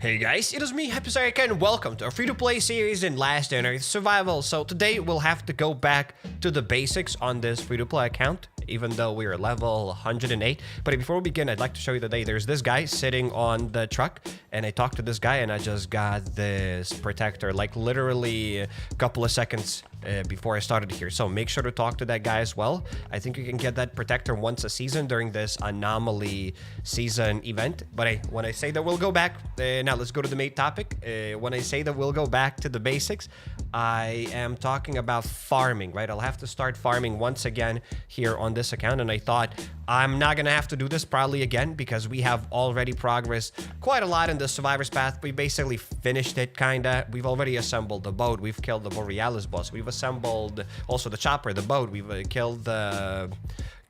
Hey guys, it is me, HappyCairek, and welcome to our free-to-play series in Last on Earth Survival. So today we'll have to go back to the basics on this free-to-play account, even though we are level 108. But before we begin, I'd like to show you today there's this guy sitting on the truck, and I talked to this guy and I just got this protector like literally a couple of seconds before I started here. So make sure to talk to that guy as well. I think you can get that protector once a season during this anomaly season event. But hey, when I say that we'll go back, now let's go to the main topic. When I say that we'll go back to the basics, I am talking about farming, right? I'll have to start farming once again here on this account, and I thought I'm not gonna have to do this probably again because we have already progressed quite a lot in the Survivor's Path. We basically finished it, kinda. We've already assembled the boat. We've killed the Borealis boss. We've assembled also the chopper, the boat. We've killed the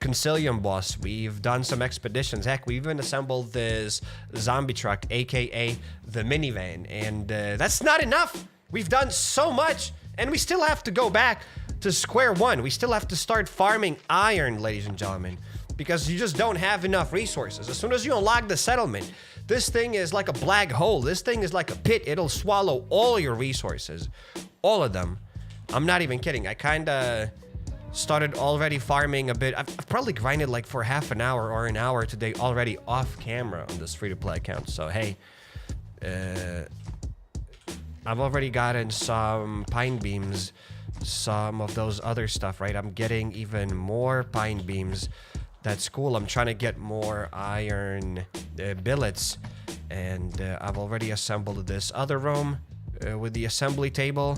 Concilium boss. We've done some expeditions. Heck, we even assembled this zombie truck, aka the minivan. And that's not enough. We've done so much, and we still have to go back to square one. We still have to start farming iron, ladies and gentlemen, because you just don't have enough resources. As soon as you unlock the settlement, this thing is like a black hole. This thing is like a pit. It'll swallow all your resources, all of them. I'm not even kidding. I kinda started already farming a bit. I've probably grinded like for half an hour or an hour today already off camera on this free-to-play account. So hey, I've already gotten some pine beams, some of those other stuff, right? I'm getting even more pine beams. That's cool. I'm trying to get more iron billets, and I've already assembled this other room with the assembly table.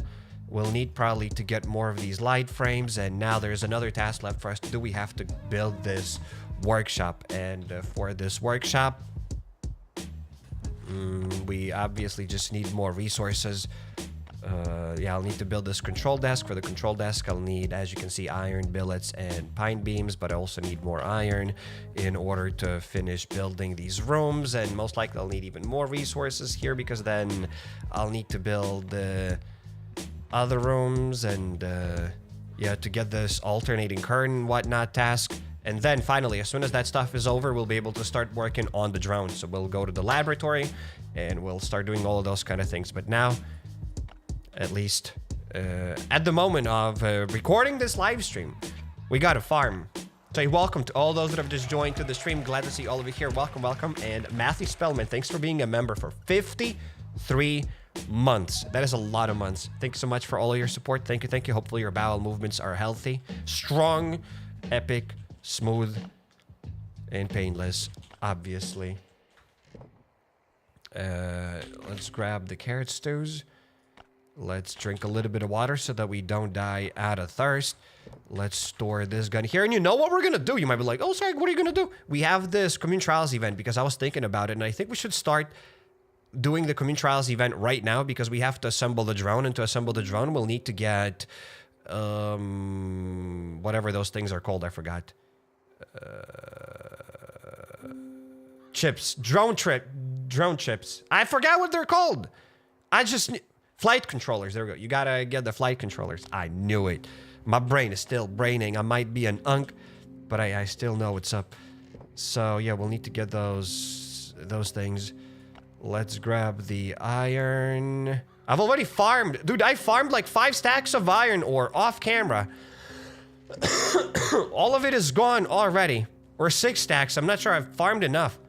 We'll need probably to get more of these light frames, and now there's another task left for us to do. We have to build this workshop, and for this workshop, we obviously just need more resources. Yeah, I'll need to build this control desk. For the control desk, I'll need, as you can see, iron billets and pine beams, but I also need more iron in order to finish building these rooms, and most likely I'll need even more resources here because then I'll need to build other rooms and yeah, to get this alternating current and whatnot task. And then finally, as soon as that stuff is over, we'll be able to start working on the drone. So we'll go to the laboratory and we'll start doing all of those kind of things. But now, at least at the moment of recording this live stream, we got a farm. So welcome to all those that have just joined to the stream. Glad to see all of you here. Welcome, welcome. And Matthew Spellman, thanks for being a member for 53 months. That is a lot of months. Thank you so much for all of your support. Thank you, thank you. Hopefully your bowel movements are healthy, strong, epic, smooth, and painless, obviously. Let's grab the carrot stews. Let's drink a little bit of water so that we don't die out of thirst. Let's store this gun here. And you know what we're gonna do? You might be like, oh, sorry, what are you gonna do? We have this community trials event because I was thinking about it, and I think we should start doing the community trials event right now because we have to assemble the drone, and to assemble the drone, we'll need to get whatever those things are called. I forgot. Chips. Drone chips. I forgot what they're called. Flight controllers. There we go. You gotta get the flight controllers. I knew it. My brain is still braining. I might be an unk, but I still know what's up. So yeah, we'll need to get those things. Let's grab the iron. I've already farmed. Dude, I farmed like 5 stacks of iron ore off camera. All of it is gone already. Or 6 stacks. I'm not sure I've farmed enough.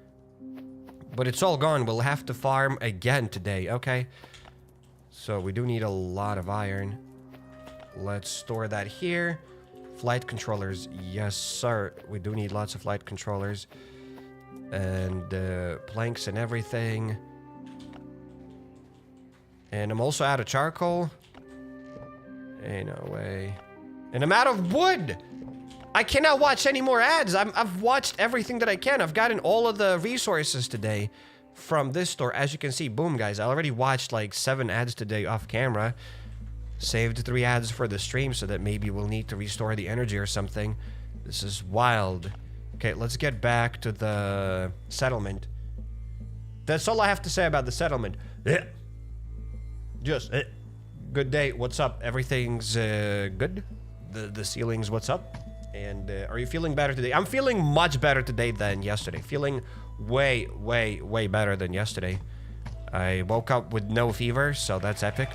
But it's all gone. We'll have to farm again today. Okay. So we do need a lot of iron. Let's store that here. Flight controllers. Yes, sir. We do need lots of flight controllers. And planks and everything. And I'm also out of charcoal. Ain't no way. And I'm out of wood. I cannot watch any more ads. I've watched everything that I can. I've gotten all of the resources today from this store. As you can see, boom, guys. I already watched like 7 ads today off camera. Saved 3 ads for the stream so that maybe we'll need to restore the energy or something. This is wild. Okay, let's get back to the settlement. That's all I have to say about the settlement. Just good day. What's up? Everything's good? The ceilings, what's up? And are you feeling better today? I'm feeling much better today than yesterday. Feeling way better than yesterday. I woke up with no fever, so that's epic.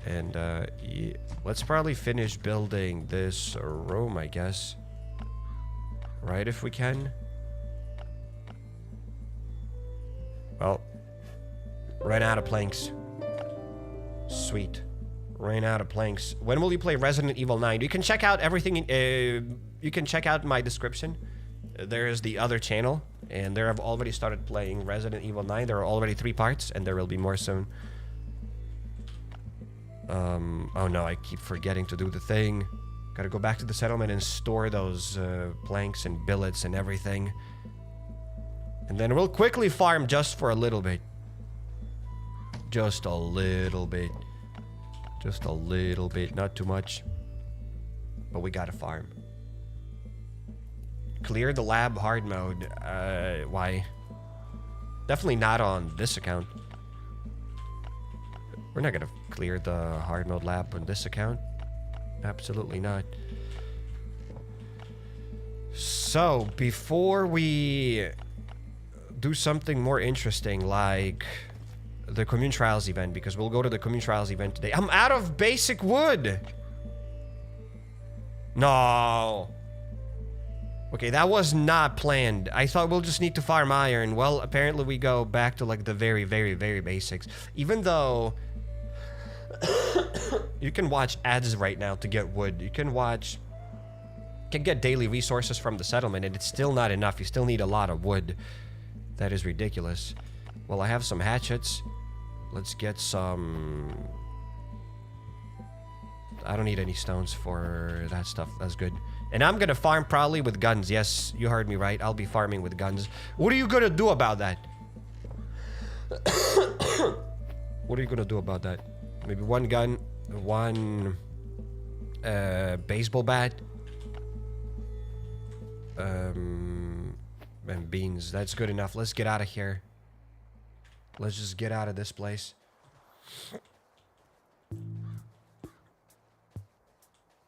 And yeah, let's probably finish building this room, I guess. Right, if we can. Well, ran out of planks. Sweet. Ran out of planks. When will you play Resident Evil 9? You can check out everything. You can check out my description. There is the other channel, and there I've already started playing Resident Evil 9. There are already 3 parts, and there will be more soon. Oh no, I keep forgetting to do the thing. Gotta go back to the settlement and store those planks and billets and everything. And then we'll quickly farm just for a little bit. Just a little bit. Just a little bit, not too much. But we gotta farm. Clear the lab hard mode. Why? Definitely not on this account. We're not gonna clear the hard mode lab on this account. Absolutely not. So, before we do something more interesting, like the Commune Trials event, because we'll go to the Commune Trials event today. I'm out of basic wood! No! Okay, that was not planned. I thought we'll just need to farm iron. Well, apparently we go back to like the very, very, very basics. Even though you can watch ads right now to get wood. You can get daily resources from the settlement, and it's still not enough. You still need a lot of wood. That is ridiculous. Well, I have some hatchets. Let's get some... I don't need any stones for that stuff. That's good. And I'm gonna farm probably with guns. Yes, you heard me right. I'll be farming with guns. What are you gonna do about that? What are you gonna do about that? Maybe one gun, one baseball bat, and beans. That's good enough. Let's get out of here. Let's just get out of this place.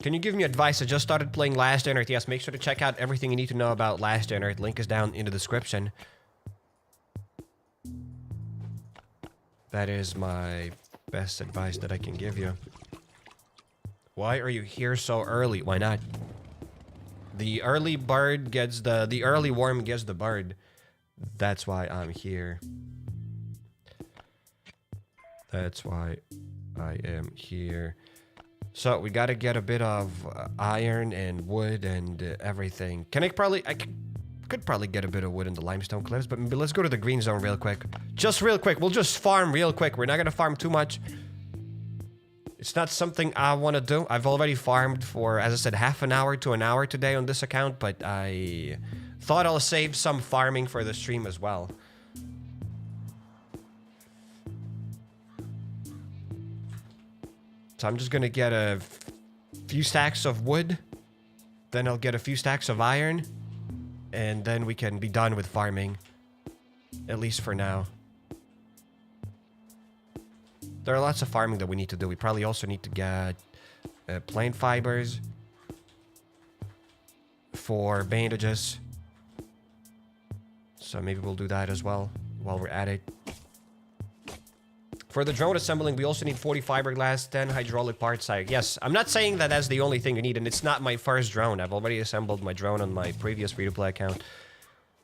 Can you give me advice? I just started playing Last Earth. Yes, make sure to check out everything you need to know about Last Earth. Link is down in the description. That is my best advice that I can give you. Why are you here so early? Why not? The early bird gets the early worm gets the bird. That's why I'm here. That's why I am here. So we gotta get a bit of iron and wood and everything. I could probably get a bit of wood in the limestone cliffs, but maybe let's go to the green zone real quick. Just real quick. We'll just farm real quick. We're not gonna farm too much. It's not something I want to do. I've already farmed for, as I said, half an hour to an hour today on this account, but I thought I'll save some farming for the stream as well. So I'm just gonna get a few stacks of wood, then I'll get a few stacks of iron, and then we can be done with farming, at least for now. There are lots of farming that we need to do. We probably also need to get plant fibers for bandages. So maybe we'll do that as well while we're at it. For the drone assembling, we also need 40 fiberglass, 10 hydraulic parts. Yes, I'm not saying that that's the only thing you need, and it's not my first drone. I've already assembled my drone on my previous free-to-play account.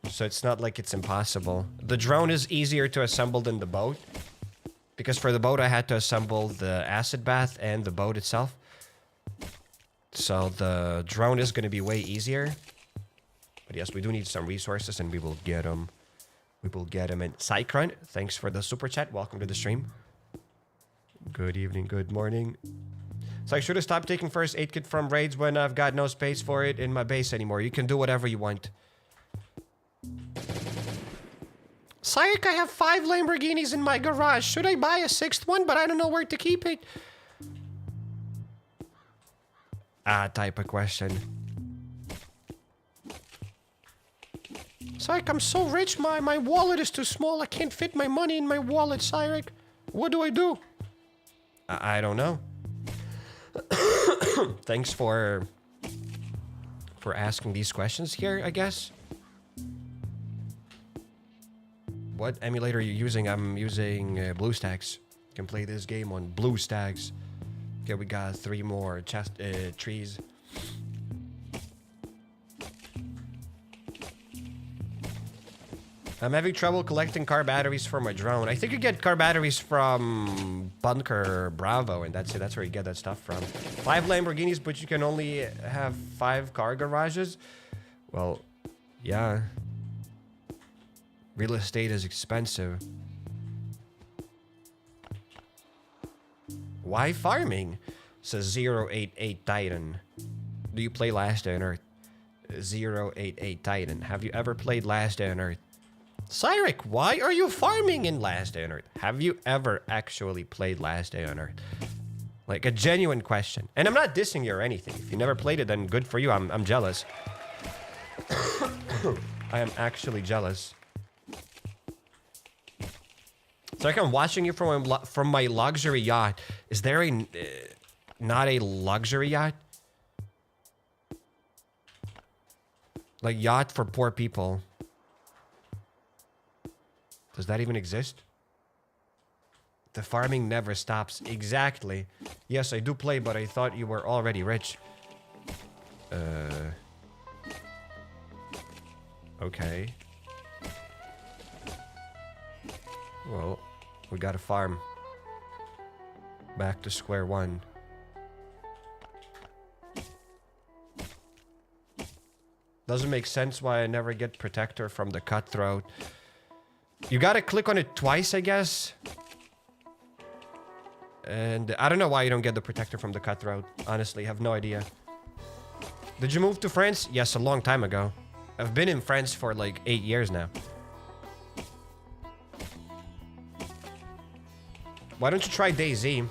So it's not like it's impossible. The drone is easier to assemble than the boat. Because for the boat, I had to assemble the acid bath and the boat itself. So the drone is going to be way easier. But yes, we do need some resources, and we will get them. We will get them. And Cycron, thanks for the super chat. Welcome to the stream. Good evening, good morning. So I should have stopped taking first aid kit from raids when I've got no space for it in my base anymore. You can do whatever you want. Cyric, I have 5 Lamborghinis in my garage. Should I buy a 6th one? But I don't know where to keep it. Type of question. Cyric, I'm so rich, my wallet is too small. I can't fit my money in my wallet, Cyric. What do I do? I don't know. Thanks for asking these questions here, I guess. What emulator are you using? I'm using BlueStacks. Can play this game on BlueStacks. Okay, we got 3 more trees. I'm having trouble collecting car batteries for my drone. I think you get car batteries from Bunker Bravo, and that's it. That's where you get that stuff from. 5 Lamborghinis, but you can only have 5 car garages? Well, yeah. Real estate is expensive. Why farming? Says 088 Titan. Do you play Last Day on Earth? 088 Titan. Have you ever played Last Day on Earth? Cairek, why are you farming in Last Day on Earth? Have you ever actually played Last Day on Earth? Like a genuine question. And I'm not dissing you or anything. If you never played it, then good for you. I'm jealous. I am actually jealous. So I'm watching you from my luxury yacht. Is there a not a luxury yacht? Like yacht for poor people. Does that even exist? The farming never stops. Exactly. Yes, I do play, but I thought you were already rich. Okay. Well, we gotta farm. Back to square one. Doesn't make sense why I never get protector from the cutthroat. You gotta click on it twice, I guess. And I don't know why you don't get the protector from the cutthroat. Honestly, I have no idea. Did you move to France? Yes, a long time ago. I've been in France for like 8 years now. Why don't you try DayZ?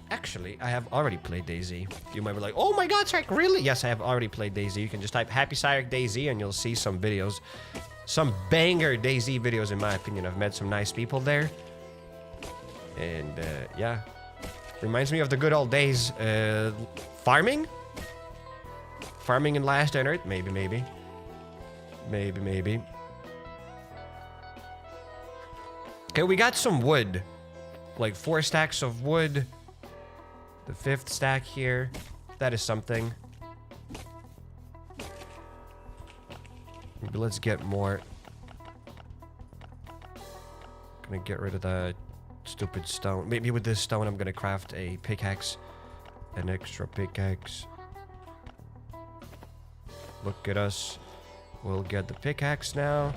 Actually, I have already played DayZ. You might be like, oh my god, Cairek, really? Yes, I have already played DayZ. You can just type HappyCairek DayZ and you'll see some videos. Some banger DayZ videos, in my opinion. I've met some nice people there. And, yeah. Reminds me of the good old days. Farming? Farming in Last Day on Earth? Maybe, maybe. Maybe, maybe. Okay, we got some wood. Like 4 stacks of wood. The 5th stack here. That is something. Maybe let's get more. Gonna get rid of the stupid stone. Maybe with this stone I'm gonna craft a pickaxe. An extra pickaxe. Look at us. We'll get the pickaxe now.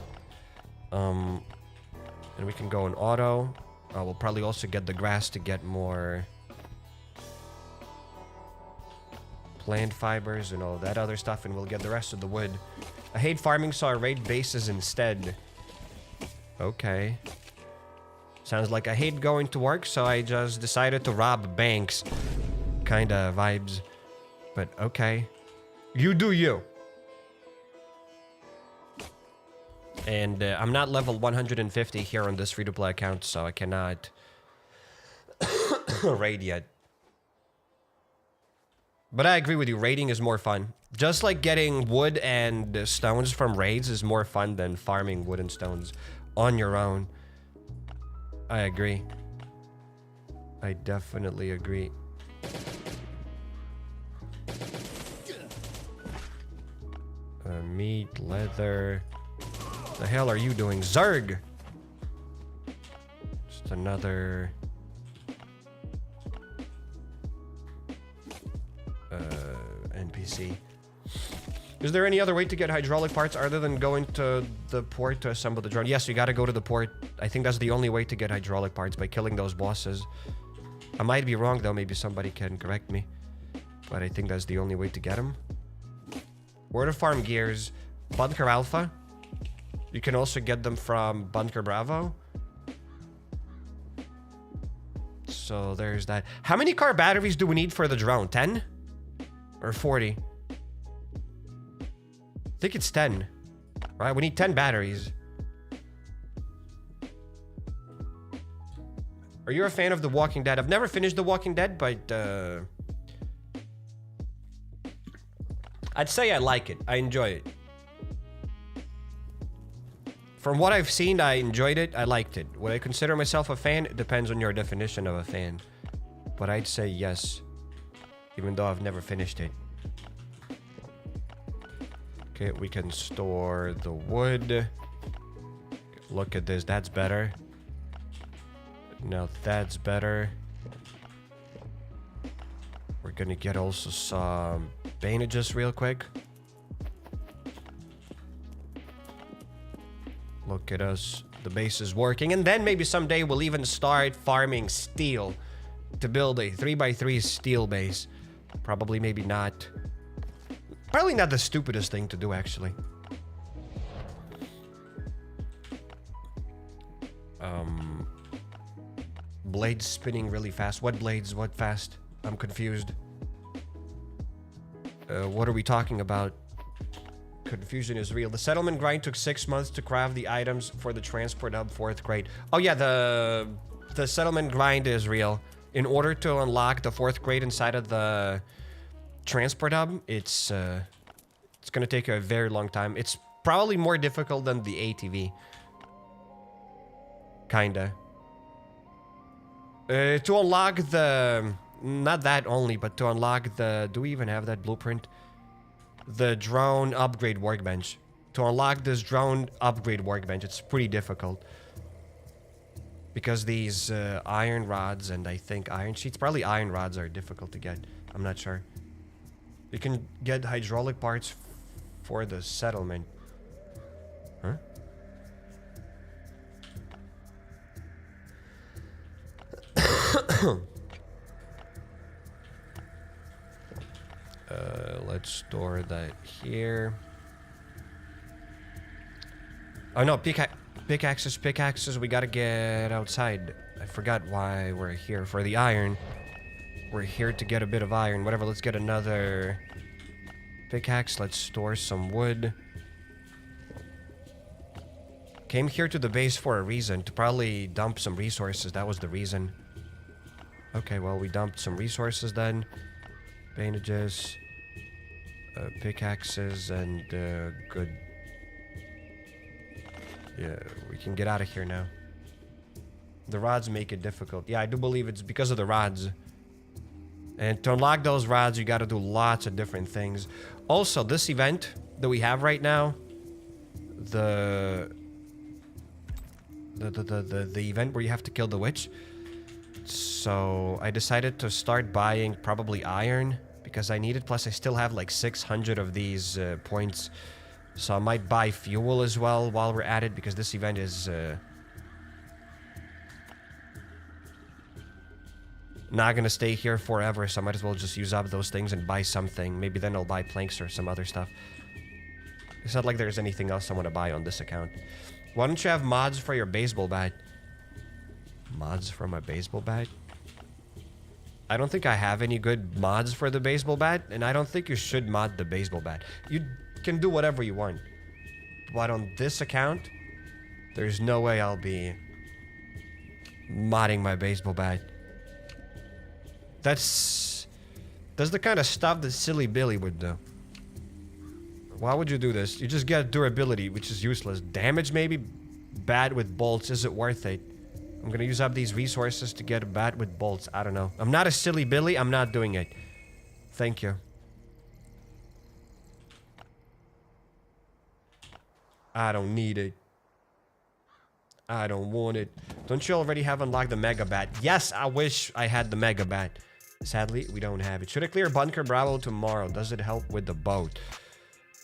And we can go in auto. We'll probably also get the grass to get more plant fibers and all that other stuff, and we'll get the rest of the wood. I hate farming, so I raid bases instead. Okay. Sounds like I hate going to work, so I just decided to rob banks. Kinda vibes. But okay. You do you. And I'm not level 150 here on this free-to-play account, so I cannot raid yet. But I agree with you, raiding is more fun. Just like getting wood and stones from raids is more fun than farming wood and stones on your own. I agree. I definitely agree. Meat, leather. The hell are you doing? Zerg! Just another... NPC. Is there any other way to get hydraulic parts other than going to the port to assemble the drone? Yes, you gotta go to the port. I think that's the only way to get hydraulic parts, by killing those bosses. I might be wrong though, maybe somebody can correct me. But I think that's the only way to get them. Where to farm gears? Bunker Alfa. You can also get them from Bunker Bravo. So there's that. How many car batteries do we need for the drone? 10? Or 40? I think it's 10. Right, we need 10 batteries. Are you a fan of The Walking Dead? I've never finished The Walking Dead, but I'd say I like it. I enjoy it. From what I've seen, I enjoyed it. I liked it. Would I consider myself a fan? It depends on your definition of a fan. But I'd say yes. Even though I've never finished it. Okay, we can store the wood. Look at this. That's better. Now that's better. We're gonna get also some bandages real quick. Look at us. The base is working. And then maybe someday we'll even start farming steel to build a 3x3 steel base. Probably, maybe not. Probably not the stupidest thing to do, actually. Blades spinning really fast. What blades? What fast? I'm confused. What are we talking about? Confusion is real. The settlement grind took 6 months to craft the items for the transport hub 4th grade. Oh yeah, the settlement grind is real. In order to unlock the 4th grade inside of the transport hub, it's gonna take a very long time. It's probably more difficult than the ATV. Kinda. To unlock the... Not that only, but to unlock the... Do we even have that blueprint? The drone upgrade workbench. To unlock this drone upgrade workbench, it's pretty difficult. Because these iron rods and I think iron sheets, probably iron rods are difficult to get. I'm not sure. You can get hydraulic parts for the settlement. Huh? Let's store that here. Oh no, pickaxes. We gotta get outside. I forgot why we're here for the iron. We're here to get a bit of iron. Whatever, let's get another pickaxe. Let's store some wood. Came here to the base for a reason. To probably dump some resources. That was the reason. Okay, well, we dumped some resources then. Bandages. Pickaxes and good. Yeah, we can get out of here now. The rods make it difficult. Yeah, I do believe it's because of the rods. And to unlock those rods, you gotta do lots of different things. Also, this event that we have right now, the event where you have to kill the witch. So I decided to start buying probably iron because I need it. Plus, I still have like 600 of these points. So I might buy fuel as well while we're at it because this event is not gonna stay here forever. So I might as well just use up those things and buy something. Maybe then I'll buy planks or some other stuff. It's not like there's anything else I want to buy on this account. Why don't you have mods for your baseball bat? Mods for my baseball bat? I don't think I have any good mods for the baseball bat, and I don't think you should mod the baseball bat. You can do whatever you want. But on this account, there's no way I'll be modding my baseball bat. That's the kind of stuff that Silly Billy would do. Why would you do this? You just get durability, which is useless. Damage, maybe? Bat with bolts, is it worth it? I'm gonna use up these resources to get a bat with bolts. I don't know. I'm not a Silly Billy. I'm not doing it. Thank you. I don't need it. I don't want it. Don't you already have unlocked the Mega Bat? Yes, I wish I had the Mega Bat. Sadly, we don't have it. Should I clear Bunker Bravo tomorrow? Does it help with the boat?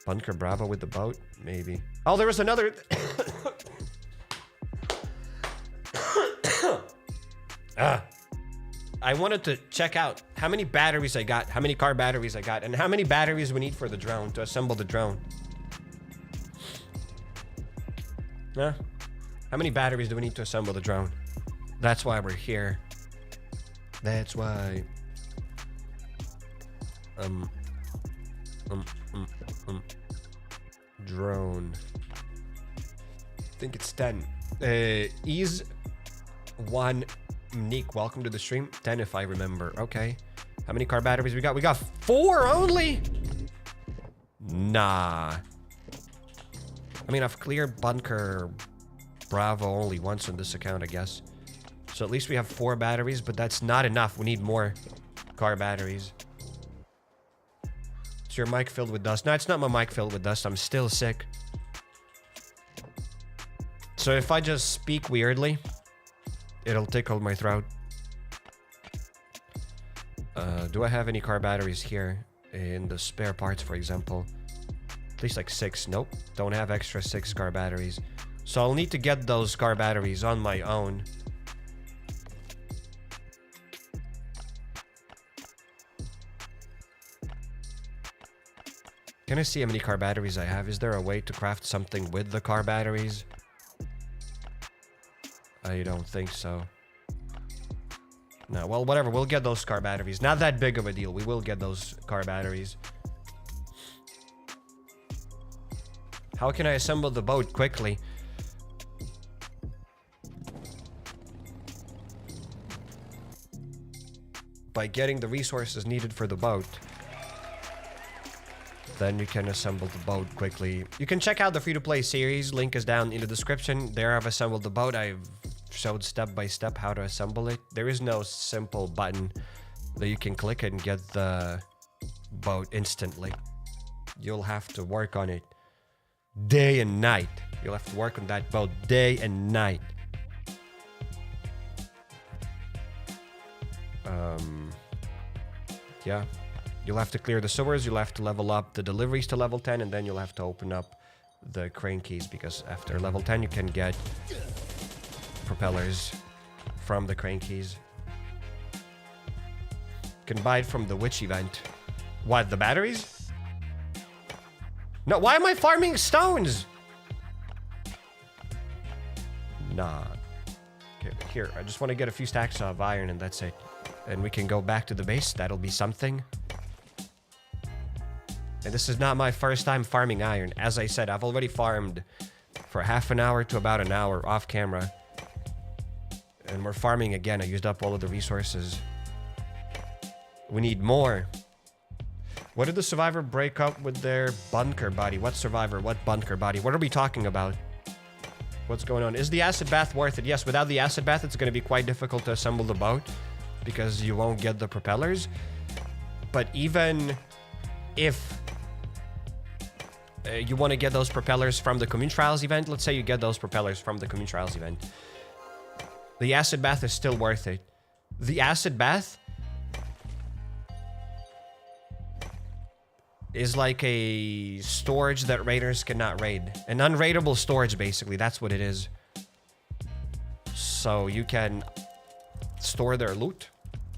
Bunker Bravo with the boat? Maybe. Oh, there was another... I wanted to check out how many batteries I got, how many car batteries I got, and how many batteries we need for the drone, to assemble the drone. Huh? How many batteries do we need to assemble the drone? That's why we're here. That's why. Drone. I think it's 10. Ease 1. Nick, welcome to the stream. 10 if I remember. Okay. How many car batteries we got? We got 4 only? Nah. I mean, I've cleared Bunker Bravo only once on this account, I guess. So at least we have 4 batteries, but that's not enough. We need more car batteries. Is your mic filled with dust? No, it's not my mic filled with dust. I'm still sick. So if I just speak weirdly, it'll tickle my throat. Do I have any car batteries here in the spare parts, for example? At least like 6. Nope. Don't have extra 6 car batteries. So I'll need to get those car batteries on my own. Can I see how many car batteries I have? Is there a way to craft something with the car batteries? I don't think so. No, well, whatever. We'll get those car batteries. Not that big of a deal. We will get those car batteries. How can I assemble the boat quickly? By getting the resources needed for the boat. Then you can assemble the boat quickly. You can check out the free-to-play series. Link is down in the description. There I've assembled the boat. I've showed step by step how to assemble it. There is no simple button that you can click and get the boat instantly. You'll have to work on it day and night. You'll have to work on that boat day and night. Yeah. You'll have to clear the sewers, you'll have to level up the deliveries to level 10, and then you'll have to open up the crane keys, because after level 10 you can get propellers from the crane keys. You can buy it from the witch event. What, the batteries? No, why am I farming stones? Nah. Okay, here, I just want to get a few stacks of iron and that's it. And we can go back to the base, that'll be something. And this is not my first time farming iron. As I said, I've already farmed for half an hour to about an hour off camera. And we're farming again. I used up all of the resources. We need more. What did the survivor break up with their bunker buddy? What survivor? What bunker buddy? What are we talking about? What's going on? Is the acid bath worth it? Yes, without the acid bath, it's going to be quite difficult to assemble the boat because you won't get the propellers. But even if you want to get those propellers from the Commune Trials event, let's say you get those propellers from the Commune Trials event, the acid bath is still worth it. The acid bath is like a storage that raiders cannot raid. An unraidable storage, basically. That's what it is. So you can store their loot,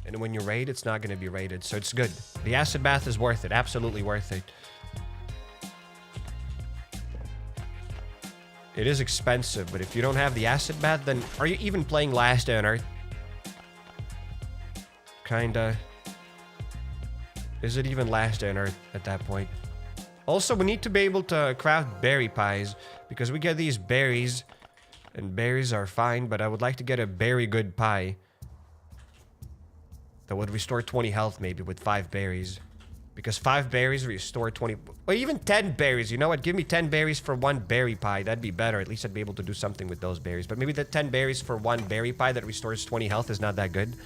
and when you raid, it's not going to be raided. So it's good. The acid bath is worth it. Absolutely worth it. It is expensive, but if you don't have the acid bath, then are you even playing Last Day on Earth? Kinda. Is it even Last Day on Earth at that point? Also, we need to be able to craft berry pies, because we get these berries, and berries are fine, but I would like to get a very good pie that would restore 20 health maybe with 5 berries. Because 5 berries restore 20... Or even 10 berries. You know what? Give me 10 berries for 1 berry pie. That'd be better. At least I'd be able to do something with those berries. But maybe the 10 berries for 1 berry pie that restores 20 health is not that good.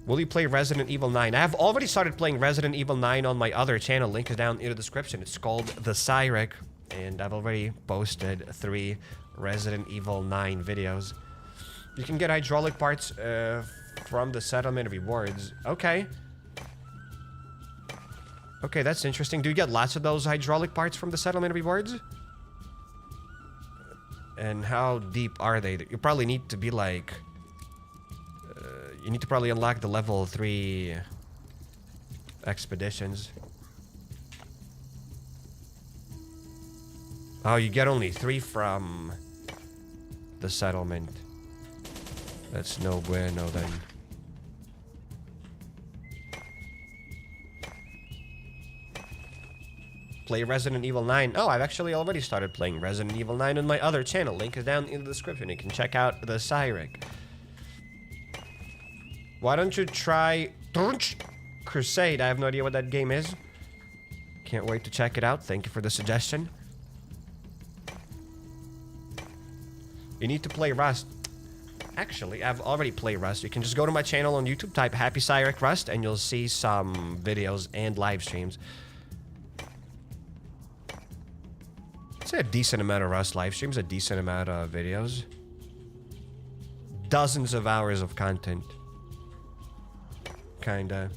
Will you play Resident Evil 9? I have already started playing Resident Evil 9 on my other channel. Link is down in the description. It's called The HappyCairek. And I've already posted 3 Resident Evil 9 videos. You can get hydraulic parts from the settlement rewards. Okay. Okay, that's interesting. Do you get lots of those hydraulic parts from the settlement rewards? And how deep are they? You probably need to be like... you need to probably unlock the level 3 expeditions. Oh, you get only 3 from the settlement. That's no bueno then. Play Resident Evil 9. Oh, I've actually already started playing Resident Evil 9 on my other channel. Link is down in the description. You can check out the HappyCairek. Why don't you try Crusade? I have no idea what that game is. Can't wait to check it out. Thank you for the suggestion. You need to play Rust. Actually, I've already played Rust. You can just go to my channel on YouTube, type HappyCairek Rust, and you'll see some videos and live streams. It's a decent amount of Rust live streams, a decent amount of videos. Dozens of hours of content. Kinda.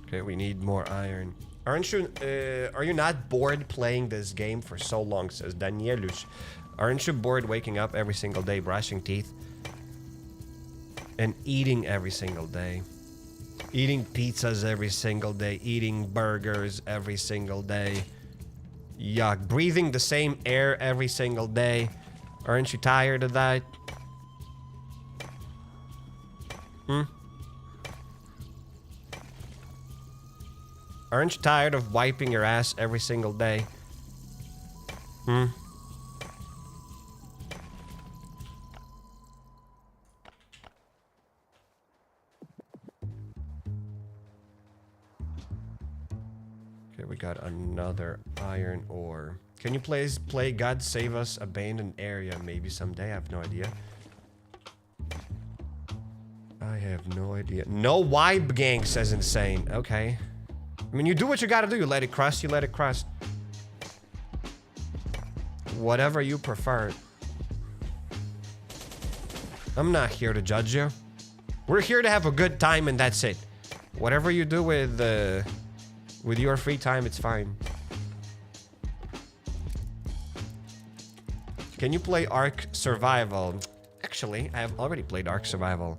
Okay, we need more iron. Aren't you, are you not bored playing this game for so long, says Danielus. Aren't you bored waking up every single day, brushing teeth? And eating every single day? Eating pizzas every single day, eating burgers every single day. Yuck, breathing the same air every single day. Aren't you tired of that? Aren't you tired of wiping your ass every single day? Okay, we got another iron ore. Can you please play God Save Us Abandoned Area maybe someday? I have no idea. I have no idea. No wipe gang says insane. Okay. I mean, you do what you gotta do. You let it crust, you let it crust. Whatever you prefer. I'm not here to judge you. We're here to have a good time and that's it. Whatever you do with your free time, it's fine. Can you play Ark Survival? Actually, I have already played Ark Survival.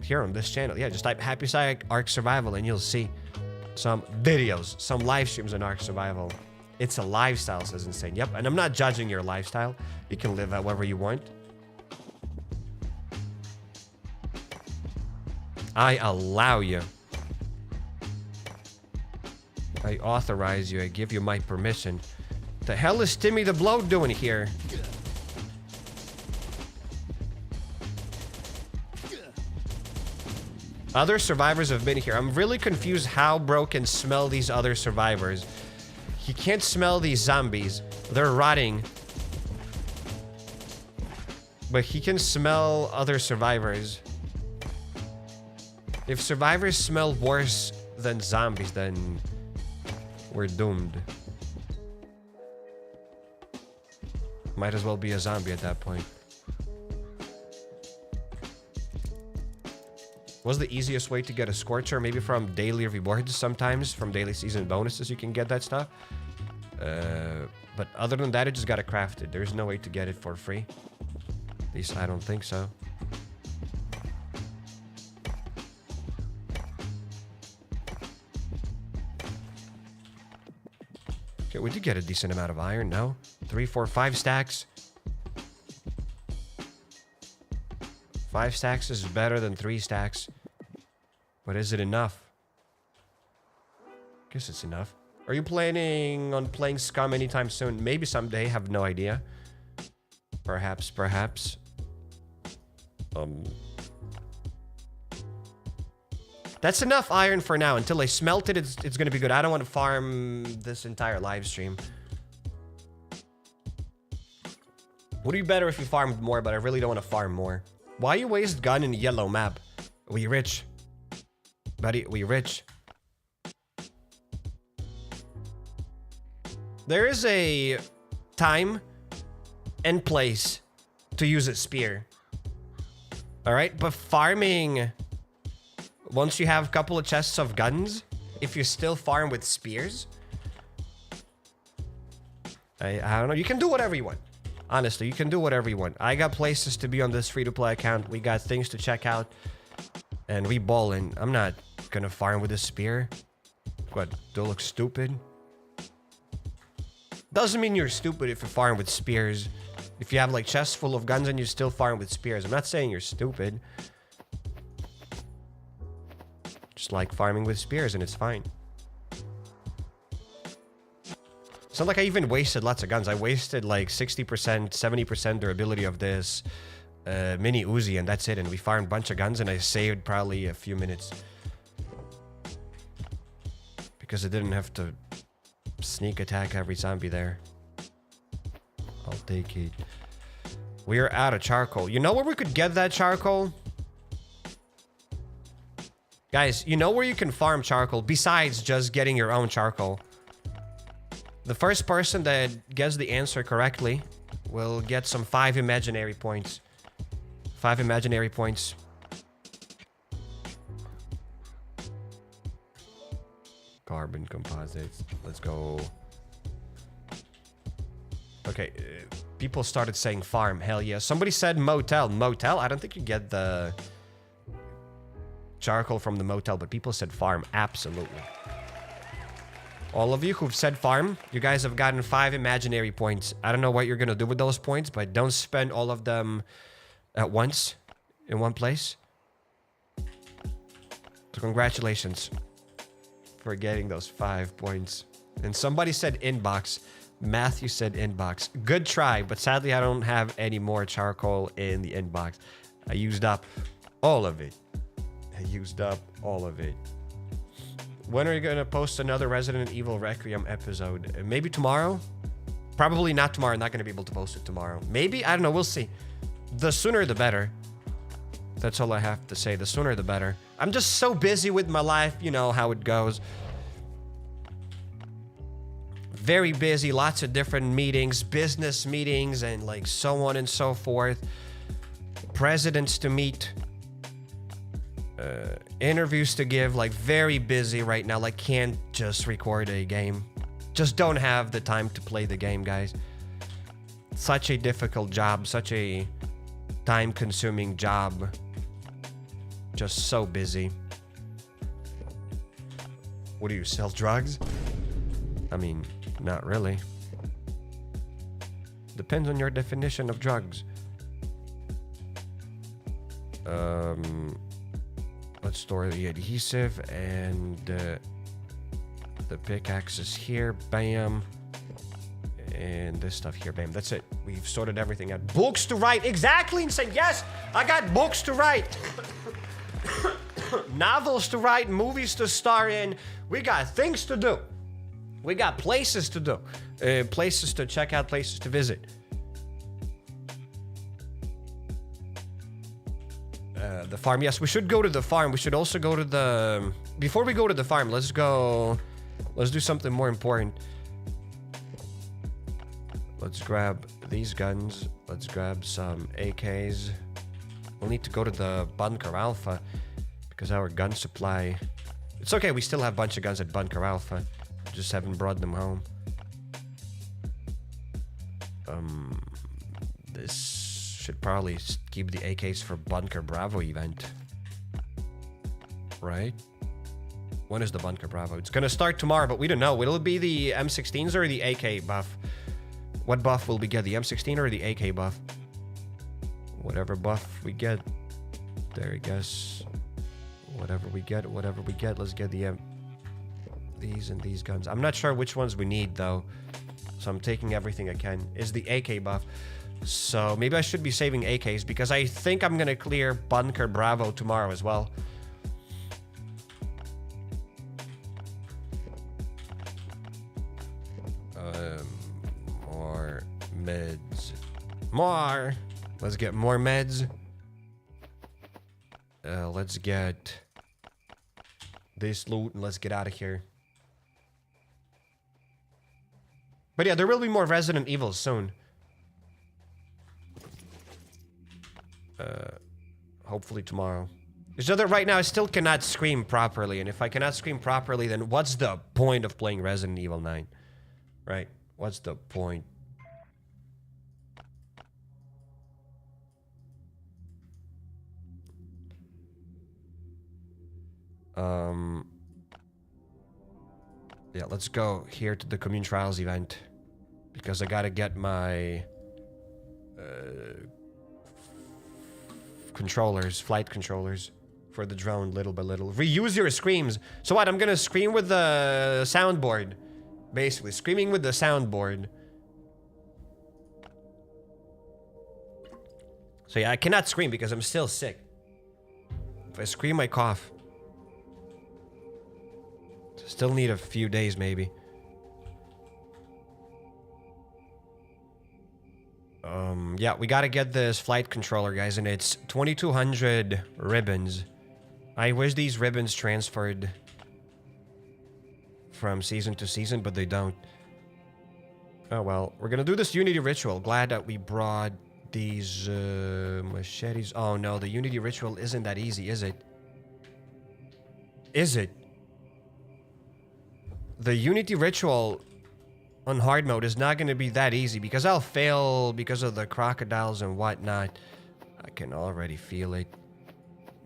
Here on this channel. Yeah, just type HappyCairek Ark Survival and you'll see some videos, some live streams on Ark Survival. It's a lifestyle, says insane. Yep, and I'm not judging your lifestyle. You can live however you want. I allow you. I authorize you. I give you my permission. The hell is Timmy the Bloat doing here? Other survivors have been here. I'm really confused how bro can smell these other survivors. He can't smell these zombies. They're rotting. But he can smell other survivors. If survivors smell worse than zombies, then we're doomed. Might as well be a zombie at that point. What's the easiest way to get a Scorcher? Maybe from daily rewards sometimes. From daily season bonuses you can get that stuff. But other than that, you just gotta craft it. There's no way to get it for free. At least I don't think so. Okay, we did get a decent amount of iron, no? 3, 4, 5 stacks. 5 stacks is better than 3 stacks. But is it enough? Guess it's enough. Are you planning on playing Scum anytime soon? Maybe someday, have no idea. Perhaps. That's enough iron for now. Until I smelt it, it's gonna be good. I don't want to farm this entire live stream. Would be better if you farmed more, but I really don't want to farm more. Why you waste gun in yellow map? We rich. Buddy, we rich. There is a time and place to use a spear. Alright, but farming... Once you have a couple of chests of guns, if you still farm with spears... I don't know, you can do whatever you want. Honestly, you can do whatever you want. I got places to be on this free-to-play account. We got things to check out. And we ballin'. I'm not gonna farm with a spear. What, do I look stupid? Doesn't mean you're stupid if you farm with spears. If you have like chests full of guns and you still farm with spears. I'm not saying you're stupid. Just like farming with spears and it's fine. It's not like I even wasted lots of guns. I wasted like 60%, 70% durability of this. mini Uzi, and that's it. And we fired a bunch of guns, and I saved probably a few minutes. Because I didn't have to sneak attack every zombie there. I'll take it. We are out of charcoal. You know where we could get that charcoal? Guys, you know where you can farm charcoal besides just getting your own charcoal? The first person that gets the answer correctly will get some 5 imaginary points. 5 imaginary points. Carbon composites. Let's go. Okay, people started saying farm. Hell yeah. Somebody said motel. Motel? I don't think you get the charcoal from the motel, but people said farm. Absolutely. All of you who've said farm, you guys have gotten 5 imaginary points. I don't know what you're gonna do with those points, but don't spend all of them at once in one place. So congratulations for getting those 5 points. And somebody said inbox. Matthew said inbox. Good try, but sadly I don't have any more charcoal in the inbox. I used up all of it. I used up all of it. When are you gonna post another Resident Evil Requiem episode? Maybe tomorrow? Probably not tomorrow. I'm not gonna be able to post it tomorrow. Maybe? I don't know. We'll see. The sooner the better. That's all I have to say. The sooner the better. I'm just so busy with my life. You know how it goes. Very busy. Lots of different meetings. Business meetings and like so on and so forth. Presidents to meet. Interviews to give. Like very busy right now. Like can't just record a game. Just don't have the time to play the game, guys. Such a difficult job. Such a time-consuming job. Just so busy. What do you sell, drugs? I mean, not really. Depends on your definition of drugs. Let's store the adhesive and the pickaxes here. Bam. And this stuff here. Bam. That's it. We've sorted everything out. Books to write. Exactly. And say, yes, I got books to write. Novels to write. Movies to star in. We got things to do. We got places to do. Places to check out. Places to visit. The farm. Yes, we should go to the farm. We should also go to the... Before we go to the farm, let's go... Let's do something more important. Let's grab these guns. Let's grab some AKs. We'll need to go to the Bunker Alfa because our gun supply... It's okay, we still have a bunch of guns at Bunker Alpha. Just haven't brought them home. This should probably keep the AKs for Bunker Bravo event. Right? When is the Bunker Bravo? It's gonna start tomorrow, but we don't know. Will it be the M16s or the AK buff? What buff will we get? The M16 or the AK buff? Whatever buff we get. There I guess. Whatever we get, let's get the these and these guns. I'm not sure which ones we need though. So I'm taking everything I can. Is the AK buff. So maybe I should be saving AKs because I think I'm gonna clear Bunker Bravo tomorrow as well. More meds. More! Let's get more meds. Let's get this loot and let's get out of here. But yeah, there will be more Resident Evil soon. Hopefully tomorrow. It's just that right now I still cannot scream properly, and if I cannot scream properly, then what's the point of playing Resident Evil 9? Right? What's the point? Yeah, let's go here to the Commune Trials event. Because I gotta get my... controllers, flight controllers for the drone little by little. Reuse your screams. So what, I'm gonna scream with the soundboard. Basically, screaming with the soundboard. So yeah, I cannot scream because I'm still sick. If I scream, I cough. Still need a few days, maybe. Yeah, we gotta get this flight controller, guys, and it's 2,200 ribbons. I wish these ribbons transferred from season to season, but they don't. Oh well, we're gonna do this Unity ritual. Glad that we brought these machetes. Oh no, the Unity ritual isn't that easy, is it? Is it? The Unity ritual on hard mode is not going to be that easy because I'll fail because of the crocodiles and whatnot. I can already feel it.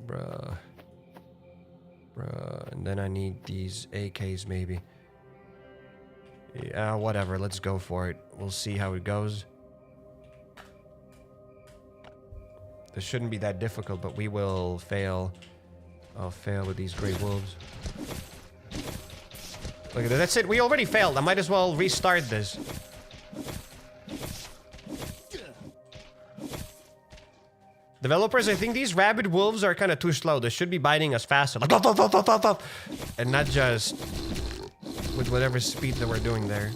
Bruh. Bruh. And then I need these AKs maybe. Yeah, whatever. Let's go for it. We'll see how it goes. This shouldn't be that difficult, but we will fail. I'll fail with these Grey Wolves. Look at that. That's it. We already failed. I might as well restart this. Developers, I think these rabid wolves are kind of too slow. They should be biting us faster. Like, and not just with whatever speed that we're doing there.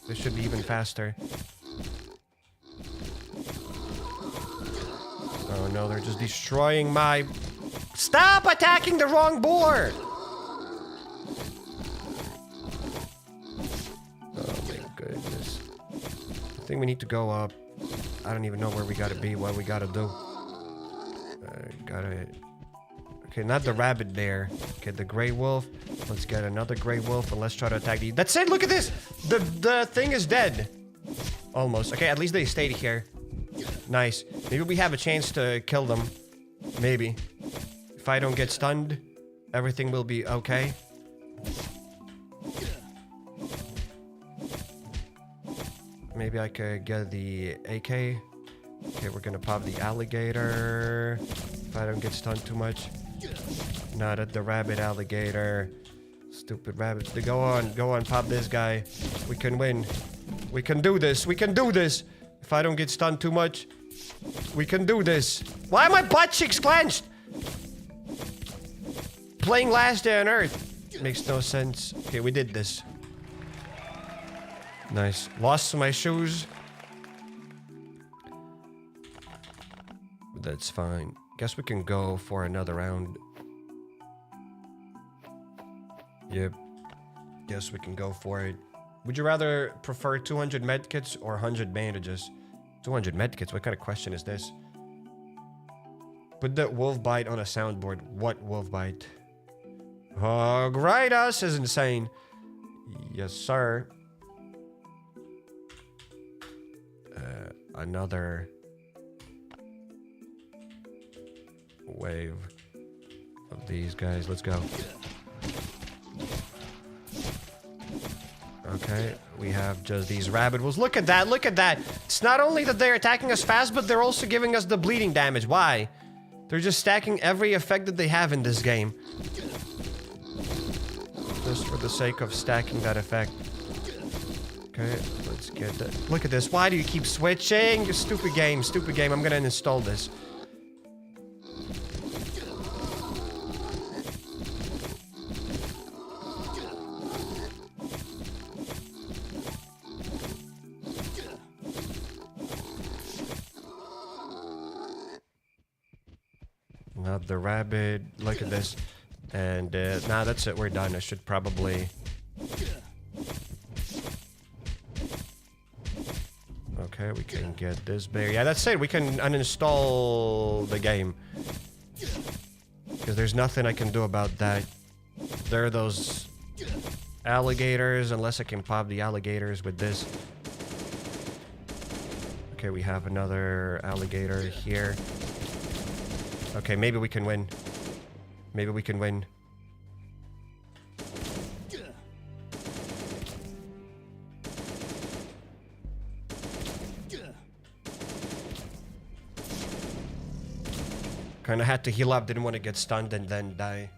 They should be even faster. Oh no, they're just destroying my... Stop attacking the wrong board! I think we need to go up. I don't even know where we gotta be, what we gotta do. Okay, not the rabbit there. Okay, the Grey Wolf. Let's get another Grey Wolf and let's try to attack the... That's it, look at this! The thing is dead. Almost. Okay, at least they stayed here. Nice. Maybe we have a chance to kill them. Maybe. If I don't get stunned, everything will be okay. Maybe I could get the AK. Okay, we're gonna pop the alligator. If I don't get stunned too much. Not at the rabbit alligator. Stupid rabbits. Go on, pop this guy. We can win. We can do this. We can do this. If I don't get stunned too much, we can do this. Why are my butt cheeks clenched? Playing Last Day on Earth. Makes no sense. Okay, we did this. Nice. Lost my shoes. That's fine. Guess we can go for another round. Yep. Guess we can go for it. Would you rather prefer 200 medkits or 100 bandages? 200 medkits? What kind of question is this? Put the wolf bite on a soundboard. What wolf bite? Hog right us is insane. Yes, sir. Another wave of these guys. Let's go. Okay, we have just these rabbit wolves. Look at that, look at that. It's not only that they're attacking us fast, but they're also giving us the bleeding damage. Why? They're just stacking every effect that they have in this game. Just for the sake of stacking that effect. Okay, let's get that. Look at this. Why do you keep switching? You stupid game, stupid game. I'm gonna install this. Not the rabbit. Look at this. And nah, that's it. We're done. I should probably... Okay, we can get this bear. Yeah, that's it. We can uninstall the game. Because there's nothing I can do about that. There are those alligators, unless I can pop the alligators with this. Okay, we have another alligator here. Okay, maybe we can win. Maybe we can win. Kinda had to heal up, didn't want to get stunned and then die.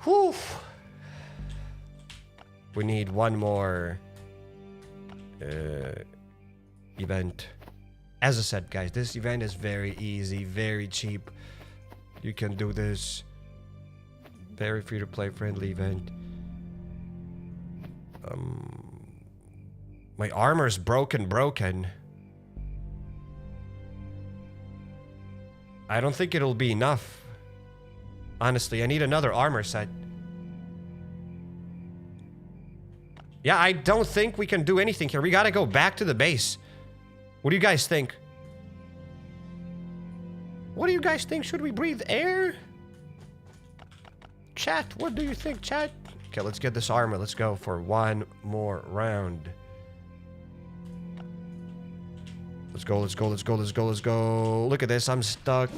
Whew. We need one more event. As I said, guys, this event is very easy, very cheap. You can do this. Very free-to-play friendly event. My armor's broken. I don't think it'll be enough. Honestly, I need another armor set. Yeah, I don't think we can do anything here. We gotta go back to the base. What do you guys think? What do you guys think? Should we breathe air? Chat, what do you think, chat? Okay, let's get this armor. Let's go for one more round. Let's go. Look at this, I'm stuck.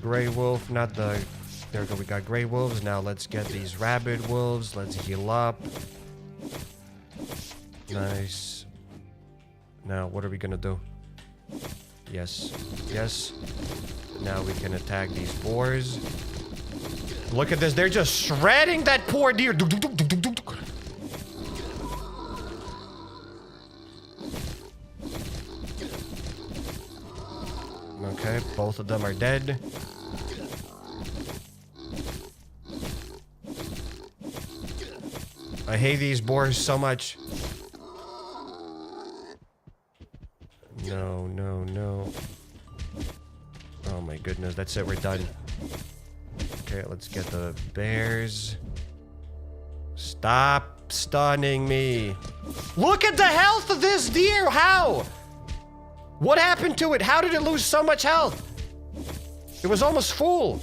Grey wolf, not the... There we go, we got grey wolves. Now let's get these rabid wolves. Let's heal up. Nice. Now, what are we gonna do? Yes. Now we can attack these boars. Look at this, they're just shredding that poor deer. Okay, both of them are dead. I hate these boars so much. No. Oh my goodness, that's it, we're done. Okay, let's get the bears. Stop stunning me. Look at the health of this deer, how? What happened to it? How did it lose so much health? It was almost full.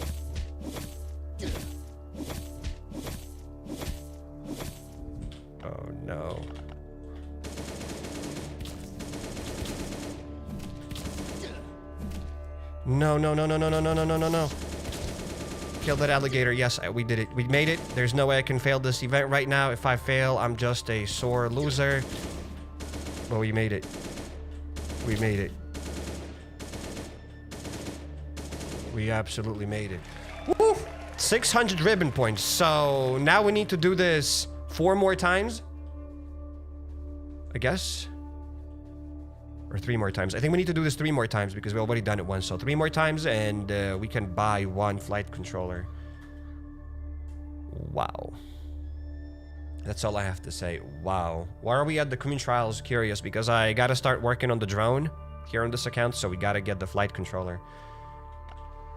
Oh no. No. Kill that alligator. Yes, we did it. We made it. There's no way I can fail this event right now. If I fail, I'm just a sore loser. But we made it. We made it. We absolutely made it. Woo! 600 ribbon points. So now we need to do this 4 more times. I guess. Or 3 more times. I think we need to do this 3 more times because we already done it once. So 3 more times and we can buy 1 flight controller. Wow. That's all I have to say. Wow. Why are we at the community trials? Curious because I gotta start working on the drone here on this account. So we gotta get the flight controller.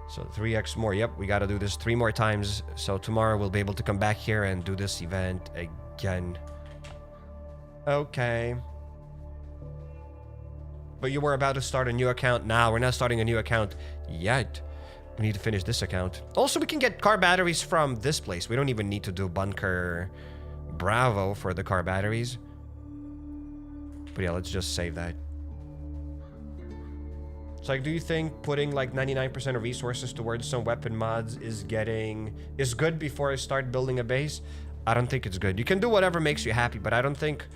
So 3x more. Yep, we gotta do this 3 more times. So tomorrow we'll be able to come back here and do this event again. Okay. But you were about to start a new account. Now we're not starting a new account yet. We need to finish this account. Also, we can get car batteries from this place. We don't even need to do Bunker Bravo for the car batteries. But yeah, let's just save that. So like, do you think putting like 99% of resources towards some weapon mods is good before I start building a base? I don't think it's good. You can do whatever makes you happy, but I don't think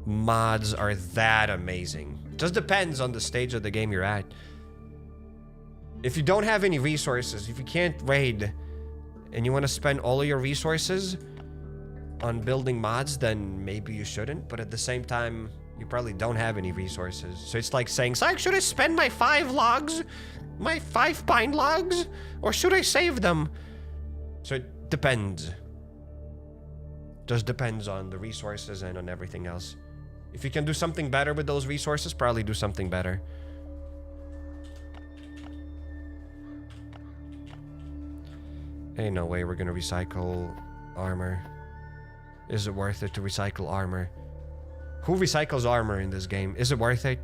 mods are that amazing. Just depends on the stage of the game you're at. If you don't have any resources, if you can't raid and you want to spend all of your resources on building mods, then maybe you shouldn't. But at the same time, you probably don't have any resources. So it's like saying, Syke, should I spend my 5 logs? My 5 pine logs? Or should I save them? So it depends. Just depends on the resources and on everything else. If you can do something better with those resources, probably do something better. Ain't no way we're gonna recycle armor. Is it worth it to recycle armor? Who recycles armor in this game? Is it worth it?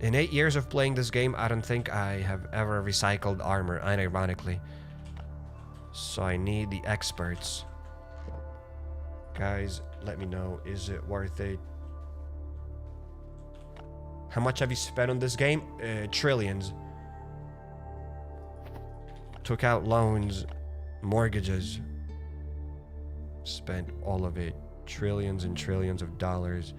In 8 years of playing this game, I don't think I have ever recycled armor, unironically. So I need the experts. Guys, let me know, is it worth it? How much have you spent on this game? Trillions. Took out loans, mortgages. Spent all of it. Trillions and trillions of dollars.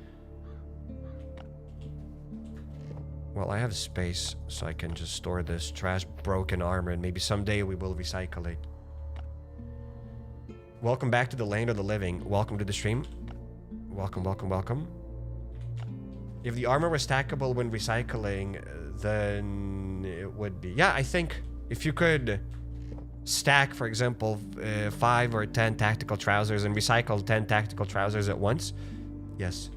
Well, I have space, so I can just store this trash broken armor, and maybe someday we will recycle it. Welcome back to the land of the living. Welcome to the stream. Welcome. If the armor was stackable when recycling, then it would be. Yeah, I think if you could stack, for example, 5 or 10 tactical trousers and recycle 10 tactical trousers at once. Yes.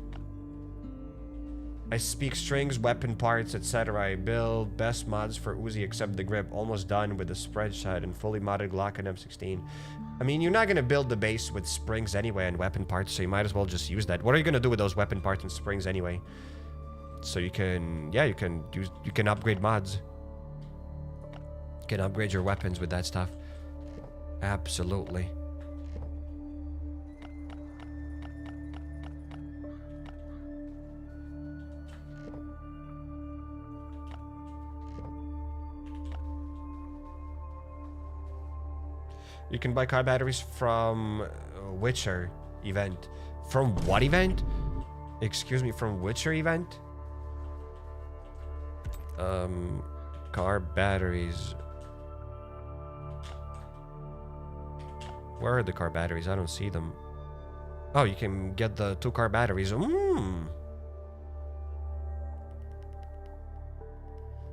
I speak strings, weapon parts, etc. I build best mods for Uzi except the grip. Almost done with the spread shot and fully modded Glock and M16. I mean, you're not going to build the base with springs anyway and weapon parts, so you might as well just use that. What are you going to do with those weapon parts and springs anyway? So you can, yeah, you can upgrade mods. You can upgrade your weapons with that stuff. Absolutely. You can buy car batteries from Witcher event. From what event? Excuse me, from Witcher event? Car batteries. Where are the car batteries? I don't see them. Oh, you can get the 2 car batteries.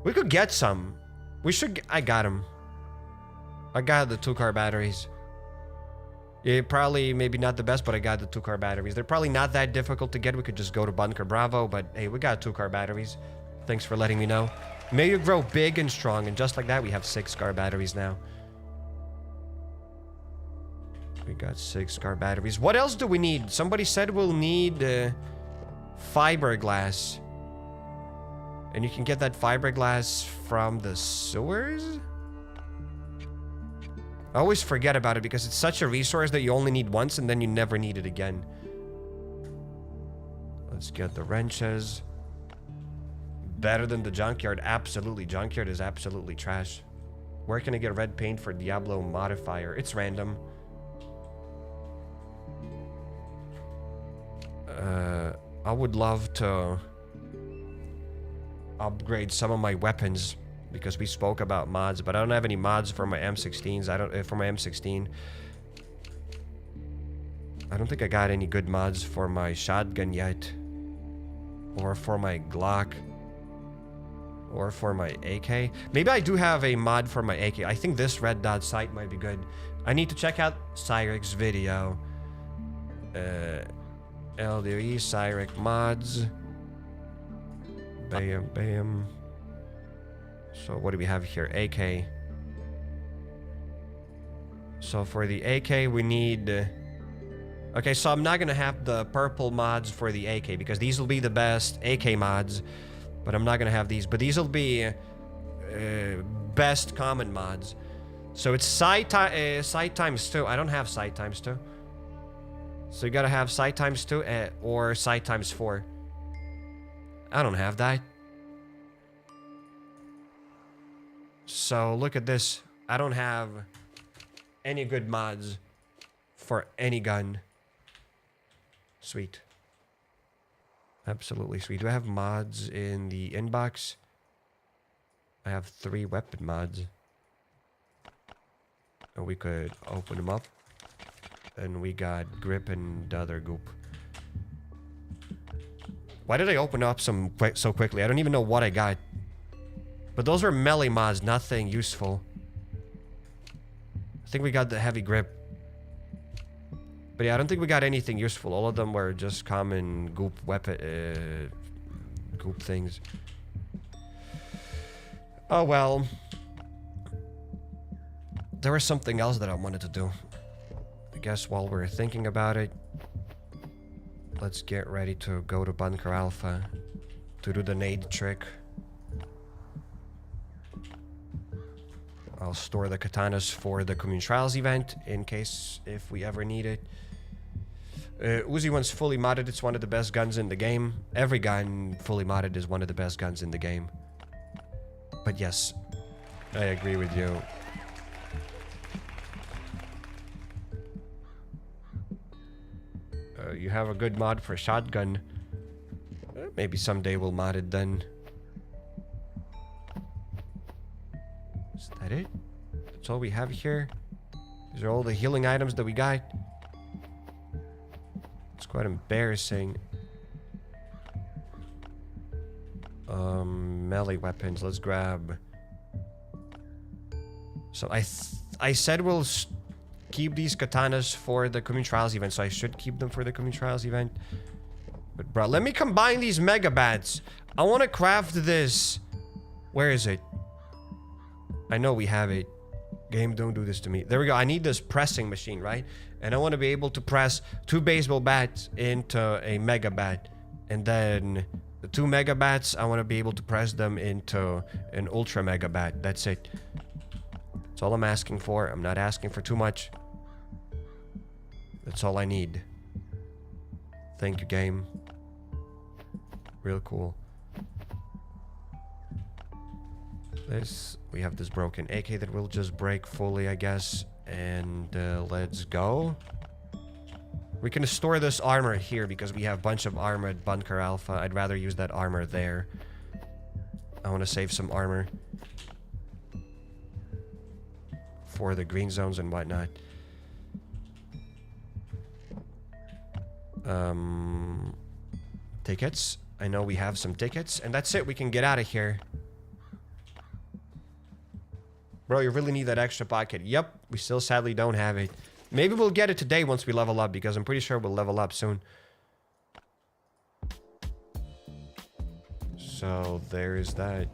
We could get some. We should. I got them. I got the 2 car batteries. Yeah, probably maybe not the best, but I got the 2 car batteries. They're probably not that difficult to get. We could just go to Bunker Bravo, but hey, we got 2 car batteries. Thanks for letting me know. May you grow big and strong, and just like that, we have 6 car batteries now. We got 6 car batteries. What else do we need? Somebody said we'll need fiberglass. And you can get that fiberglass from the sewers? I always forget about it because it's such a resource that you only need once and then you never need it again. Let's get the wrenches. Better than the junkyard. Absolutely. Junkyard is absolutely trash. Where can I get red paint for Diablo modifier? It's random. I would love to upgrade some of my weapons because we spoke about mods, but I don't have any mods for my M16s. For my M16. I don't think I got any good mods for my shotgun yet, or for my Glock, or for my AK. Maybe I do have a mod for my AK. I think this red dot sight might be good. I need to check out HappyCairek's video. LDoE HappyCairek mods. Bam, bam. So what do we have here? AK. So for the AK, we need... Okay, so I'm not gonna have the purple mods for the AK because these will be the best AK mods, but I'm not gonna have these. But these will be best common mods. So it's sight times 2. I don't have sight times 2. So you gotta have sight times 2 or sight times 4. I don't have that. So look at this. I don't have any good mods for any gun. Sweet. Absolutely sweet. Do I have mods in the inbox? I have 3 weapon mods. And we could open them up. And we got grip and other goop. Why did I open up so quickly? I don't even know what I got. But those are melee mods, nothing useful. I think we got the heavy grip. But yeah, I don't think we got anything useful. All of them were just common goop weapon, goop things. Oh well. There was something else that I wanted to do. I guess while we're thinking about it, let's get ready to go to Bunker Alfa to do the nade trick. I'll store the katanas for the Community Trials event in case if we ever need it. Uzi one's fully modded. It's one of the best guns in the game. Every gun fully modded is one of the best guns in the game. But yes, I agree with you. You have a good mod for shotgun. Maybe someday we'll mod it then. Is that it? That's all we have here? These are all the healing items that we got. It's quite embarrassing. Melee weapons. Let's grab... So I said we'll keep these katanas for the community trials event, so I should keep them for the community trials event. But bro, let me combine these mega bats. I want to craft this. Where is it? I know we have it. Game, don't do this to me. There we go. I need this pressing machine, right? And I want to be able to press 2 baseball bats into a mega bat. And then the 2 mega bats, I want to be able to press them into an ultra mega bat. That's it. That's all I'm asking for. I'm not asking for too much. That's all I need. Thank you, game. Real cool. We have this broken AK that will just break fully, I guess. And let's go. We can store this armor here because we have a bunch of armor at Bunker Alfa. I'd rather use that armor there. I want to save some armor for the green zones and whatnot. Tickets. I know we have some tickets. And that's it. We can get out of here. Bro, you really need that extra pocket. Yep. We still sadly don't have it. Maybe we'll get it today once we level up, because I'm pretty sure we'll level up soon. So, there's that.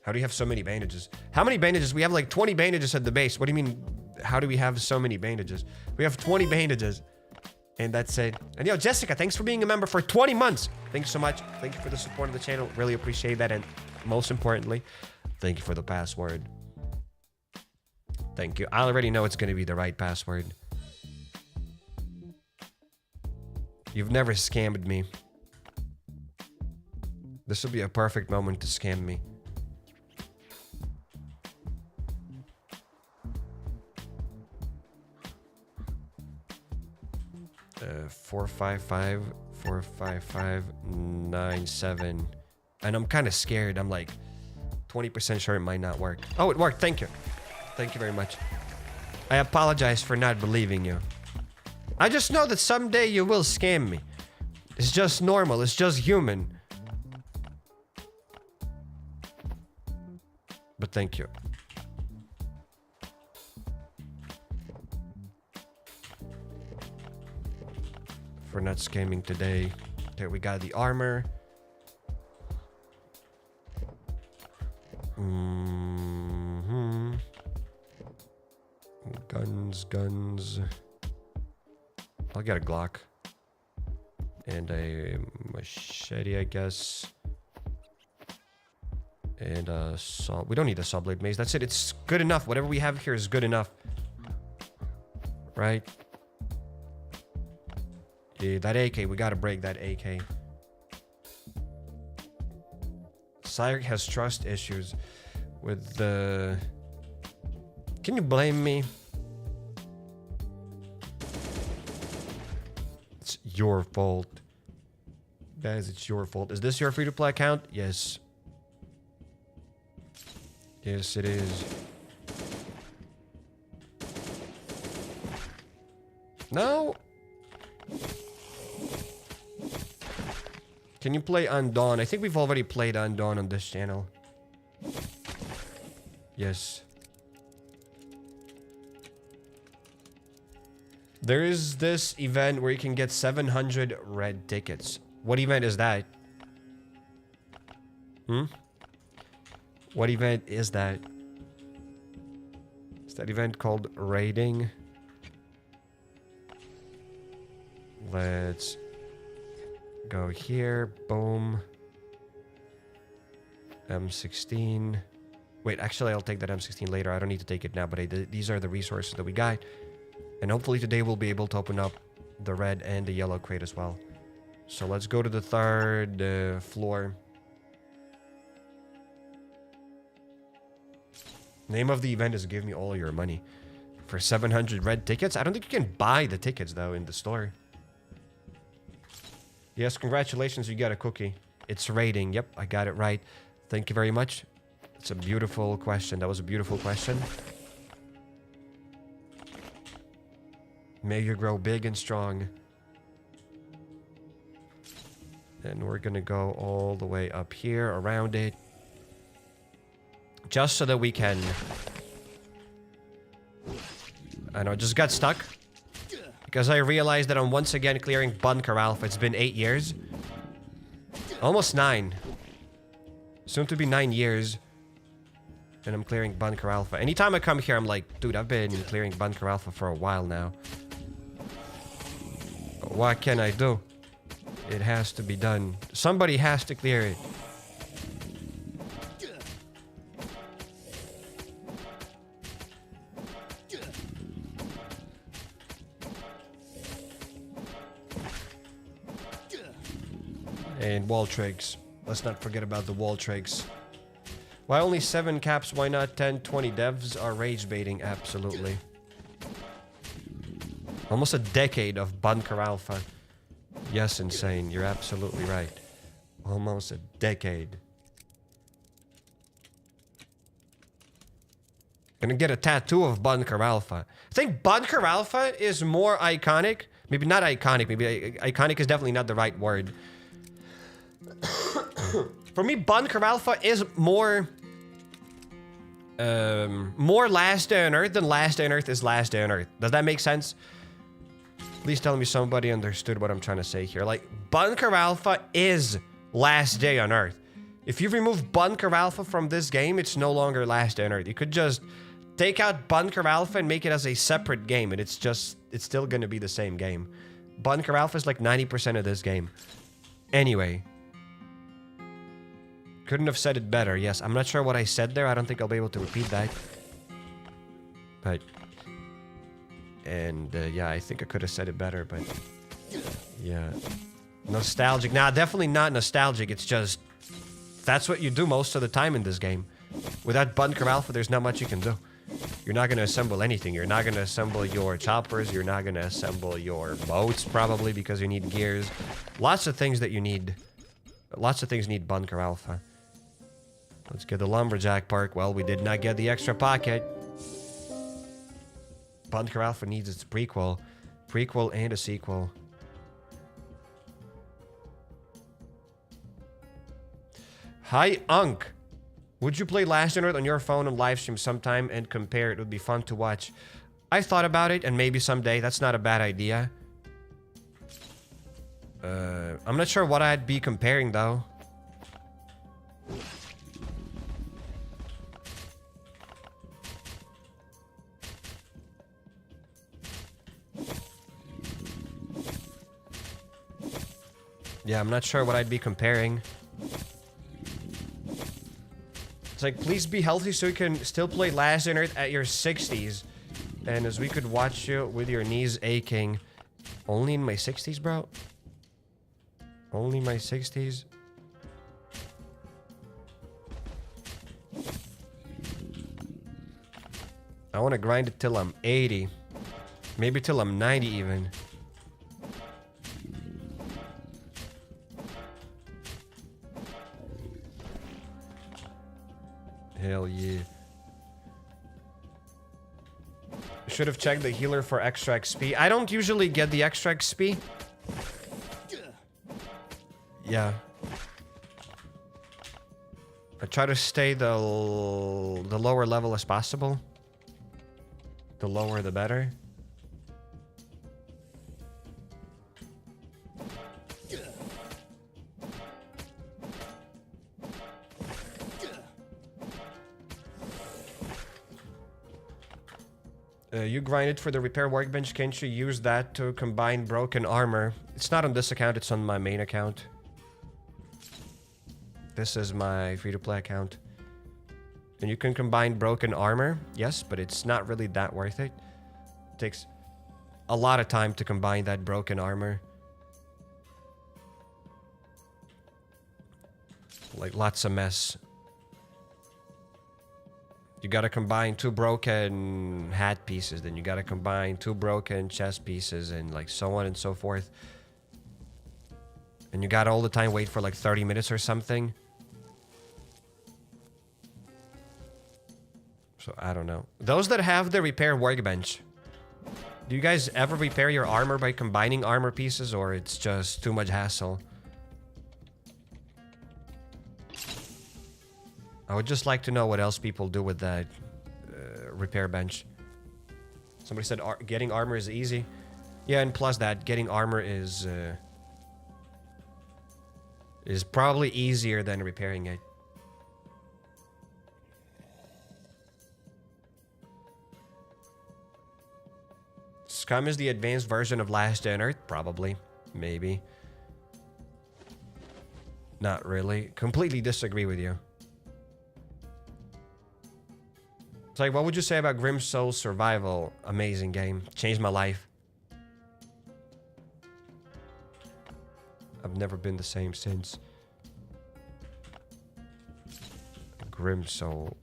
How do you have so many bandages? How many bandages? We have like 20 bandages at the base. What do you mean, how do we have so many bandages? We have 20 bandages. And that's it. And yo, Jessica, thanks for being a member for 20 months. Thanks so much. Thank you for the support of the channel. Really appreciate that. And most importantly, thank you for the password. Thank you. I already know it's going to be the right password. You've never scammed me. This would be a perfect moment to scam me. Uh, 455-455-97. And I'm kind of scared. I'm like 20% sure it might not work. Oh, it worked. Thank you. Thank you very much. I apologize for not believing you. I just know that someday you will scam me. It's just normal. It's just human. But thank you. For not scamming today. There we got the armor. Guns. I'll get a Glock. And a machete, I guess. And a saw. We don't need a saw blade mace. That's it. It's good enough. Whatever we have here is good enough. Right? Yeah, that AK. We gotta break that AK. Cyric has trust issues with the... Can you blame me? It's your fault. Guys, it's your fault. Is this your free-to-play account? Yes. Yes, it is. No. Can you play Undawn? I think we've already played Undawn on this channel. Yes. There is this event where you can get 700 red tickets. What event is that? What event is that? Is that event called raiding? Let's go here. Boom. M16. Wait, actually, I'll take that M16 later. I don't need to take it now, but these are the resources that we got. And hopefully today we'll be able to open up the red and the yellow crate as well. So let's go to the third floor. Name of the event is Give Me All Your Money. For 700 red tickets? I don't think you can buy the tickets, though, in the store. Yes, congratulations, you got a cookie. It's raiding. Yep, I got it right. Thank you very much. It's a beautiful question. That was a beautiful question. May you grow big and strong. And we're gonna go all the way up here, around it. Just so that we can... I know, just got stuck. Because I realized that I'm once again clearing Bunker Alfa. It's been 8 years. Almost 9. Soon to be 9 years. And I'm clearing Bunker Alfa. Anytime I come here, I'm like, dude, I've been clearing Bunker Alfa for a while now. What can I do? It has to be done. Somebody has to clear it. And wall trigs. Let's not forget about the wall trigs. Why only 7 caps? Why not 10, 20 devs are rage baiting? Absolutely. Almost a decade of Bunker Alfa. Yes, insane. You're absolutely right. Almost a decade. Gonna get a tattoo of Bunker Alfa. I think Bunker Alfa is more iconic. Maybe not iconic. Maybe iconic is definitely not the right word. For me, Bunker Alfa is more Last Day on Earth than Last Day on Earth is Last Day on Earth. Does that make sense? Please tell me somebody understood what I'm trying to say here. Like, Bunker Alfa is Last Day on Earth. If you remove Bunker Alfa from this game, it's no longer Last Day on Earth. You could just take out Bunker Alfa and make it as a separate game, and it's still gonna be the same game. Bunker Alfa is like 90% of this game. Anyway. Couldn't have said it better. Yes, I'm not sure what I said there. I don't think I'll be able to repeat that. But... And, yeah, I think I could have said it better, but... Yeah. Nostalgic. Nah, definitely not nostalgic. It's just... That's what you do most of the time in this game. Without Bunker Alfa, there's not much you can do. You're not going to assemble anything. You're not going to assemble your choppers. You're not going to assemble your boats, probably, because you need gears. Lots of things that you need. Lots of things need Bunker Alfa. Let's get the Lumberjack Park. Well, we did not get the extra pocket. Bunker Alfa needs its prequel. Prequel and a sequel. Hi, Unk. Would you play Last Day on Earth on your phone and live stream sometime and compare? It would be fun to watch. I thought about it, and maybe someday. That's not a bad idea. I'm not sure what I'd be comparing, though. Yeah, I'm not sure what I'd be comparing. It's like, please be healthy so you can still play Last Day on Earth at your 60s. And as we could watch you with your knees aching. Only in my 60s, bro? Only my 60s? I want to grind it till I'm 80. Maybe till I'm 90 even. Hell yeah. Should have checked the healer for extra XP. I don't usually get the extra XP. Yeah. I try to stay the lower level as possible. The lower the better. You grind it for the repair workbench. Can't you use that to combine broken armor? It's not on this account, it's on my main account. This is my free-to-play account. And you can combine broken armor, yes, but it's not really that worth it. It takes a lot of time to combine that broken armor. Like, lots of mess. You gotta combine 2 broken hat pieces, then you gotta combine 2 broken chest pieces, and like so on and so forth. And you gotta all the time wait for like 30 minutes or something. So I don't know. Those that have the repair workbench, do you guys ever repair your armor by combining armor pieces, or it's just too much hassle? I would just like to know what else people do with that repair bench. Somebody said getting armor is easy. Yeah, and plus that, getting armor is probably easier than repairing it. Scum is the advanced version of Last Day on Earth? Probably. Maybe. Not really. Completely disagree with you. It's like, what would you say about Grim Soul Survival? Amazing game. Changed my life. I've never been the same since. Grim Soul.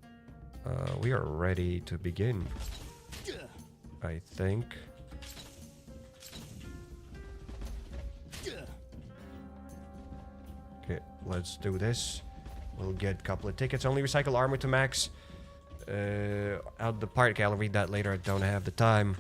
We are ready to begin. I think. Okay, let's do this. We'll get a couple of tickets. Only recycle armor to max. Out the part, I'll read that later. I don't have the time.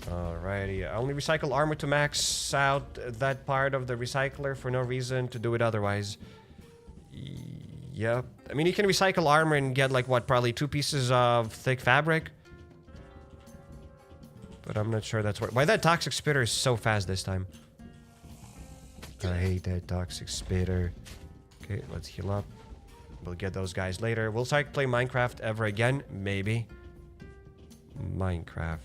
Alrighty, I only recycle armor to max out that part of the recycler for no reason to do it otherwise. Yep. I mean, you can recycle armor and get like what, probably 2 pieces of thick fabric. But I'm not sure that's why that toxic spitter is so fast this time. I hate that toxic spitter. Okay, let's heal up. We'll get those guys later. We'll start play Minecraft ever again, maybe. Minecraft.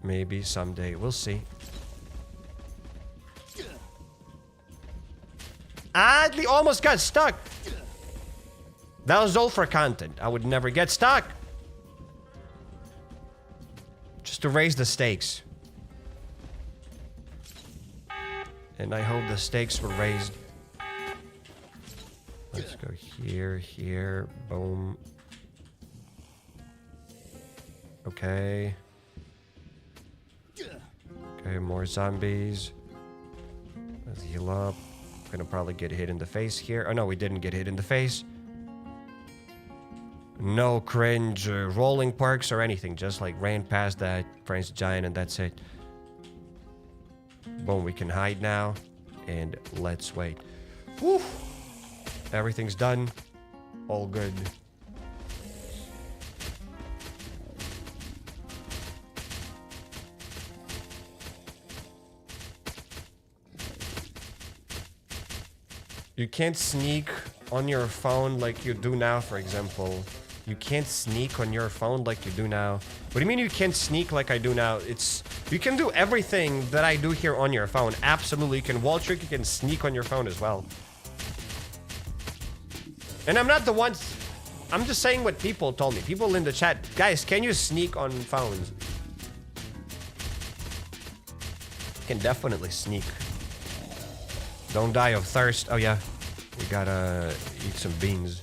Maybe someday. We'll see. Ah, they almost got stuck. That was all for content. I would never get stuck. Just to raise the stakes. And I hope the stakes were raised. Let's go here, here, boom. Okay. Okay, more zombies. Let's heal up. Gonna probably get hit in the face here. Oh no, we didn't get hit in the face. No cringe rolling perks or anything. Just like ran past that French giant and that's it. Boom, we can hide now. And let's wait. Woo! Everything's done. All good. You can't sneak on your phone like you do now, for example. You can't sneak on your phone like you do now. What do you mean you can't sneak like I do now? You can do everything that I do here on your phone. Absolutely. You can wall trick, you can sneak on your phone as well. And I'm not the one... I'm just saying what people told me. People in the chat. Guys, can you sneak on phones? You can definitely sneak. Don't die of thirst. Oh yeah, we gotta eat some beans.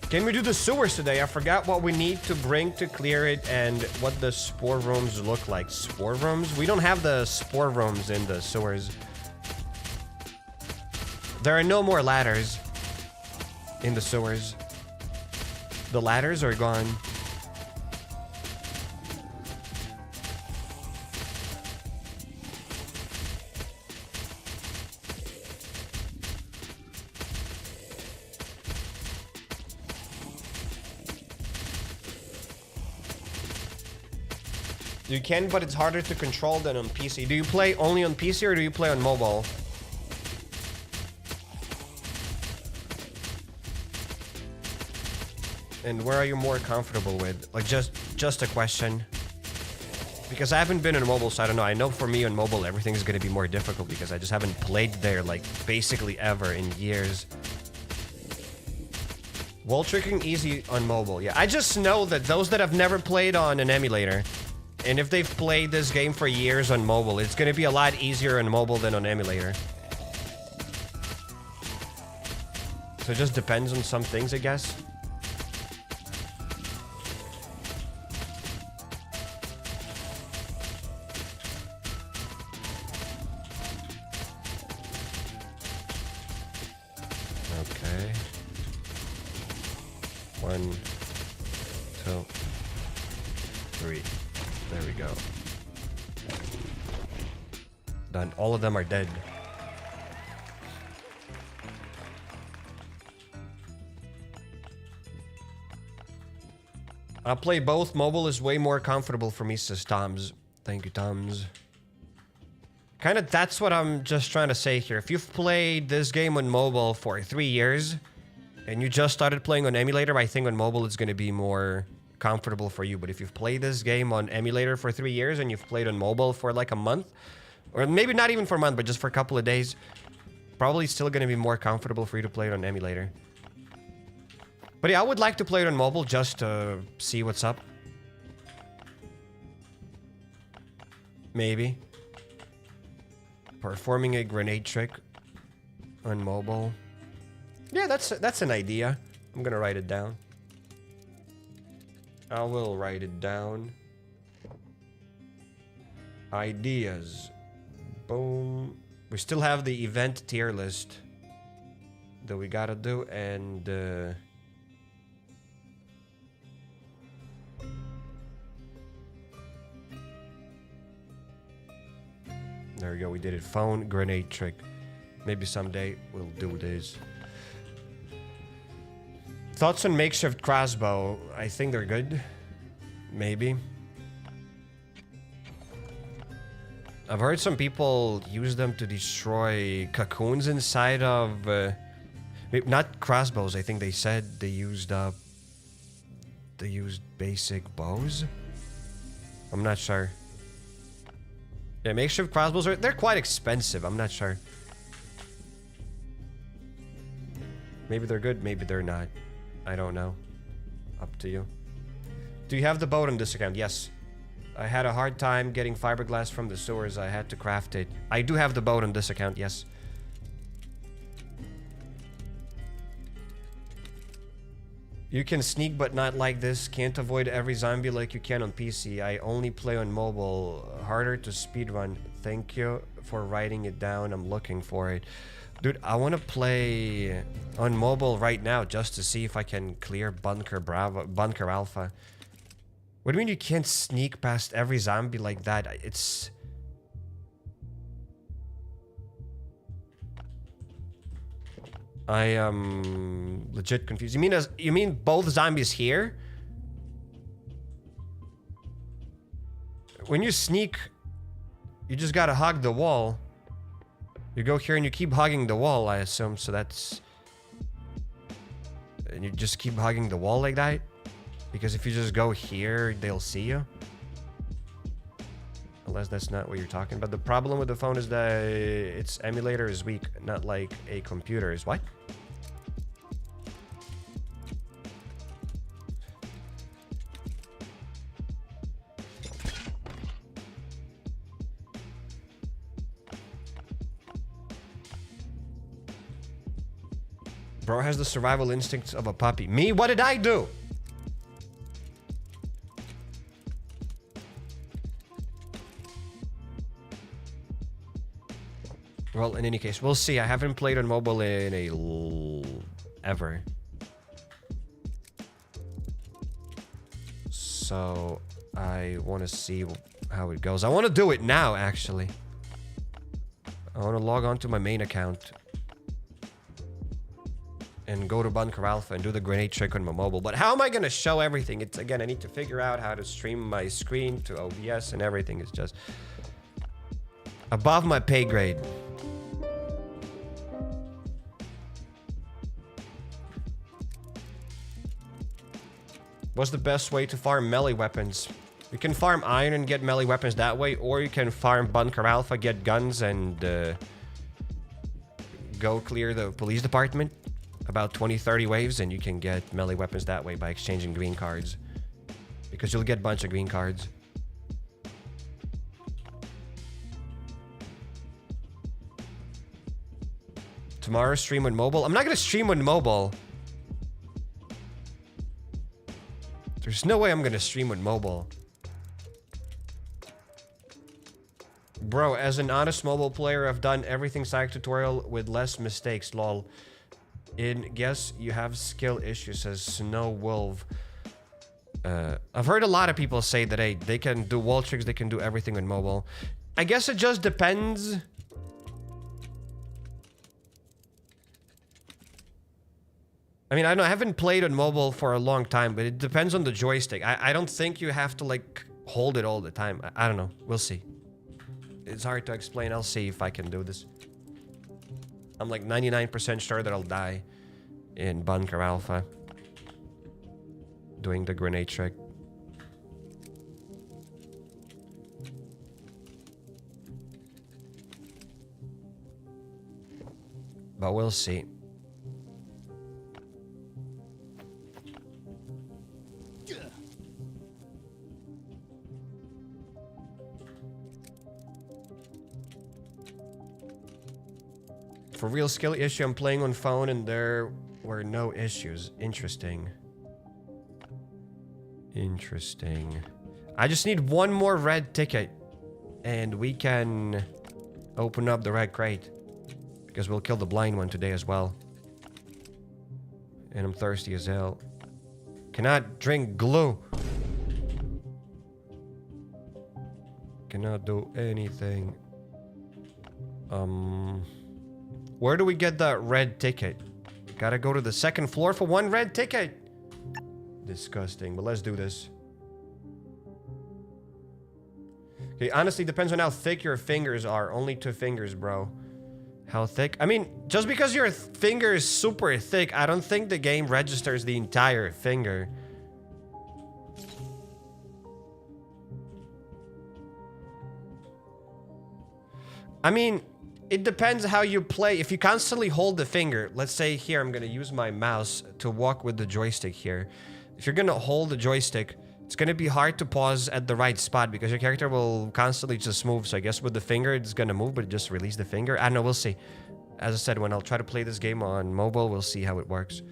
Can we do the sewers today? I forgot what we need to bring to clear it and what the spore rooms look like. Spore rooms? We don't have the spore rooms in the sewers. There are no more ladders in the sewers. The ladders are gone. You can, but it's harder to control than on PC. Do you play only on PC or do you play on mobile? And where are you more comfortable with? Like, just a question. Because I haven't been on mobile, so I don't know. I know for me on mobile, everything's gonna be more difficult because I just haven't played there, like, basically ever in years. Wall tricking easy on mobile. Yeah, I just know that those that have never played on an emulator, and if they've played this game for years on mobile, it's gonna be a lot easier on mobile than on emulator. So it just depends on some things, I guess. Okay. 1, 2, 3. There we go. Done. All of them are dead. I'll play both. Mobile is way more comfortable for me, says Toms. Thank you, Toms. Kind of, that's what I'm just trying to say here. If you've played this game on mobile for 3 years, and you just started playing on emulator, I think on mobile it's going to be more comfortable for you. But if you've played this game on emulator for 3 years, and you've played on mobile for like a month, or maybe not even for a month, but just for a couple of days, probably still going to be more comfortable for you to play it on emulator. But yeah, I would like to play it on mobile just to see what's up. Maybe. Performing a grenade trick on mobile. Yeah, that's an idea. I'm gonna write it down. I will write it down. Ideas. Boom. We still have the event tier list that we gotta do, and there we go, we did it. Phone grenade trick. Maybe someday we'll do this. Thoughts on makeshift crossbow? I think they're good. Maybe. I've heard some people use them to destroy cocoons inside of... not crossbows, I think they said they used basic bows? I'm not sure. Yeah, makeshift crossbows they're quite expensive. I'm not sure. Maybe they're good, maybe they're not. I don't know. Up to you. Do you have the boat on this account? Yes. I had a hard time getting fiberglass from the sewers. I had to craft it. I do have the boat on this account, yes. You can sneak, but not like this. Can't avoid every zombie like you can on PC. I only play on mobile. Harder to speedrun. Thank you for writing it down. I'm looking for it. Dude, I want to play on mobile right now just to see if I can clear Bunker Alfa. What do you mean you can't sneak past every zombie like that? It's... I am legit confused. You mean both zombies here? When you sneak, you just gotta hug the wall. You go here and you keep hugging the wall, I assume. So that's... And you just keep hugging the wall like that? Because if you just go here, they'll see you. Unless that's not what you're talking about. The problem with the phone is that its emulator is weak, not like a computer is. What? Bro has the survival instincts of a puppy. Me? What did I do? Well, in any case, we'll see. I haven't played on mobile in ever. So, I want to see how it goes. I want to do it now, actually. I want to log on to my main account. And go to Bunker Alfa and do the grenade trick on my mobile. But how am I going to show everything? It's, again, I need to figure out how to stream my screen to OBS and everything. It's just above my pay grade. What's the best way to farm melee weapons? You can farm iron and get melee weapons that way, or you can farm Bunker Alfa, get guns, and go clear the police department. About 20-30 waves, and you can get melee weapons that way by exchanging green cards. Because you'll get a bunch of green cards. Tomorrow stream on mobile? I'm not gonna stream on mobile. There's no way I'm gonna stream with mobile. Bro, as an honest mobile player, I've done everything psych tutorial with less mistakes, lol. Guess you have skill issues, says Snow Wolf. I've heard a lot of people say that, hey, they can do wall tricks, they can do everything on mobile. I guess it just depends. I mean, I don't know, I haven't played on mobile for a long time, but it depends on the joystick. I don't think you have to, like, hold it all the time. I don't know. We'll see. It's hard to explain. I'll see if I can do this. I'm like 99% sure that I'll die in Bunker Alfa doing the grenade trick. But we'll see. For real skill issue, I'm playing on phone and there were no issues. Interesting. Interesting. I just need one more red ticket and we can open up the red crate. Because we'll kill the blind one today as well. And I'm thirsty as hell. Cannot drink glue. Cannot do anything. Where do we get the red ticket? Gotta go to the second floor for one red ticket. Disgusting, but let's do this. Okay, honestly, depends on how thick your fingers are. Only 2 fingers, bro. How thick? I mean, just because your finger is super thick, I don't think the game registers the entire finger. I mean, it depends how you play. If you constantly hold the finger, let's say here, I'm gonna use my mouse to walk with the joystick here. If you're gonna hold the joystick, it's gonna be hard to pause at the right spot because your character will constantly just move. So I guess with the finger, it's gonna move, but just release the finger. I don't know, we'll see. As I said, when I'll try to play this game on mobile, we'll see how it works.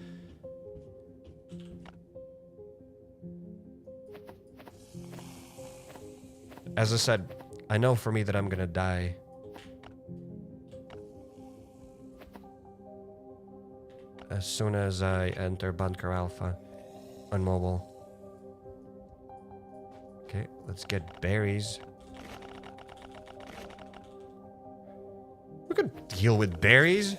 As I said, I know for me that I'm gonna die. As soon as I enter Bunker Alfa on mobile. Okay, let's get berries. We could deal with berries.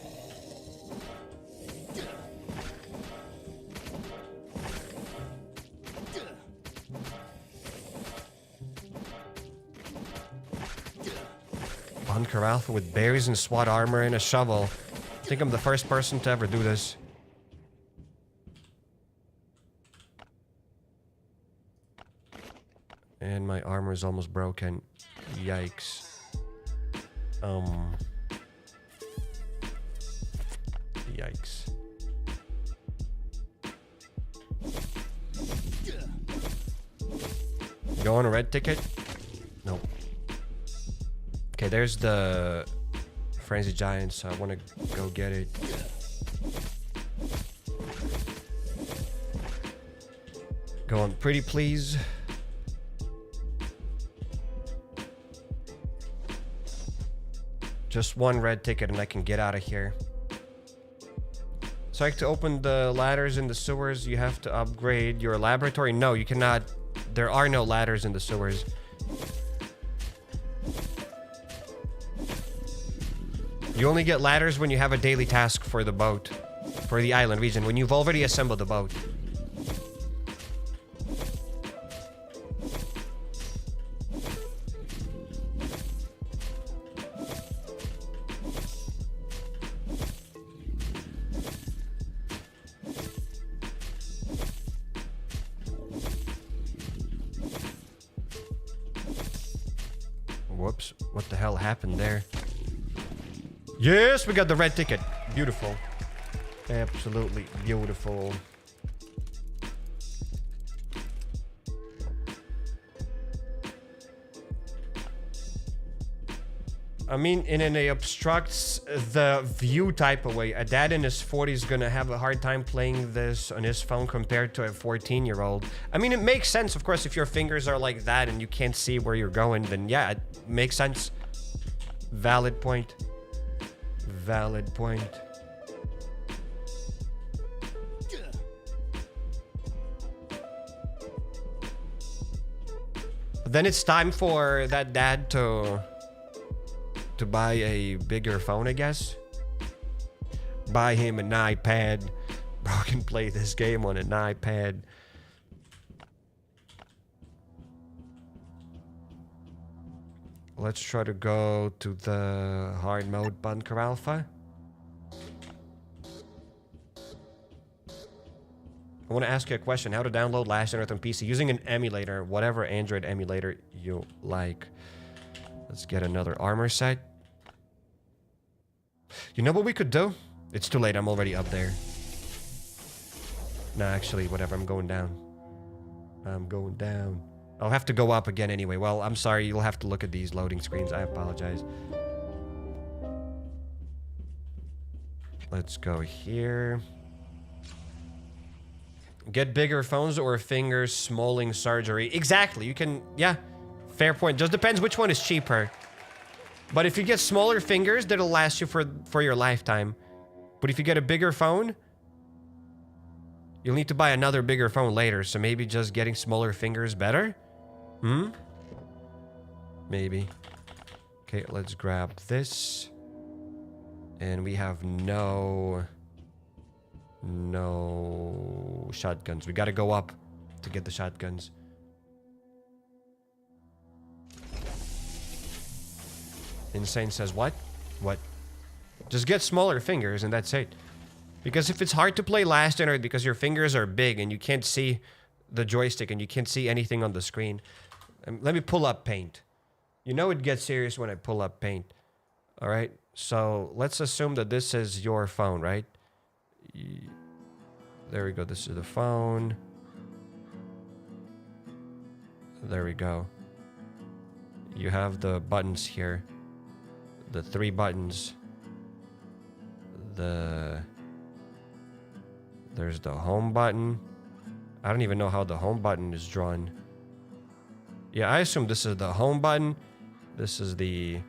Bunker Alfa with berries and SWAT armor and a shovel. I think I'm the first person to ever do this. And my armor is almost broken. Yikes. Yikes. Go on a red ticket? Nope. Okay, there's the Frenzy Giant, so I want to go get it. Go on pretty, please. Just one red ticket and I can get out of here. So to open the ladders in the sewers, you have to upgrade your laboratory. No, you cannot. There are no ladders in the sewers. You only get ladders when you have a daily task for the boat. For the island region, when you've already assembled the boat. Whoops, what the hell happened there? Yes, we got the red ticket. Beautiful. Absolutely beautiful. I mean, in an obstructs the view type of way, a dad in his 40s is gonna have a hard time playing this on his phone compared to a 14-year-old. I mean, it makes sense, of course, if your fingers are like that and you can't see where you're going, then yeah, it makes sense. Valid point. Valid point. Then it's time for that dad to buy a bigger phone, I guess. Buy him an iPad. Bro can play this game on an iPad. Let's try to go to the hard mode Bunker Alfa. I want to ask you a question. How to download Last on Earth on PC using an emulator, whatever Android emulator you like. Let's get another armor set. You know what we could do? It's too late. I'm already up there. No, actually, whatever. I'm going down. I'm going down. I'll have to go up again anyway. Well, I'm sorry. You'll have to look at these loading screens. I apologize. Let's go here. Get bigger phones or fingers smalling surgery. Exactly. You can... Yeah. Fair point. Just depends which one is cheaper. But if you get smaller fingers, that'll last you for your lifetime. But if you get a bigger phone, you'll need to buy another bigger phone later. So maybe just getting smaller fingers better? Hmm? Maybe. Okay, let's grab this. And we have no shotguns. We gotta go up to get the shotguns. Insane says what? What? Just get smaller fingers and that's it. Because if it's hard to play Last on Earth because your fingers are big and you can't see the joystick and you can't see anything on the screen. Let me pull up Paint. You know it gets serious when I pull up Paint. Alright? So let's assume that this is your phone, right? There we go. This is the phone. There we go. You have the buttons here. The 3 buttons. There's the home button. I don't even know how the home button is drawn. Yeah, I assume this is the home button. This is the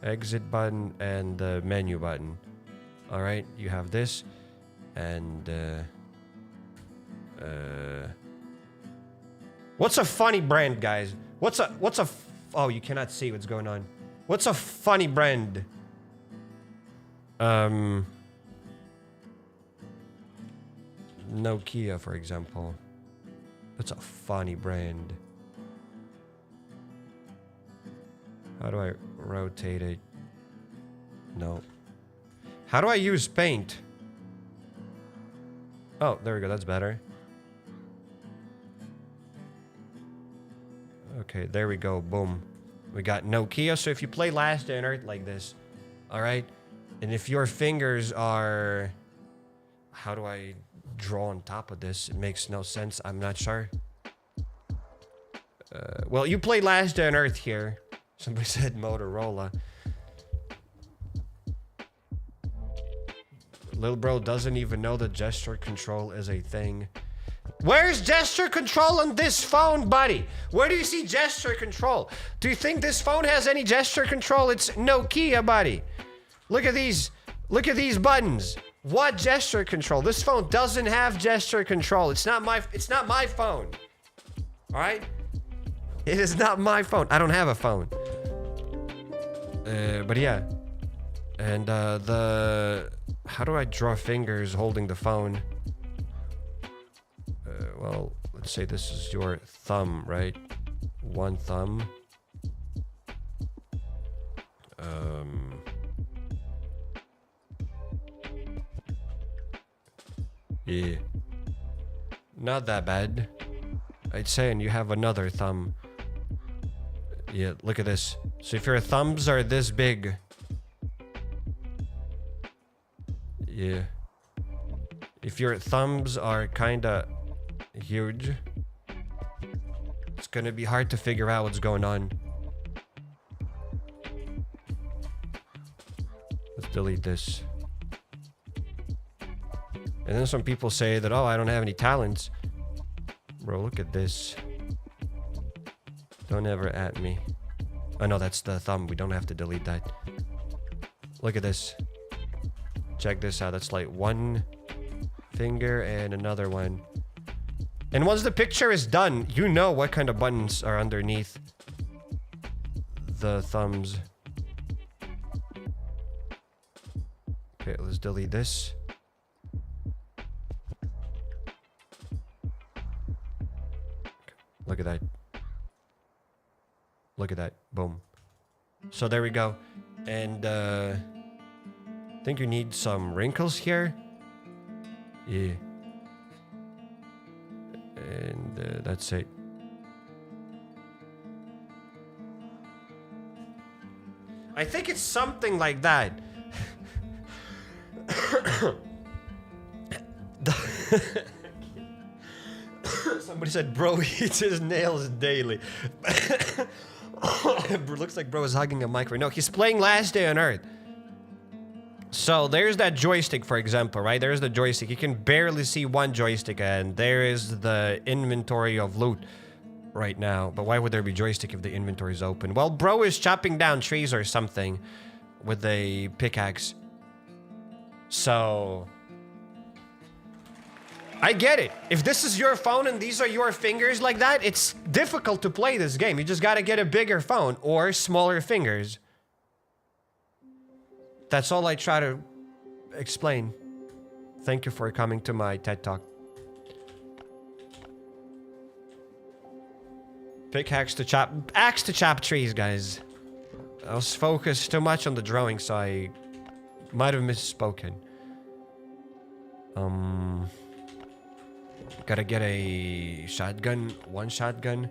exit button and the menu button. All right, you have this and what's a funny brand, guys? Oh, you cannot see what's going on. What's a funny brand? Nokia, for example. That's a funny brand. How do I rotate it? No. How do I use Paint? Oh, there we go. That's better. Okay, there we go. Boom. We got Nokia. So if you play Last on Earth like this, all right? And if your fingers are... How do I draw on top of this? It makes no sense. I'm not sure. Well, you play Last on Earth here. Somebody said Motorola. Little bro doesn't even know that gesture control is a thing. Where's gesture control on this phone, buddy? Where do you see gesture control? Do you think this phone has any gesture control? It's Nokia, buddy. Look at these. Look at these buttons. What gesture control? This phone doesn't have gesture control. It's not my phone. All right? It is not my phone. I don't have a phone. But yeah. And how do I draw fingers holding the phone? Well, let's say this is your thumb, right? One thumb. Yeah. Not that bad. I'd say, and you have another thumb. Yeah, look at this. So if your thumbs are this big... Yeah. If your thumbs are kinda huge, it's gonna be hard to figure out what's going on. Let's delete this. And then some people say that, oh, I don't have any talents. Bro, look at this. Don't ever at me. Oh no, that's the thumb. We don't have to delete that. Look at this. Check this out. That's like one finger and another one. And once the picture is done, you know what kind of buttons are underneath the thumbs. Okay, let's delete this. Look at that. Look at that. Boom. So there we go. And I think you need some wrinkles here. Yeah. And that's it. I think it's something like that. Somebody said bro eats his nails daily. Looks like bro is hugging a mic right now. He's playing Last Day on Earth. So there's that joystick, for example, right? There's the joystick. You can barely see one joystick, and there is the inventory of loot right now. But why would there be joystick if the inventory is open? Well, bro is chopping down trees or something with a pickaxe. So I get it. If this is your phone and these are your fingers like that, it's difficult to play this game. You just gotta get a bigger phone or smaller fingers. That's all I try to explain. Thank you for coming to my TED Talk. Pickaxe to chop... Axe to chop trees, guys. I was focused too much on the drawing, so I might have misspoken. Gotta get a shotgun. One shotgun.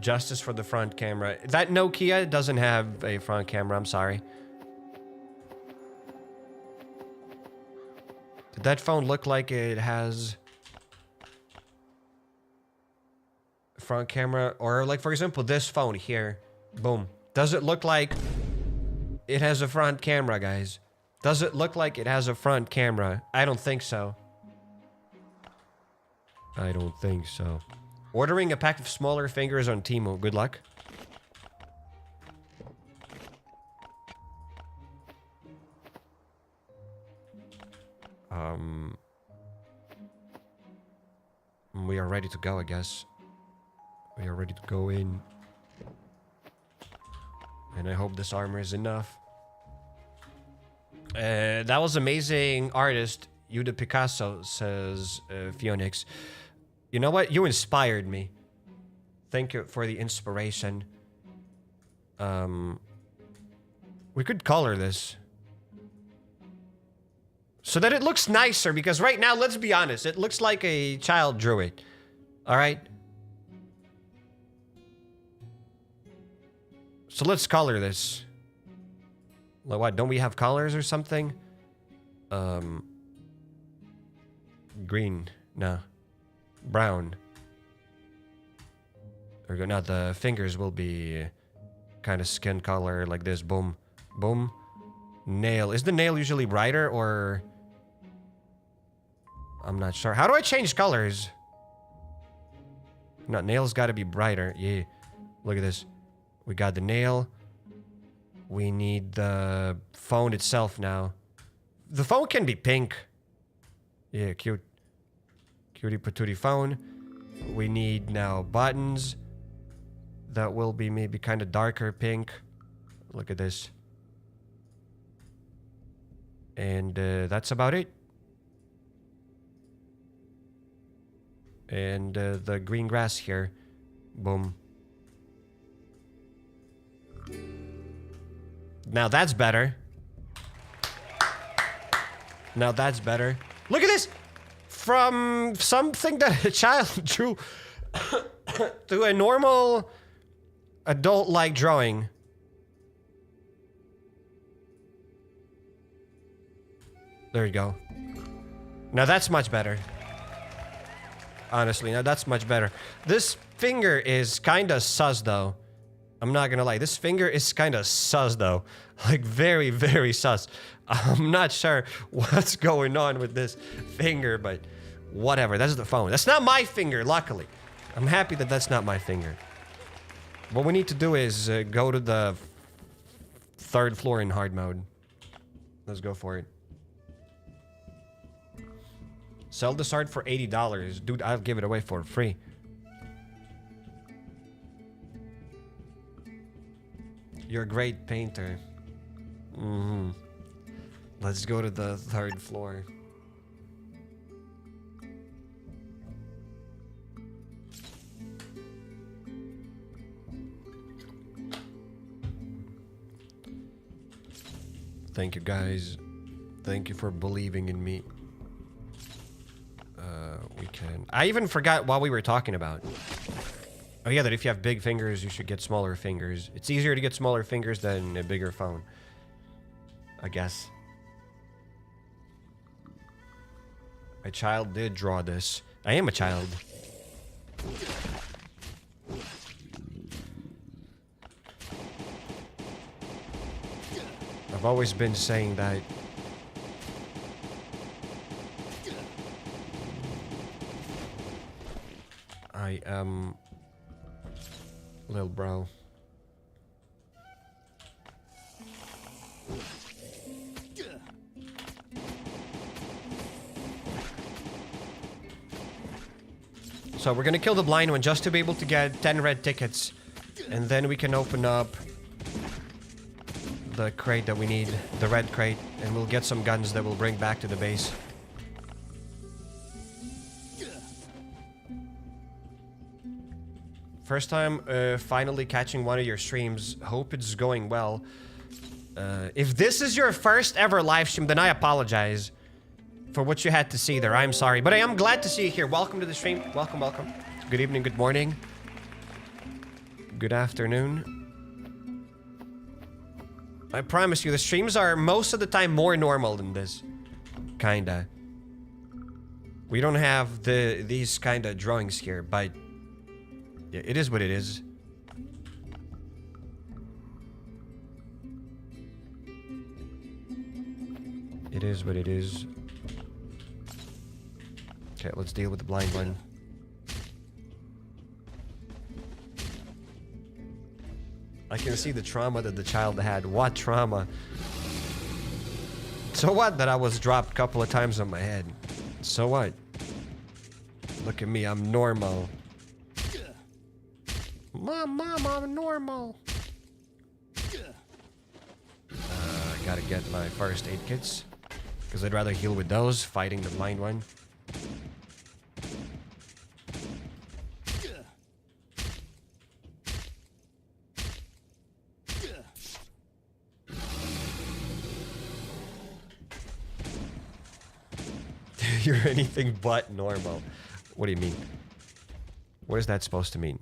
Justice for the front camera. That Nokia doesn't have a front camera, I'm sorry. Did that phone look like it has a front camera? Or like, for example, this phone here. Boom. Does it look like it has a front camera, guys? Does it look like it has a front camera? I don't think so. I don't think so. Ordering a pack of smaller fingers on Temu. Good luck. We are ready to go, I guess. We are ready to go in. And I hope this armor is enough. That was amazing artist. You the Picasso, says Phoenix. You know what? You inspired me. Thank you for the inspiration. We could color this so that it looks nicer, because right now, let's be honest, it looks like a child drew it. All right? So let's color this. Like what? Don't we have colors or something? Green. No. Brown. There we go. Now the fingers will be kind of skin color like this. Boom. Boom. Nail. Is the nail usually brighter or... I'm not sure. How do I change colors? No, nail's got to be brighter. Yeah. Look at this. We got the nail. We need the phone itself now. The phone can be pink. Yeah, cute. Cutie patootie phone. We need now buttons. That will be maybe kind of darker pink. Look at this. And that's about it. And the green grass here. Boom. Now that's better. Now that's better. Look at this! From something that a child drew to a normal adult-like drawing. There you go. Now that's much better. Honestly, now that's much better. This finger is kind of sus, though. I'm not gonna lie. This finger is kind of sus, though. Like, very, very sus. I'm not sure what's going on with this finger, but whatever. That's the phone. That's not my finger, luckily. I'm happy that that's not my finger. What we need to do is go to the 3rd floor in hard mode. Let's go for it. Sell this art for $80. Dude, I'll give it away for free. You're a great painter. Mm-hmm. Let's go to the 3rd floor. Thank you, guys. Thank you for believing in me. We can... I even forgot what we were talking about. Oh yeah, that if you have big fingers, you should get smaller fingers. It's easier to get smaller fingers than a bigger phone, I guess. A child did draw this. I am a child. I've always been saying that. I am little bro. So we're gonna kill the blind one just to be able to get 10 red tickets. And then we can open up the crate that we need, the red crate, and we'll get some guns that we'll bring back to the base. First time finally catching one of your streams. Hope it's going well. If this is your first ever live stream, then I apologize for what you had to see there. I'm sorry, but I am glad to see you here. Welcome to the stream. Welcome, welcome. Good evening, good morning. Good afternoon. I promise you, the streams are most of the time more normal than this. Kinda. We don't have these kind of drawings here, but yeah, it is what it is. It is what it is. Okay, let's deal with the blind one. I can see the trauma that the child had. What trauma? So what that I was dropped a couple of times on my head? So what? Look at me, I'm normal. Mom, I'm normal. I gotta get my first aid kits. Because I'd rather heal with those, fighting the blind one. You're anything but normal. What do you mean? What is that supposed to mean?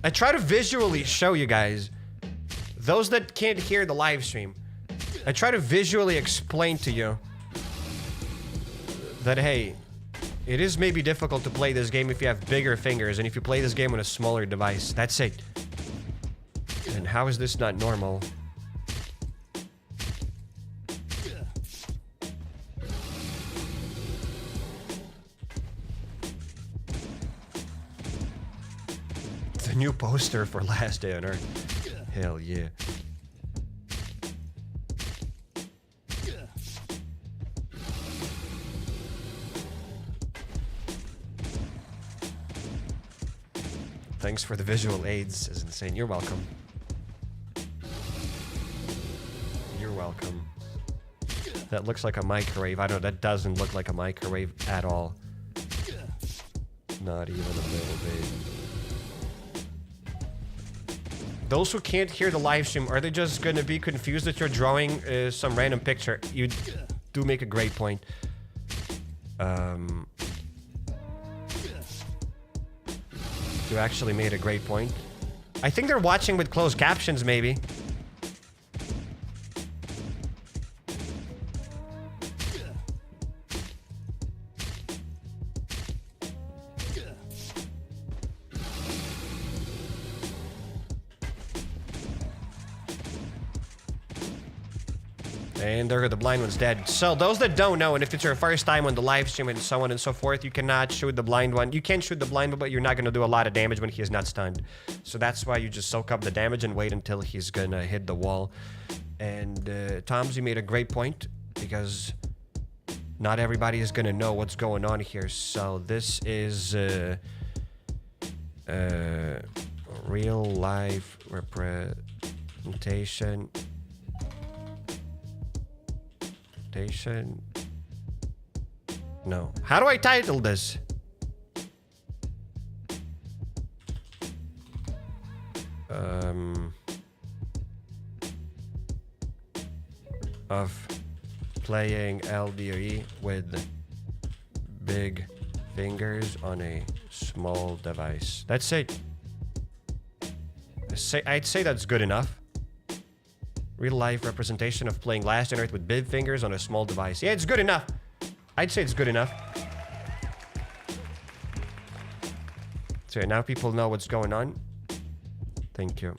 I try to visually show you guys, those that can't hear the live stream, I try to visually explain to you that, hey, it is maybe difficult to play this game if you have bigger fingers and if you play this game on a smaller device. That's it. And how is this not normal? The new poster for Last Day on Earth. Hell yeah. Thanks for the visual aids, is insane. You're welcome. You're welcome. That looks like a microwave. I don't know, that doesn't look like a microwave at all. Not even a little bit. Those who can't hear the live stream, are they just gonna be confused that you're drawing some random picture? You do make a great point. You actually made a great point. I think they're watching with closed captions, maybe. And there, the blind one's dead. So those that don't know, and if it's your first time on the live stream and so on and so forth, you cannot shoot the blind one. You can shoot the blind one, but you're not going to do a lot of damage when he is not stunned. So that's why you just soak up the damage and wait until he's going to hit the wall. And Tomsy made a great point, because not everybody is going to know what's going on here. So this is Real life representation. No. How do I title this? Of playing LDoE with big fingers on a small device. That's it. I'd say that's good enough. Real life representation of playing Last on Earth with big fingers on a small device. Yeah, it's good enough. I'd say it's good enough. So yeah, now people know what's going on. Thank you.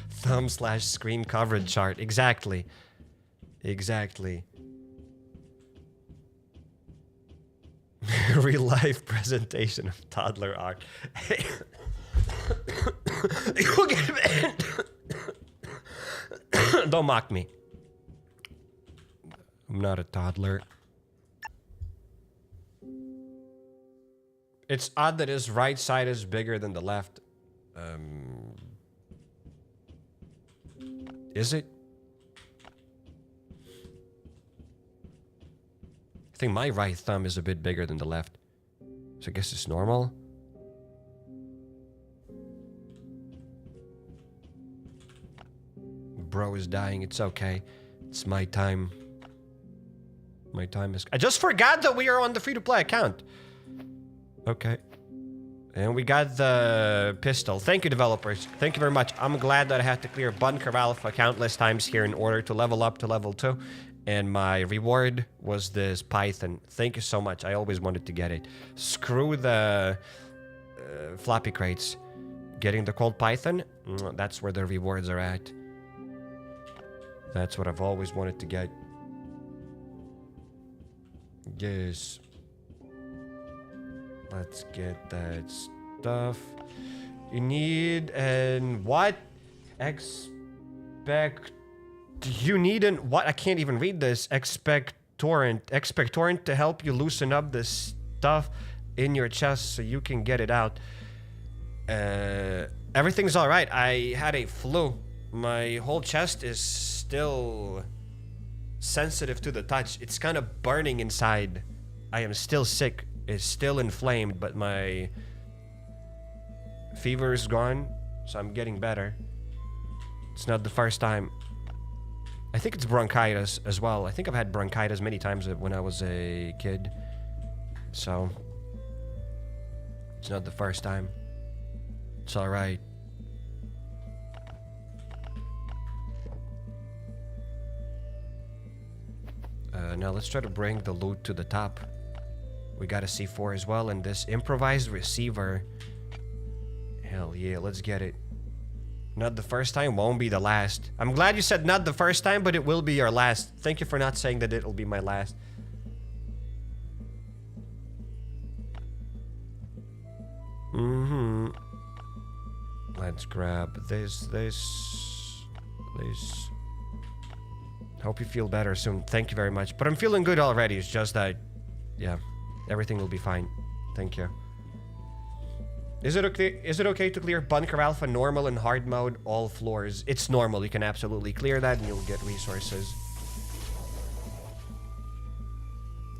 Thumb/screen coverage chart. Exactly. Exactly. Real life presentation of toddler art. You get banned. Don't mock me. I'm not a toddler. It's odd that his right side is bigger than the left. Is it? I think my right thumb is a bit bigger than the left. So I guess it's normal. Bro is dying. It's okay. It's my time. My time is... I just forgot that we are on the free-to-play account. Okay. And we got the pistol. Thank you, developers. Thank you very much. I'm glad that I had to clear Bunker Alfa countless times here in order to level up to level 2. And my reward was this Python. Thank you so much. I always wanted to get it. Screw the floppy crates. Getting the cold Python, that's where the rewards are at. That's what I've always wanted to get. Yes. Let's get that stuff. You need an what? You need an what? I can't even read this. Expectorant to help you loosen up the stuff in your chest so you can get it out. Everything's all right. I had a flu. My whole chest is still sensitive to the touch. It's kind of burning inside. I am still sick. It's still inflamed, but my fever is gone, so I'm getting better. It's not the first time. I think it's bronchitis as well. I think I've had bronchitis many times when I was a kid. So it's not the first time. It's all right. Now let's try to bring the loot to the top. We got a C4 as well, and this improvised receiver. Hell yeah, let's get it. Not the first time, won't be the last. I'm glad you said not the first time, but it will be your last. Thank you for not saying that it'll be my last. Let's grab this. Hope you feel better soon. Thank you very much. But I'm feeling good already. It's just that, yeah, everything will be fine. Thank you. Is it okay to clear Bunker Alfa normal and hard mode all floors? It's normal. You can absolutely clear that and you'll get resources.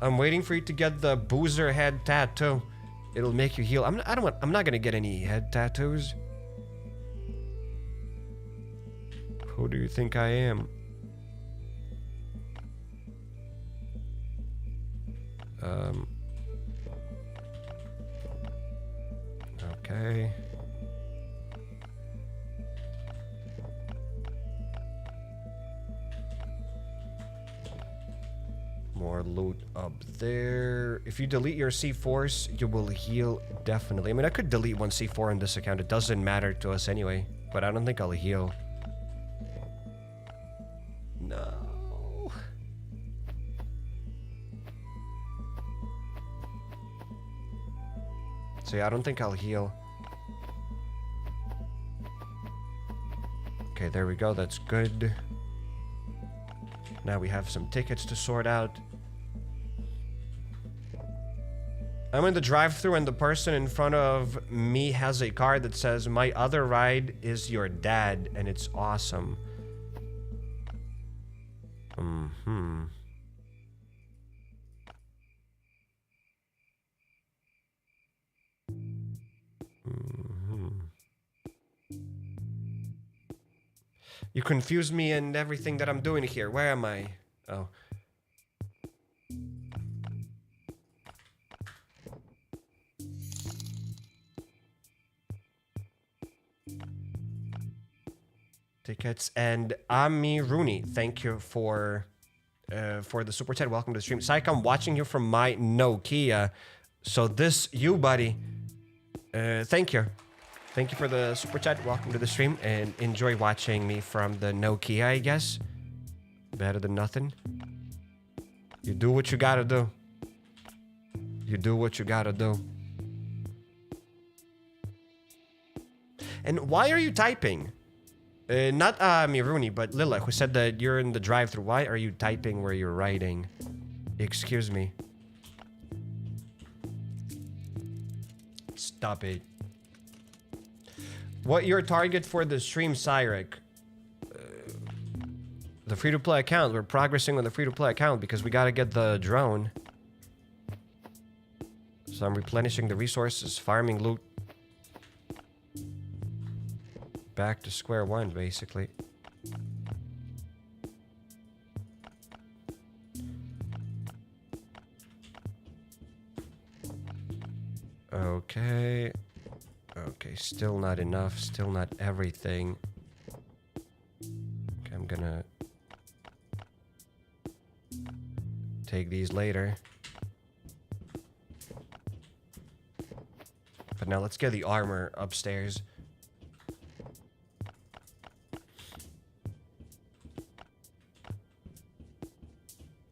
I'm waiting for you to get the boozer head tattoo. It'll make you heal. I'm not gonna get any head tattoos. Who do you think I am? Okay. More loot up there. If you delete your C4s, you will heal definitely. I mean, I could delete one C4 on this account. It doesn't matter to us anyway. But I don't think I'll heal. No. So yeah, I don't think I'll heal. Okay, there we go. That's good. Now we have some tickets to sort out. I'm in the drive-thru and the person in front of me has a card that says, "My other ride is your dad," and it's awesome. You confuse me and everything that I'm doing here. Where am I? Oh. Tickets and Ami Rooney. Thank you for the super chat. Welcome to the stream. Psych, I'm watching you from my Nokia. So this you, buddy. Thank you. Thank you for the super chat. Welcome to the stream and enjoy watching me from the Nokia, I guess. Better than nothing. You do what you gotta do. You do what you gotta do. And why are you typing? Not Miruni, but Lila, who said that you're in the drive-thru. Why are you typing where you're writing? Excuse me. Stop it. What your target for the stream, Cyrek? The free-to-play account. We're progressing on the free-to-play account because we gotta get the drone. So I'm replenishing the resources, farming loot. Back to square one, basically. Okay. Okay, still not enough. Still not everything. Okay, I'm gonna take these later. But now let's get the armor upstairs.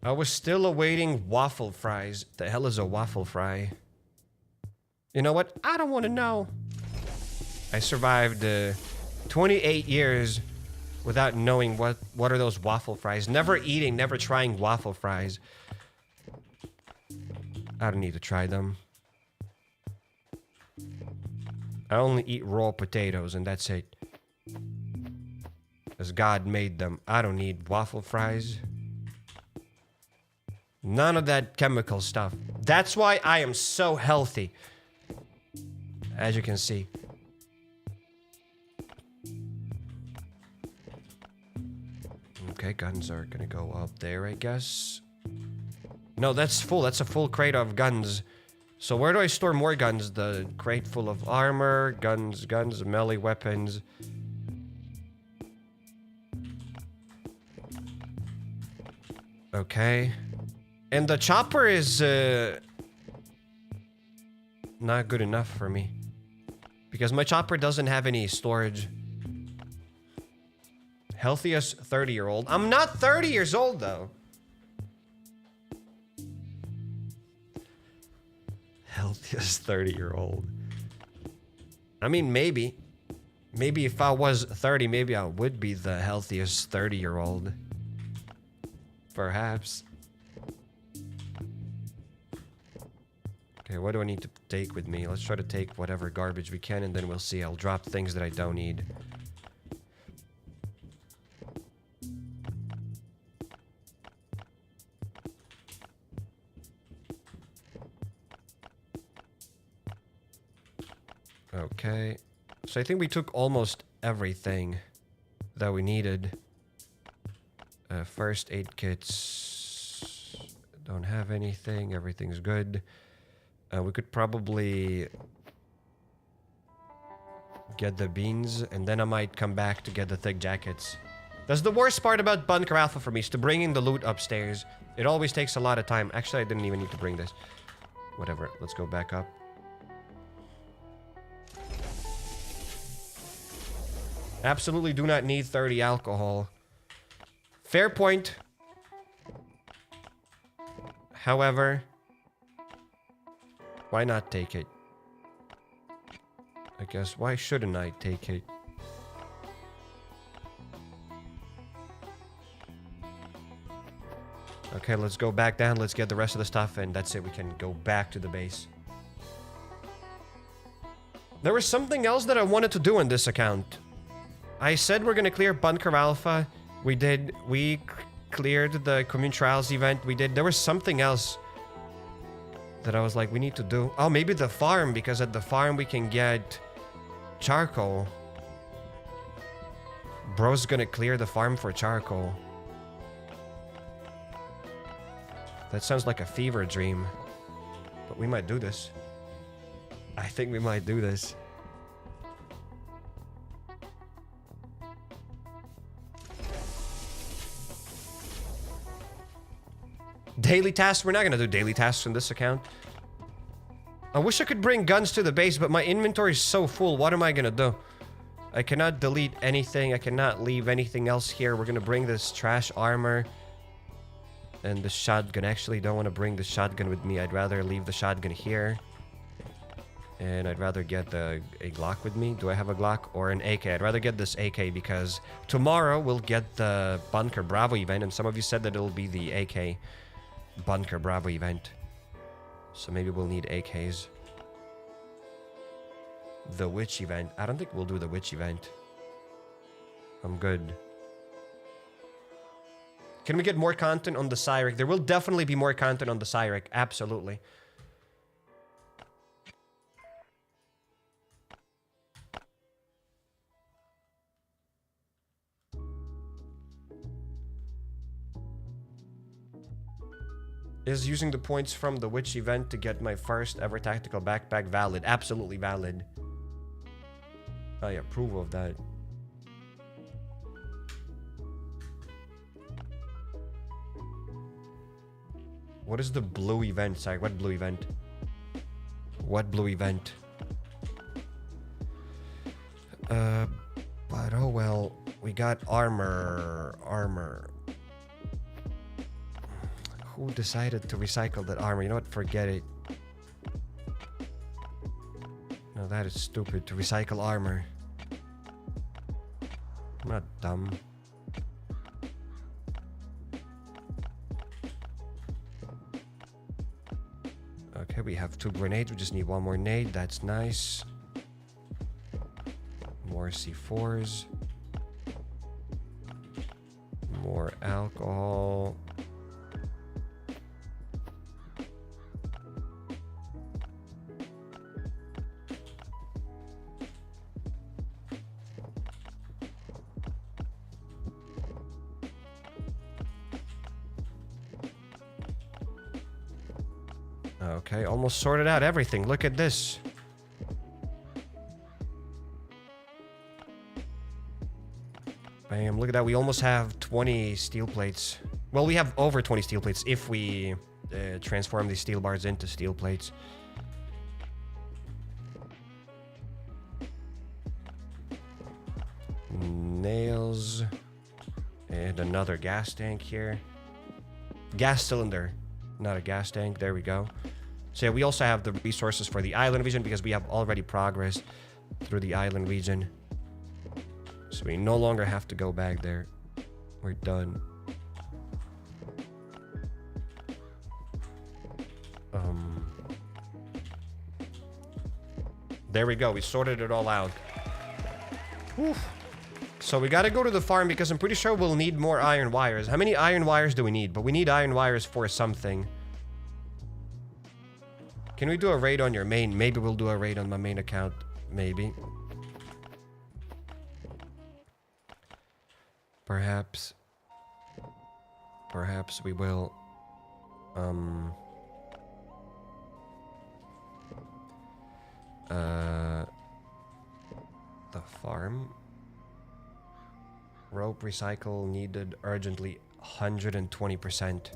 I was still awaiting waffle fries. The hell is a waffle fry? You know what? I don't want to know. I survived 28 years without knowing what are those waffle fries. Never eating, never trying waffle fries. I don't need to try them. I only eat raw potatoes and that's it. As God made them. I don't need waffle fries. None of that chemical stuff. That's why I am so healthy. As you can see. Okay, guns are gonna go up there, I guess. No, that's full. That's a full crate of guns. So where do I store more guns? The crate full of armor, guns, melee weapons. Okay. And the chopper is not good enough for me. Because my chopper doesn't have any storage. Healthiest 30-year-old. I'm not 30 years old, though. Healthiest 30-year-old. I mean, maybe. Maybe if I was 30, maybe I would be the healthiest 30-year-old. Perhaps. Okay, what do I need to take with me? Let's try to take whatever garbage we can, and then we'll see. I'll drop things that I don't need. Okay. So I think we took almost everything that we needed. First aid kits. Don't have anything. Everything's good. We could probably get the beans, and then I might come back to get the thick jackets. That's the worst part about Bunker Alpha for me, is to bringing the loot upstairs. It always takes a lot of time. Actually, I didn't even need to bring this. Whatever, let's go back up. Absolutely do not need 30 alcohol. Fair point. However, why not take it? I guess, why shouldn't I take it? Okay, let's go back down. Let's get the rest of the stuff, and that's it. We can go back to the base. There was something else that I wanted to do on this account. I said we're gonna clear Bunker Alfa. We did. We cleared the Commune Trials event. We did. There was something else that I was like, we need to do. Oh, maybe the farm, because at the farm we can get charcoal. Bro's gonna clear the farm for charcoal. That sounds like a fever dream. But we might do this. I think we might do this. Daily tasks? We're not gonna do daily tasks in this account. I wish I could bring guns to the base, but my inventory is so full. What am I gonna do? I cannot delete anything. I cannot leave anything else here. We're gonna bring this trash armor. And the shotgun. Actually, don't want to bring the shotgun with me. I'd rather leave the shotgun here. And I'd rather get a Glock with me. Do I have a Glock or an AK? I'd rather get this AK because tomorrow we'll get the Bunker Bravo event. And some of you said that it'll be the AK Bunker Bravo event. So maybe we'll need AKs. The Witch event. I don't think we'll do the Witch event. I'm good. Can we get more content on the Cyrek? There will definitely be more content on the Cyrek. Absolutely. Is using the points from the Witch event to get my first ever tactical backpack valid? Absolutely valid. I approve of that. What is the blue event? Sorry, what blue event? What blue event? But oh well, we got armor. Who decided to recycle that armor? You know what? Forget it. No, that is stupid to recycle armor. I'm not dumb. Okay, we have 2 grenades. We just need 1 more nade. That's nice. More C4s. More alcohol. Okay, almost sorted out everything. Look at this. Bam, look at that. We almost have 20 steel plates. Well, we have over 20 steel plates if we transform these steel bars into steel plates. Nails. And another gas tank here. Gas cylinder. Not a gas tank. There we go. So yeah, we also have the resources for the island region because we have already progressed through the island region. So we no longer have to go back there. We're done. There we go. We sorted it all out. Whew. So we gotta go to the farm because I'm pretty sure we'll need more iron wires. How many iron wires do we need? But we need iron wires for something. Can we do a raid on your main? Maybe we'll do a raid on my main account. Maybe. Perhaps. Perhaps we will. The farm. Rope recycle needed urgently 120%.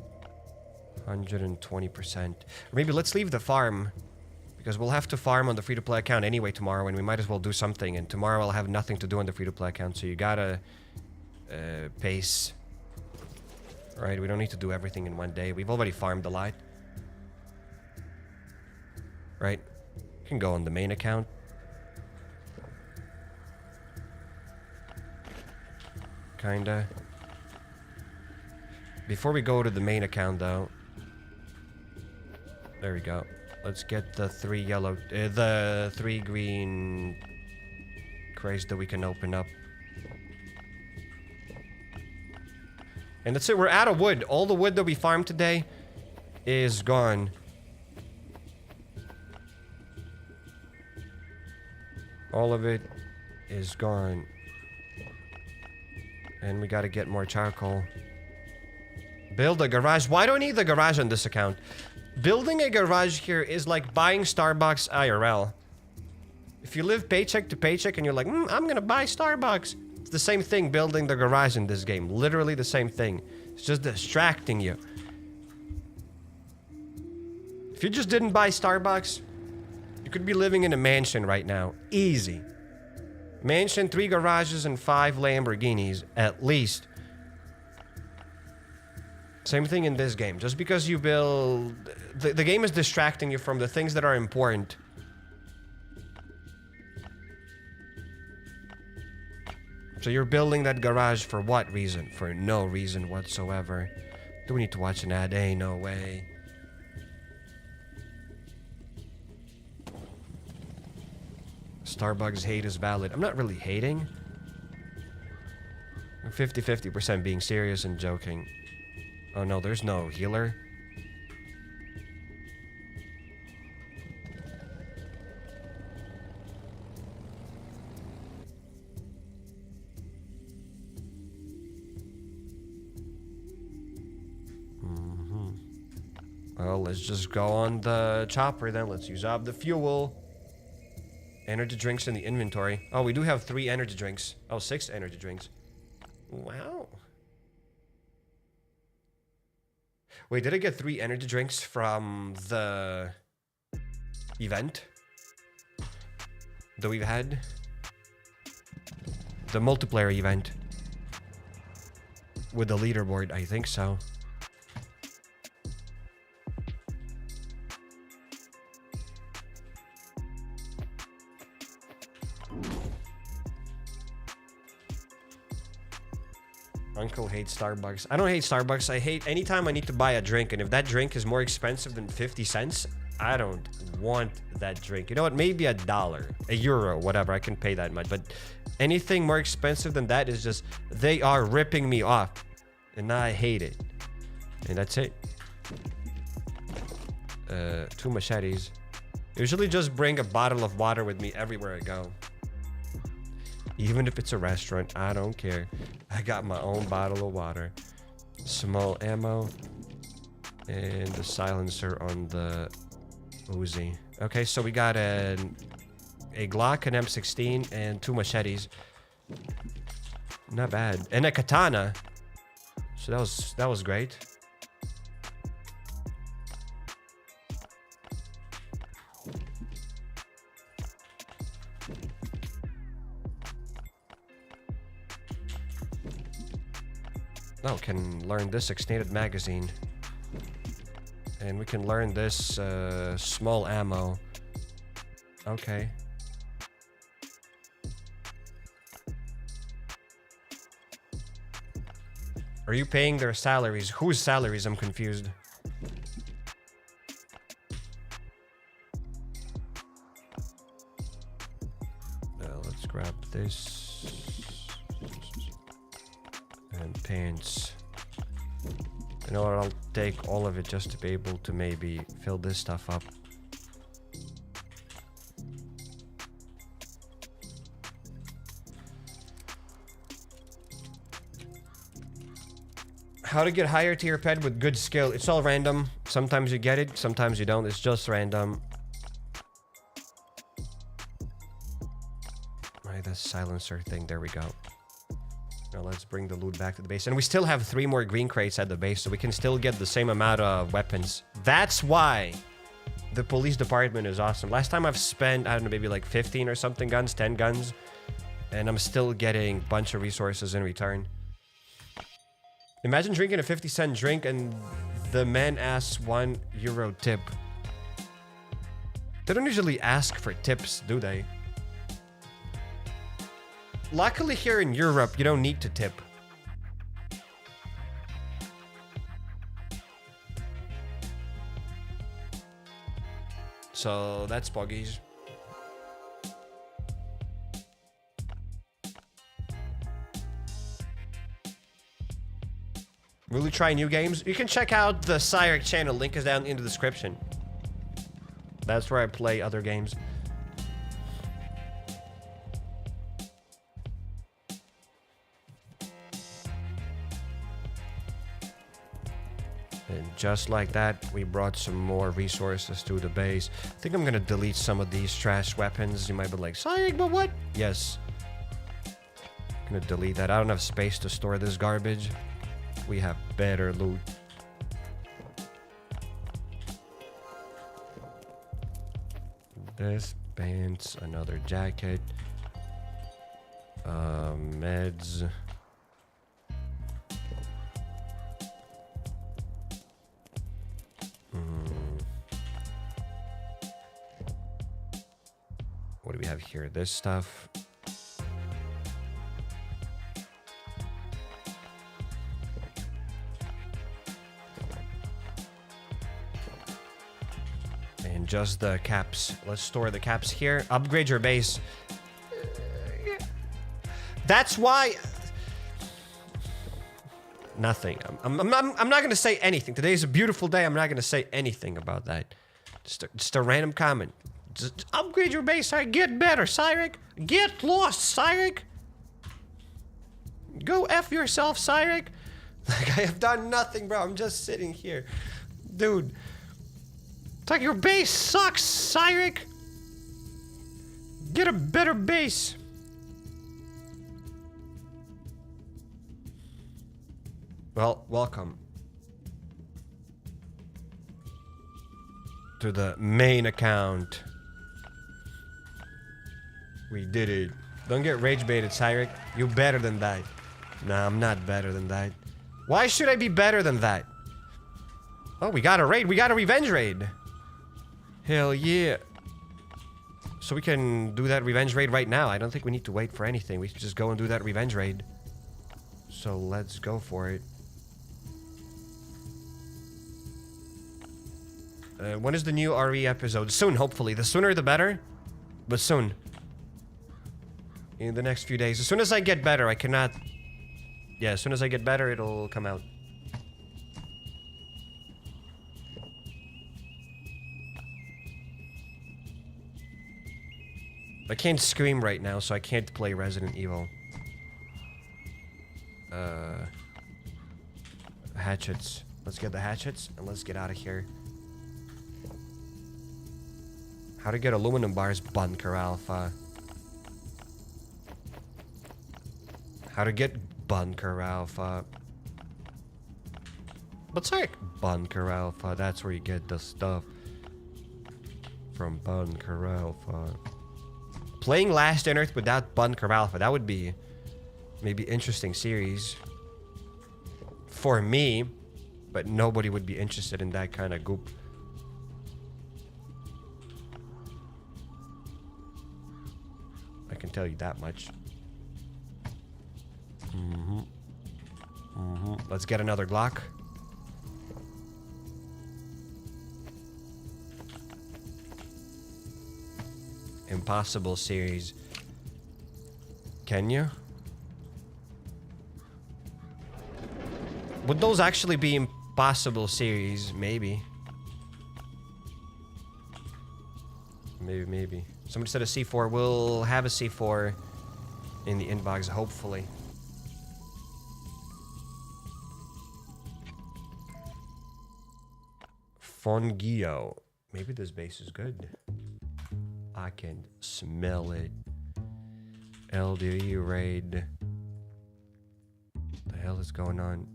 120%. Or maybe let's leave the farm. Because we'll have to farm on the free-to-play account anyway tomorrow, and we might as well do something. And tomorrow I'll have nothing to do on the free-to-play account, so you gotta pace. Right, we don't need to do everything in one day. We've already farmed a lot. Right? You can go on the main account. Kinda. Before we go to the main account, though. There we go. Let's get the 3 yellow... the 3 green... crates that we can open up. And that's it. We're out of wood. All the wood that we farmed today is gone. All of it is gone. And we gotta get more charcoal. Build a garage. Why do I need the garage on this account? Building a garage here is like buying Starbucks IRL. If you live paycheck to paycheck and you're like, I'm gonna buy Starbucks. It's the same thing building the garage in this game. Literally the same thing. It's just distracting you. If you just didn't buy Starbucks, you could be living in a mansion right now. Easy. Mansion, 3 garages, and 5 Lamborghinis, at least. Same thing in this game. Just because you build... The game is distracting you from the things that are important. So you're building that garage for what reason? For no reason whatsoever. Do we need to watch an ad? Ain't no way. Starbucks hate is valid. I'm not really hating. I'm 50-50% being serious and joking. Oh no, there's no healer. Well, let's just go on the chopper then. Let's use up the fuel. Energy drinks in the inventory. Oh, we do have 3 energy drinks. Oh, 6 energy drinks. Wow. Wait, did I get 3 energy drinks from the event that we've had? The multiplayer event with the leaderboard, I think so. Uncle hates Starbucks. I don't hate Starbucks. I hate anytime I need to buy a drink, and if that drink is more expensive than 50 cents, I don't want that drink. You know what? Maybe $1, €1, whatever. I can pay that much. But anything more expensive than that is just, they are ripping me off. And I hate it. And that's it. 2 machetes. Usually just bring a bottle of water with me everywhere I go. Even if it's a restaurant, I don't care. I got my own bottle of water. Small ammo. And the silencer on the Uzi. Okay, so we got a Glock, an M16, and 2 machetes. Not bad. And a katana. So that was great. Oh, can learn this extended magazine. And we can learn this small ammo. Okay. Are you paying their salaries? Whose salaries? I'm confused. Let's grab this. And pants. You know what, I'll take all of it just to be able to maybe fill this stuff up. How to get higher tier pet with good skill. It's all random. Sometimes you get it, sometimes you don't. It's just random. Right, that silencer thing. There we go. Now let's bring the loot back to the base. And we still have 3 more green crates at the base, so we can still get the same amount of weapons. That's why the police department is awesome. Last time I've spent, I don't know, maybe like 15 or something guns, 10 guns. And I'm still getting a bunch of resources in return. Imagine drinking a 50-cent drink and the man asks €1 tip. They don't usually ask for tips, do they? Luckily here in Europe, you don't need to tip. So that's buggies. Will you try new games? You can check out the HappyCairek channel. Link is down in the description. That's where I play other games. And just like that, we brought some more resources to the base. I think I'm gonna delete some of these trash weapons. You might be like, HappyCairek, but what? Yes. I'm gonna delete that. I don't have space to store this garbage. We have better loot. This, pants, another jacket. Meds. What do we have here? This stuff. And just the caps. Let's store the caps here. Upgrade your base. That's why... Nothing. I'm not going to say anything. Today's a beautiful day. I'm not going to say anything about that. Just a random comment. Just upgrade your base. Get better, HappyCairek. Get lost, HappyCairek. Go F yourself, HappyCairek. Like, I have done nothing, bro. I'm just sitting here. Dude. It's like your base sucks, HappyCairek. Get a better base. Well, welcome to the main account. We did it. Don't get rage baited, HappyCairek. You better than that. Nah, I'm not better than that. Why should I be better than that? Oh, we got a raid. We got a revenge raid. Hell yeah. So we can do that revenge raid right now. I don't think we need to wait for anything. We can just go and do that revenge raid. So let's go for it. When is the new RE episode? Soon, hopefully. The sooner the better. But soon. In the next few days. As soon as I get better, I cannot... Yeah, as soon as I get better, it'll come out. I can't scream right now, so I can't play Resident Evil. Hatchets. Let's get the hatchets, and let's get out of here. How to get aluminum bars, Bunker Alfa. How to get Bunker Alfa. What's like Bunker Alfa? That's where you get the stuff. From Bunker Alfa. Playing Last on Earth without Bunker Alfa. That would be maybe interesting series. For me. But nobody would be interested in that kind of goop. I can tell you that much. Let's get another Glock. Impossible series. Can you? Would those actually be impossible series? Maybe. Maybe. Somebody said a C4. We'll have a C4 in the inbox, hopefully. Fongio. Maybe this base is good. I can smell it. LDoE Raid. What the hell is going on?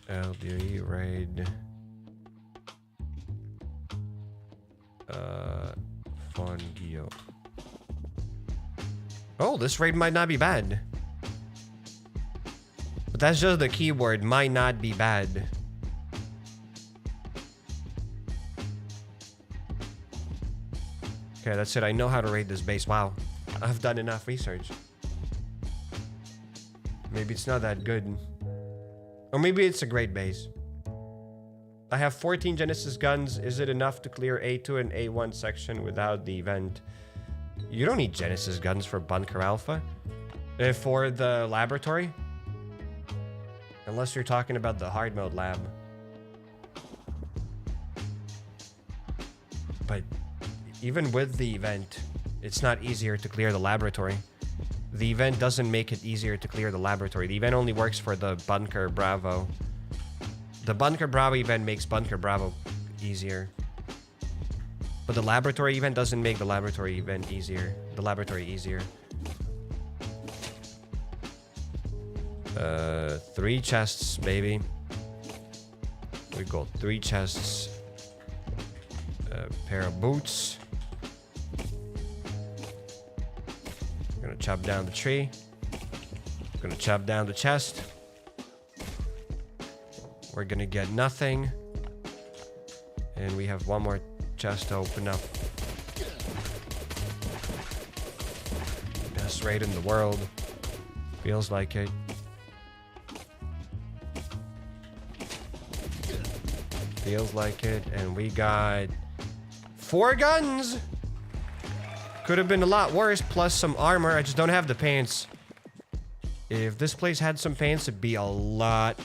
LDoE Raid. Fongio. Oh, this raid might not be bad. But that's just the keyword, might not be bad. Okay, that's it. I know how to raid this base. Wow. I've done enough research. Maybe it's not that good. Or maybe it's a great base. I have 14 Genesis guns. Is it enough to clear A2 and A1 section without the event? You don't need Genesis guns for Bunker Alpha. For the laboratory? Unless you're talking about the hard mode lab. But even with the event, it's not easier to clear the laboratory. The event doesn't make it easier to clear the laboratory. The event only works for the Bunker Bravo. The Bunker Bravo event makes Bunker Bravo easier. But the laboratory event doesn't make the laboratory event easier. The laboratory easier. 3 chests, baby. We got 3 chests. A pair of boots. We're gonna chop down the tree. We're gonna chop down the chest. We're gonna get nothing. And we have one more chest to open up. Best raid in the world. Feels like it. Feels like it. And we got 4 guns. Could have been a lot worse, plus some armor. I just don't have the pants. If this place had some pants, it'd be a lot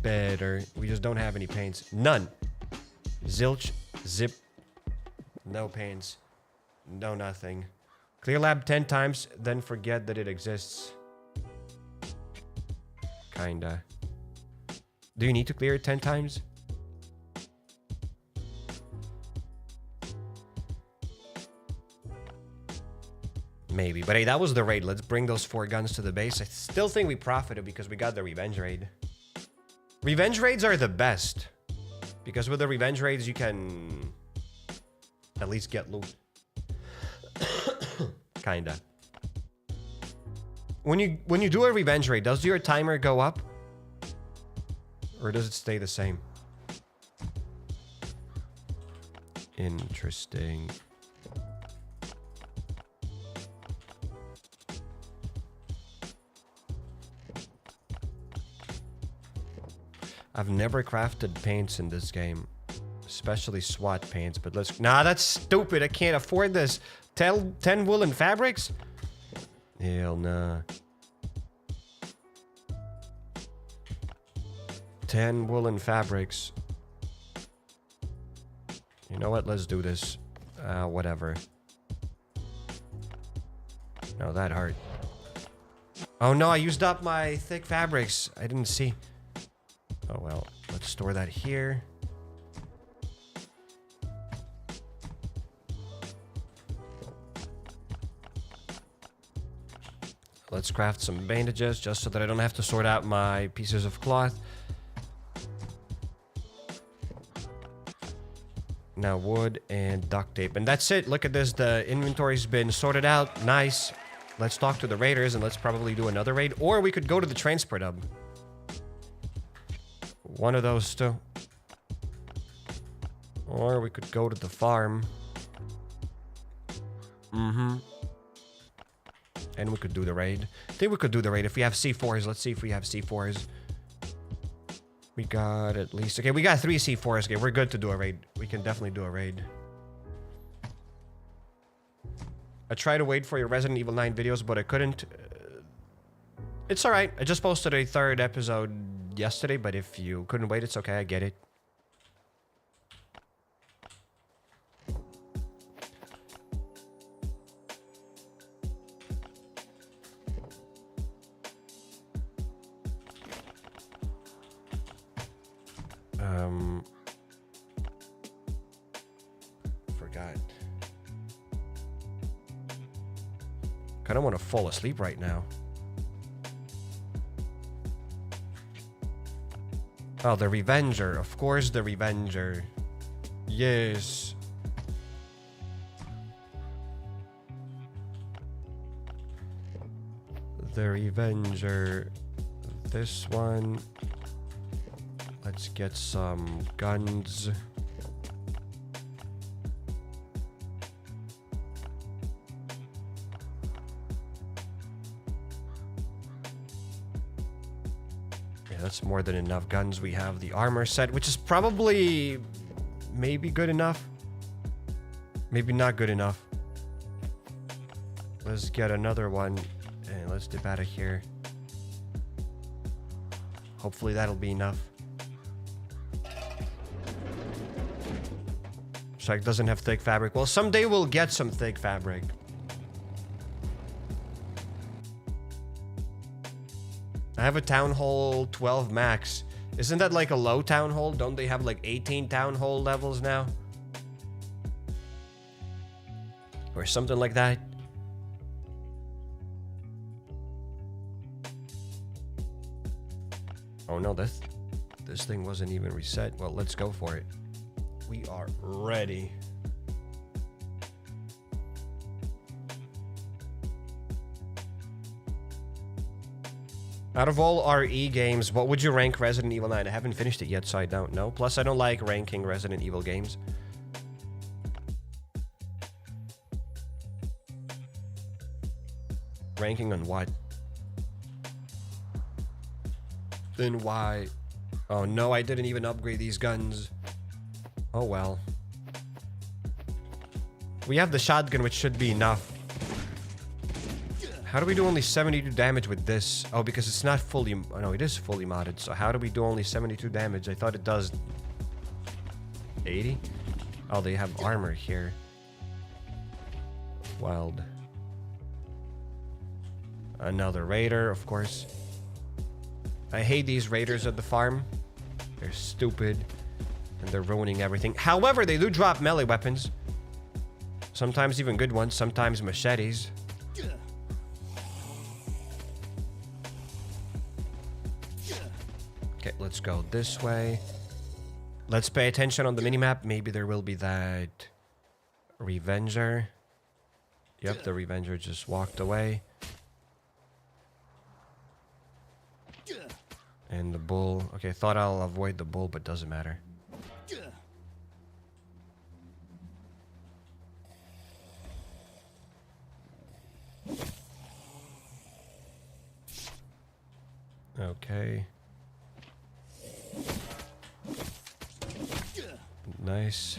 better. We just don't have any pants. None. Zilch. Zip. No pants. No nothing. Clear lab 10 times, then forget that it exists. Kinda. Do you need to clear it 10 times? Maybe, but hey, that was the raid. Let's bring those 4 guns to the base. I still think we profited because we got the revenge raid. Revenge raids are the best. Because with the revenge raids, you can at least get loot. Kinda. When you do a revenge raid, does your timer go up? Or does it stay the same? Interesting. I've never crafted paints in this game. Especially SWAT paints, but let's... Nah, that's stupid. I can't afford this. 10 woolen fabrics? Hell nah. 10 woolen fabrics. You know what? Let's do this. Whatever. No, that hurt. Oh no, I used up my thick fabrics. I didn't see. Oh well, let's store that here. Let's craft some bandages just so that I don't have to sort out my pieces of cloth. Now wood and duct tape. And that's it. Look at this. The inventory's been sorted out. Nice. Let's talk to the raiders and let's probably do another raid. Or we could go to the transport hub. One of those two. Or we could go to the farm. And we could do the raid. I think we could do the raid if we have C4s. Let's see if we have C4s. We got at least... Okay, we got 3 C4s. Okay, we're good to do a raid. We can definitely do a raid. I tried to wait for your Resident Evil 9 videos, but I couldn't. It's alright. I just posted a 3rd episode yesterday, but if you couldn't wait, it's okay. I get it. Forgot. I don't want to fall asleep right now. Oh, the Revenger. Of course, the Revenger. Yes. The Revenger. This one. Let's get some guns. that's more than enough guns. We have the armor set, which is probably maybe good enough. Maybe not good enough. Let's get another one and let's dip out of here. Hopefully that'll be enough. Shark doesn't have thick fabric. Well, someday we'll get some thick fabric. I have a Town Hall 12 max. Isn't that like a low Town Hall? Don't they have like 18 Town Hall levels now? Or something like that? Oh no, this thing wasn't even reset. Well, let's go for it. We are ready. Out of all RE games, what would you rank Resident Evil 9? I haven't finished it yet, so I don't know. Plus, I don't like ranking Resident Evil games. Ranking on what? Then why? Oh no, I didn't even upgrade these guns. Oh well. We have the shotgun, which should be enough. How do we do only 72 damage with this? Oh, because it's not fully... Oh, no, it is fully modded. So how do we do only 72 damage? I thought it does 80. Oh, they have armor here. Wild. Another raider, of course. I hate these raiders at the farm. They're stupid. And they're ruining everything. However, they do drop melee weapons. Sometimes even good ones. Sometimes machetes. Okay, let's go this way. Let's pay attention on the minimap. Maybe there will be that Revenger. Yep, the Revenger just walked away. And the bull. Okay, I thought I'll avoid the bull, but doesn't matter. Okay. Nice.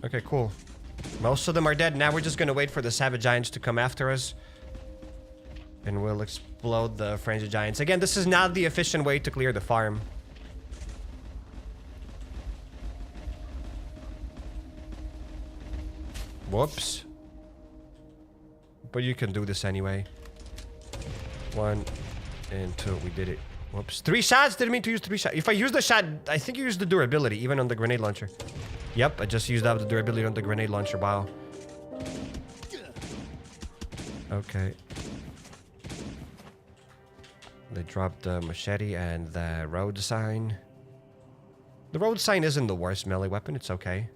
Okay, cool. Most of them are dead. Now we're just gonna wait for the Savage Giants to come after us. And we'll explode the Frenzy Giants. Again, this is not the efficient way to clear the farm. Whoops. But you can do this anyway. 1 and 2. We did it. Whoops. 3 shots? Didn't mean to use 3 shots. If I use the shot, I think you use the durability, even on the grenade launcher. Yep, I just used up the durability on the grenade launcher. Wow. Okay. They dropped the machete and the road sign. The road sign isn't the worst melee weapon. It's okay.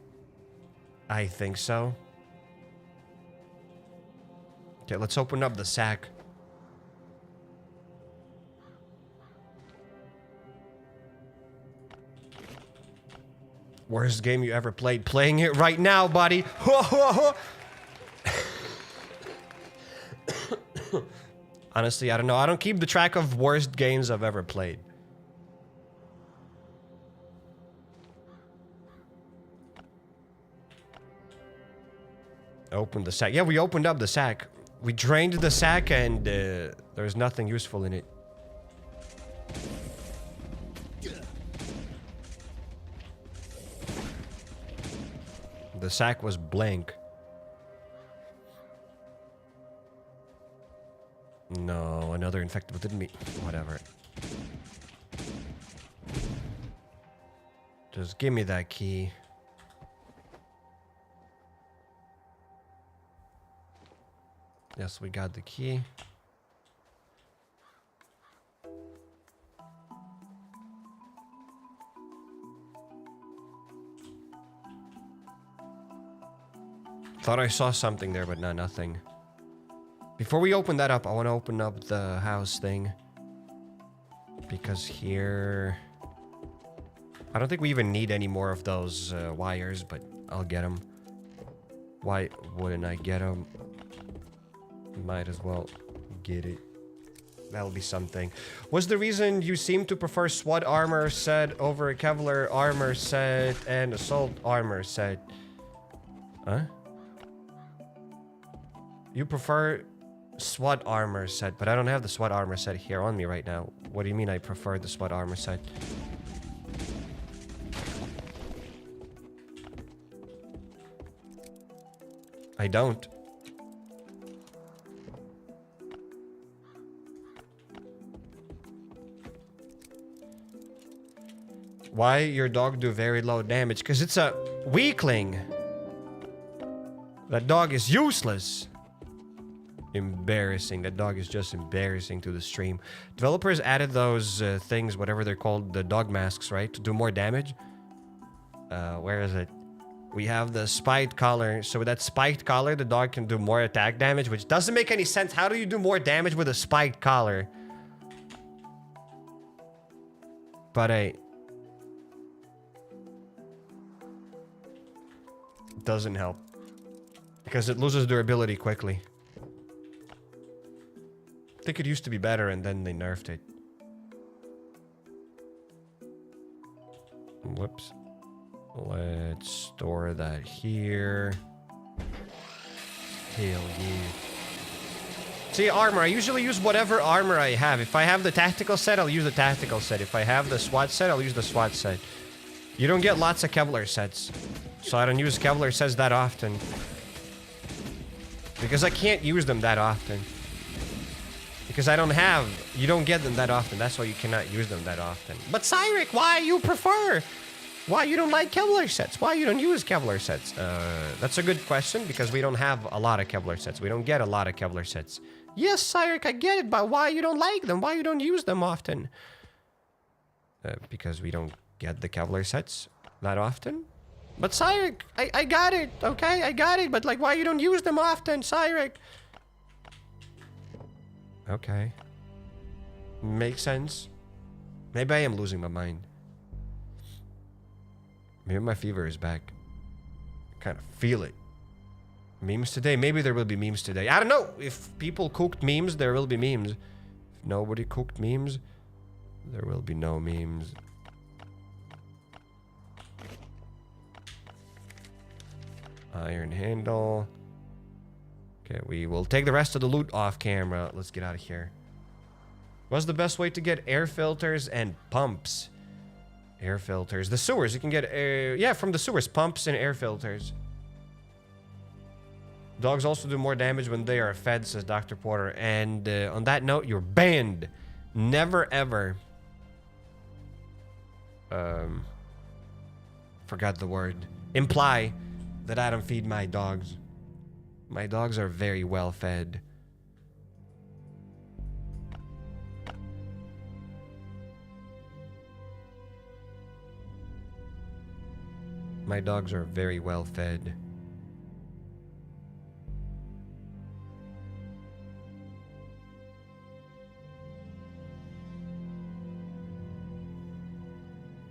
I think so. Okay, let's open up the sack. Worst game you ever played. Playing it right now, buddy. Honestly, I don't know. I don't keep the track of worst games I've ever played. Open the sack. Yeah, we opened up the sack. We drained the sack and there's nothing useful in it. The sack was blank. No, another infected, but didn't mean... Whatever. Just give me that key. Yes, we got the key. Thought I saw something there, but no, nothing. Before we open that up, I want to open up the house thing. Because here... I don't think we even need any more of those wires, but I'll get them. Why wouldn't I get them? Might as well get it. That'll be something. What's the reason you seem to prefer SWAT armor set over a Kevlar armor set and assault armor set? Huh? You prefer SWAT armor set, but I don't have the SWAT armor set here on me right now. What do you mean I prefer the SWAT armor set? I don't. Why your dog do very low damage? Because it's a weakling. That dog is useless. Embarrassing. That dog is just embarrassing to the stream. Developers added those things, whatever they're called, the dog masks, right? To do more damage. Where is it? We have the spiked collar. So with that spiked collar, the dog can do more attack damage, which doesn't make any sense. How do you do more damage with a spiked collar? But it doesn't help. Because it loses durability quickly. I think it used to be better and then they nerfed it. Whoops. Let's store that here. Hell yeah. See, armor. I usually use whatever armor I have. If I have the tactical set, I'll use the tactical set. If I have the SWAT set, I'll use the SWAT set. You don't get lots of Kevlar sets. So I don't use Kevlar sets that often. Because I can't use them that often. Because I don't have... You don't get them that often. That's why you cannot use them that often. But Cyrek, why you prefer... Why you don't like Kevlar sets? Why you don't use Kevlar sets? That's a good question, because we don't have a lot of Kevlar sets. We don't get a lot of Kevlar sets. Yes, Cyrek, I get it, but why you don't like them? Why you don't use them often? Because we don't get the Kevlar sets that often. But Cyrek, I got it, okay? I got it, but like, why you don't use them often, Cyrek? Okay. Makes sense. Maybe I am losing my mind. Maybe my fever is back. I kind of feel it. Memes today? Maybe there will be memes today. I don't know. If people cooked memes, there will be memes. If nobody cooked memes, there will be no memes. Iron handle. Okay, we will take the rest of the loot off camera. Let's get out of here. What's the best way to get air filters and pumps? Air filters. The sewers. You can get air... Yeah, from the sewers. Pumps and air filters. Dogs also do more damage when they are fed, says Dr. Porter. And on that note, you're banned. Never ever... Forgot the word. Imply that I don't feed my dogs. My dogs are very well fed. My dogs are very well fed.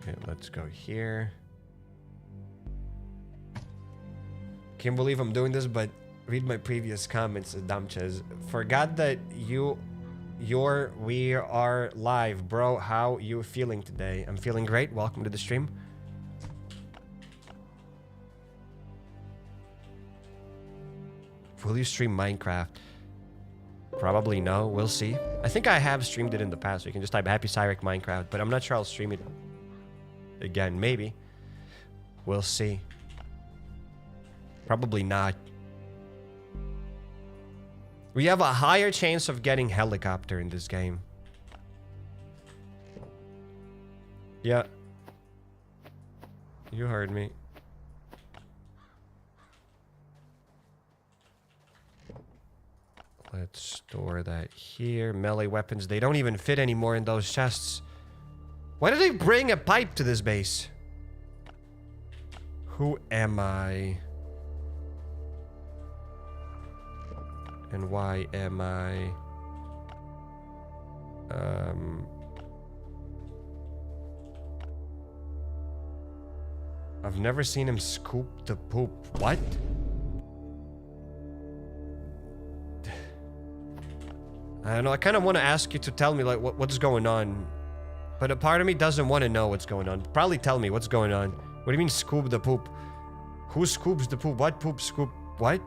Okay, let's go here. Can't believe I'm doing this, but read my previous comments, Damches. Forgot that we are live, bro. How you feeling today? I'm feeling great. Welcome to the stream. Will you stream Minecraft? Probably no. We'll see. I think I have streamed it in the past. So you can just type HappyCairek Minecraft, but I'm not sure I'll stream it again. Maybe. We'll see. Probably not. We have a higher chance of getting helicopter in this game. Yeah. You heard me. Let's store that here. Melee weapons. They don't even fit anymore in those chests. Why did they bring a pipe to this base? Who am I? And why am I? I've never seen him scoop the poop. What? I don't know, I kind of want to ask you to tell me, like, what's going on. But a part of me doesn't want to know what's going on. Probably tell me what's going on. What do you mean, scoop the poop? Who scoops the poop? What poop scoop? What?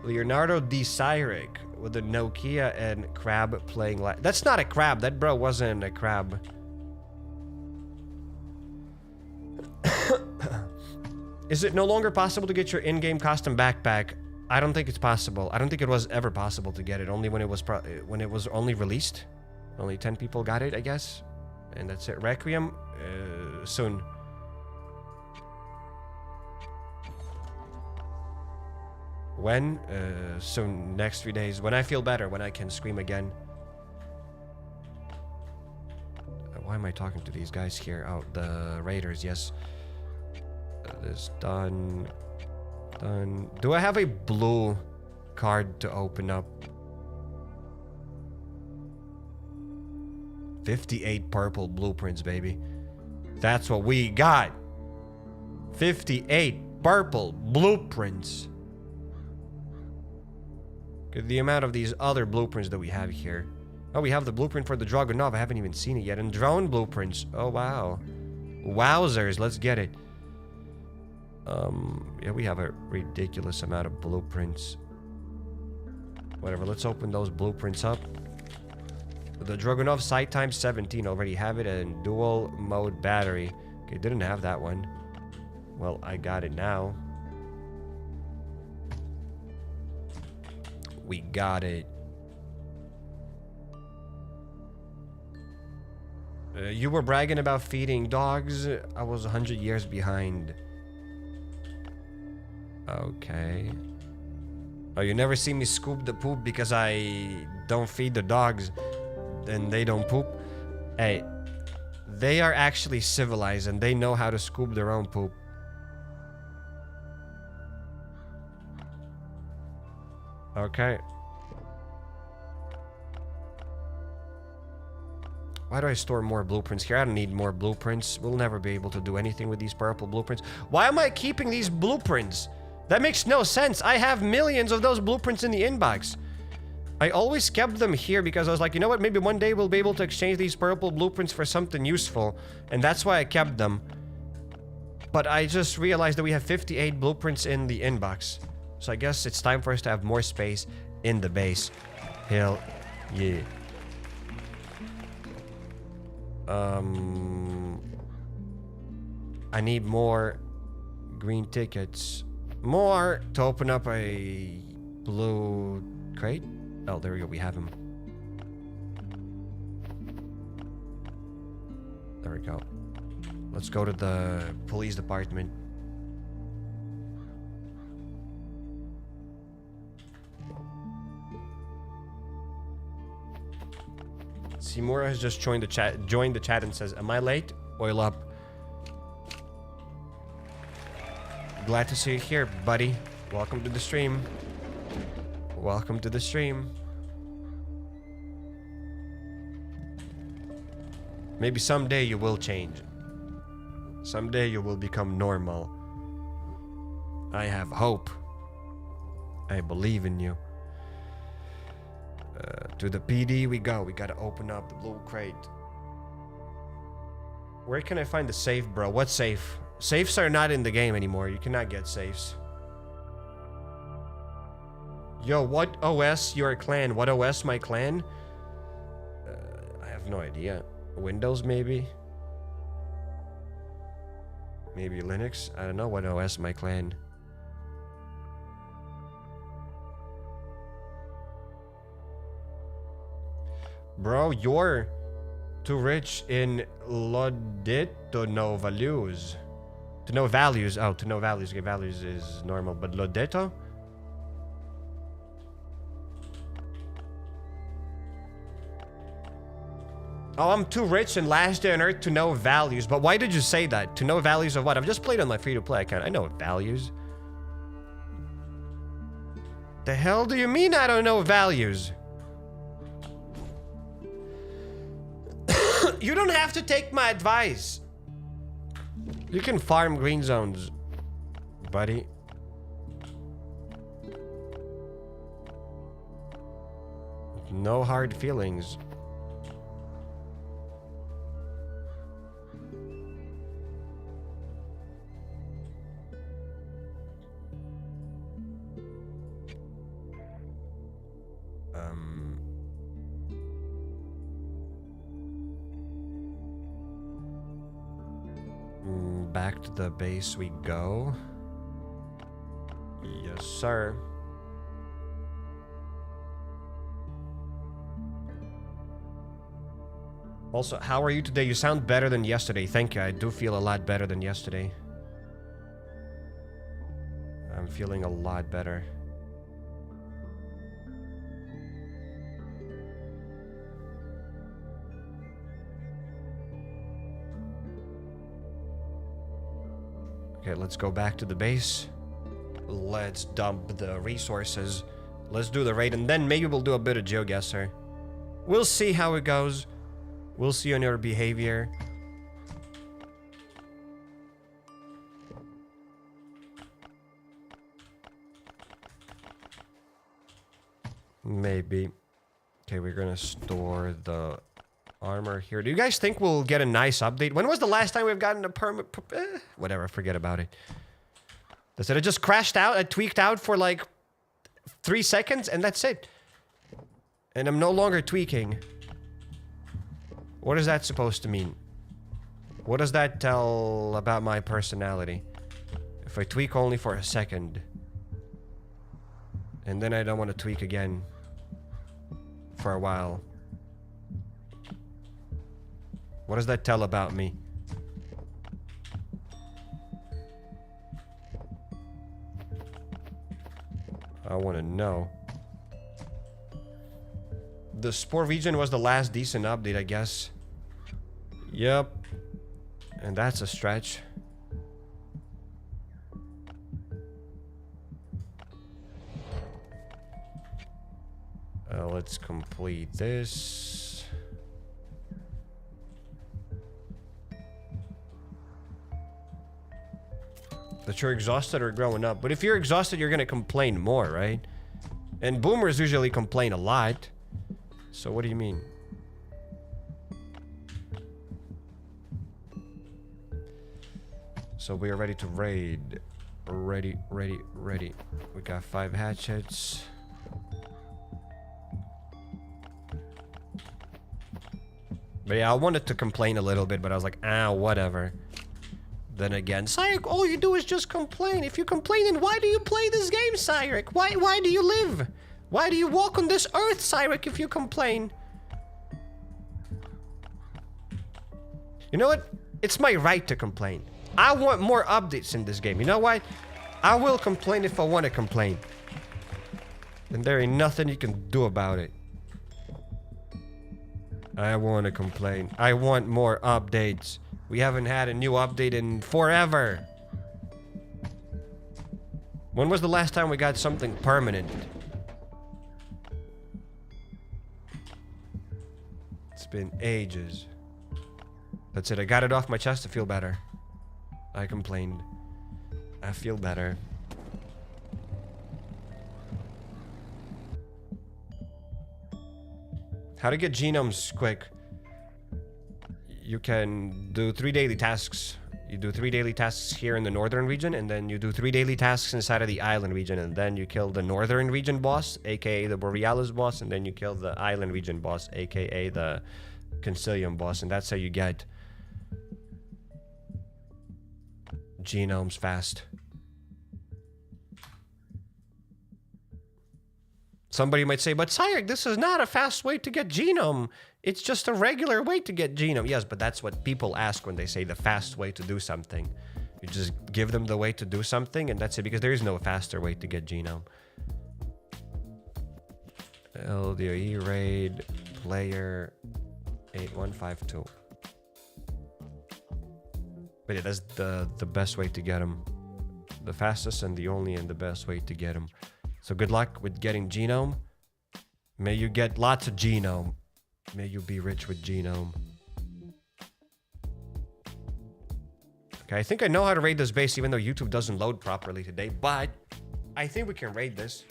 Leonardo D. Cyrek with a Nokia and crab playing that's not a crab. That bro wasn't a crab. Is it no longer possible to get your in-game custom backpack? I don't think it's possible. I don't think it was ever possible to get it. Only when it was only released. Only 10 people got it, I guess. And that's it. Requiem soon. When? Soon. Next 3 days. When I feel better. When I can scream again. Why am I talking to these guys here? Oh, the Raiders, yes. This done. Done. Do I have a blue card to open up? 58 purple blueprints, baby. That's what we got. 58 purple blueprints. The amount of these other blueprints that we have here. Oh, we have the blueprint for the Dragunov. I haven't even seen it yet. And drone blueprints. Oh, wow. Wowzers. Let's get it. Yeah, we have a ridiculous amount of blueprints. Whatever, let's open those blueprints up. The Dragunov sight time 17. Already have it. And dual mode battery. Okay, didn't have that one. Well, I got it now. We got it. You were bragging about feeding dogs. I was 100 years behind. Okay. Oh, you never see me scoop the poop because I don't feed the dogs and they don't poop? Hey, they are actually civilized and they know how to scoop their own poop. Okay. Why do I store more blueprints here? I don't need more blueprints. We'll never be able to do anything with these purple blueprints. Why am I keeping these blueprints? That makes no sense. I have millions of those blueprints in the inbox. I always kept them here because I was like, you know what? Maybe one day we'll be able to exchange these purple blueprints for something useful. And that's why I kept them. But I just realized that we have 58 blueprints in the inbox. So I guess it's time for us to have more space in the base. Hell yeah. I need more green tickets. More to open up a blue crate. Oh, there we go. We have him. There we go. Let's go to the police department. Simura has just joined the chat and says, "Am I late? Oil up." Glad to see you here, buddy. Welcome to the stream. Welcome to the stream. Maybe someday you will change. Someday you will become normal. I have hope. I believe in you. To the PD we go. We gotta open up the blue crate. Where can I find the safe, bro? What safe? Safes are not in the game anymore. You cannot get safes. Yo, what OS your clan? What OS my clan? I have no idea. Windows maybe? Maybe Linux? I don't know what OS my clan. Bro, you're too rich in Lodit to know values. To know values. Oh, to know values. Okay, values is normal. But Lodeto? Oh, I'm too rich in Last Day on Earth to know values. But why did you say that? To know values of what? I've just played on my free-to-play account. I know values. The hell do you mean I don't know values? You don't have to take my advice. You can farm green zones, buddy. No hard feelings. Back to the base we go. Yes, sir. Also, how are you today? You sound better than yesterday. Thank you. I do feel a lot better than yesterday. I'm feeling a lot better. Okay, let's go back to the base. Let's dump the resources. Let's do the raid, and then maybe we'll do a bit of GeoGuessr. We'll see how it goes. We'll see on your behavior. Maybe. Okay, we're gonna store the armor here. Do you guys think we'll get a nice update? When was the last time we've gotten a permit? Whatever, forget about it. That's it. It just crashed out. It tweaked out for like 3 seconds, and that's it. And I'm no longer tweaking. What is that supposed to mean? What does that tell about my personality? If I tweak only for a second, and then I don't want to tweak again for a while. What does that tell about me? I want to know. The Spore region was the last decent update, I guess. Yep. And that's a stretch. Let's complete this. That you're exhausted or growing up. But if you're exhausted, you're gonna complain more, right? And boomers usually complain a lot. So what do you mean? So we are ready to raid. Ready. We got 5 hatchets. But yeah, I wanted to complain a little bit, but I was like, whatever. Then again, Cyrek, all you do is just complain. If you complain, then why do you play this game, Cyrek? Why do you live? Why do you walk on this earth, Cyrek, if you complain? You know what? It's my right to complain. I want more updates in this game. You know what? I will complain if I want to complain. And there ain't nothing you can do about it. I want to complain. I want more updates. We haven't had a new update in forever. When was the last time we got something permanent? It's been ages. That's it. I got it off my chest to feel better. I complained. I feel better. How to get genomes quick. You can do 3 daily tasks. You do 3 daily tasks here in the northern region, and then you do 3 daily tasks inside of the island region, and then you kill the northern region boss, aka the Borealis boss, and then you kill the island region boss, aka the Concilium boss, and that's how you get genomes fast. Somebody might say, but Cyrek, this is not a fast way to get genome. It's just a regular way to get genome. Yes, but that's what people ask when they say the fast way to do something. You just give them the way to do something, and that's it, because there is no faster way to get genome. LDoE Raid player 8152. But yeah, that's the best way to get them. The fastest and the only and the best way to get them. So good luck with getting genome. May you get lots of genome. May you be rich with genome. Okay, I think I know how to raid this base even though YouTube doesn't load properly today, but I think we can raid this.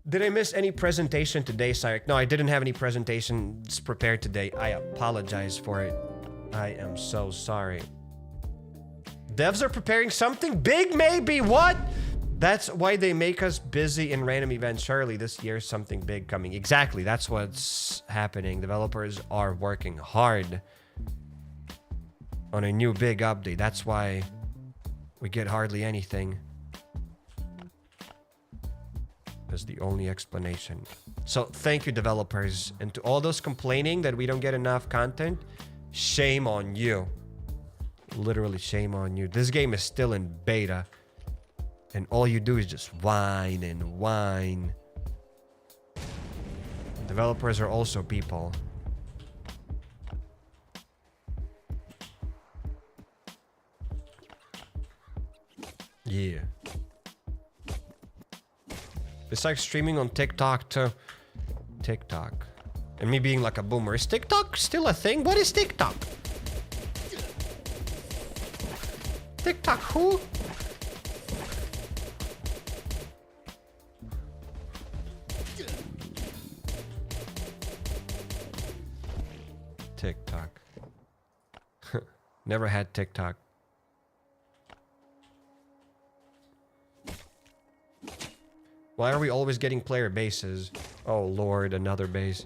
Did I miss any presentation today, Cyrek? No, I didn't have any presentations prepared today. I apologize for it. I am so sorry. Devs are preparing something big, maybe. What? That's why they make us busy in random events. Surely this year's something big coming. Exactly. That's what's happening. Developers are working hard on a new big update. That's why we get hardly anything. That's the only explanation. So thank you, developers. And to all those complaining that we don't get enough content, shame on you. Literally shame on you. This game is still in beta. And all you do is just whine and whine. Developers are also people. Yeah. It's like streaming on TikTok to TikTok. And me being like a boomer. Is TikTok still a thing? What is TikTok? TikTok who? TikTok. Never had TikTok. Why are we always getting player bases? Oh lord, another base.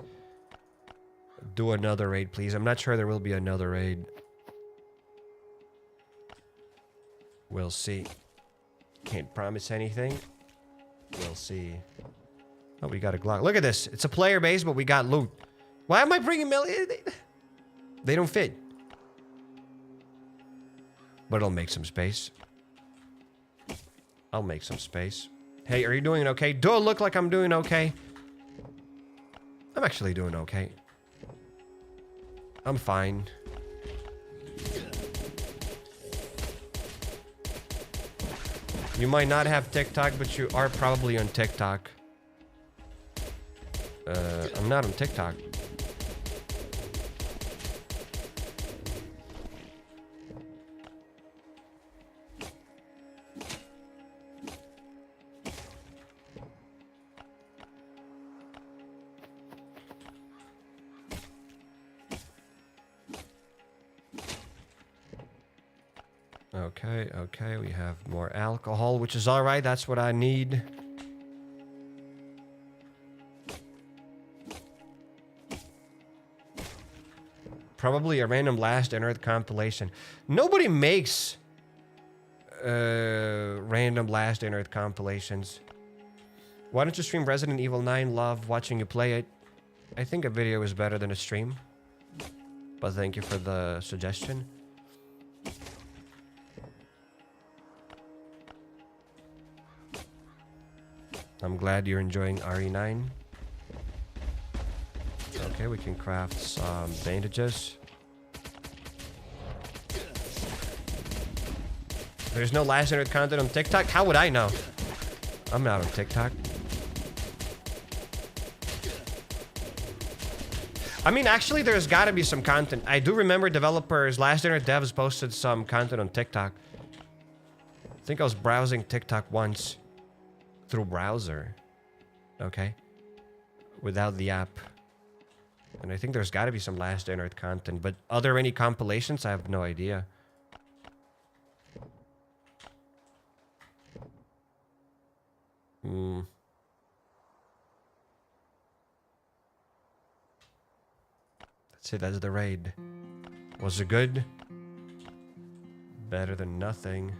Do another raid, please. I'm not sure there will be another raid. We'll see. Can't promise anything. We'll see. Oh, we got a Glock. Look at this. It's a player base, but we got loot. Why am I bringing They don't fit. But I'll make some space. I'll make some space. Hey, are you doing okay? Do I look like I'm doing okay? I'm actually doing okay. I'm fine. You might not have TikTok, but you are probably on TikTok. I'm not on TikTok. Okay, we have more alcohol, which is alright, that's what I need. Probably a random Last Unearthed compilation. Nobody makes random Last Unearthed compilations. Why don't you stream Resident Evil 9? Love watching you play it. I think a video is better than a stream. But thank you for the suggestion. I'm glad you're enjoying RE9. Okay, we can craft some bandages. There's no Last Unearthed content on TikTok? How would I know? I'm not on TikTok. I mean, actually, there's gotta be some content. I do remember developers, Last Unearthed devs posted some content on TikTok. I think I was browsing TikTok once. Through browser. Okay. Without the app. And I think there's got to be some Last Unearthed content. But are there any compilations? I have no idea. Let's see, that's the raid. Was it good? Better than nothing.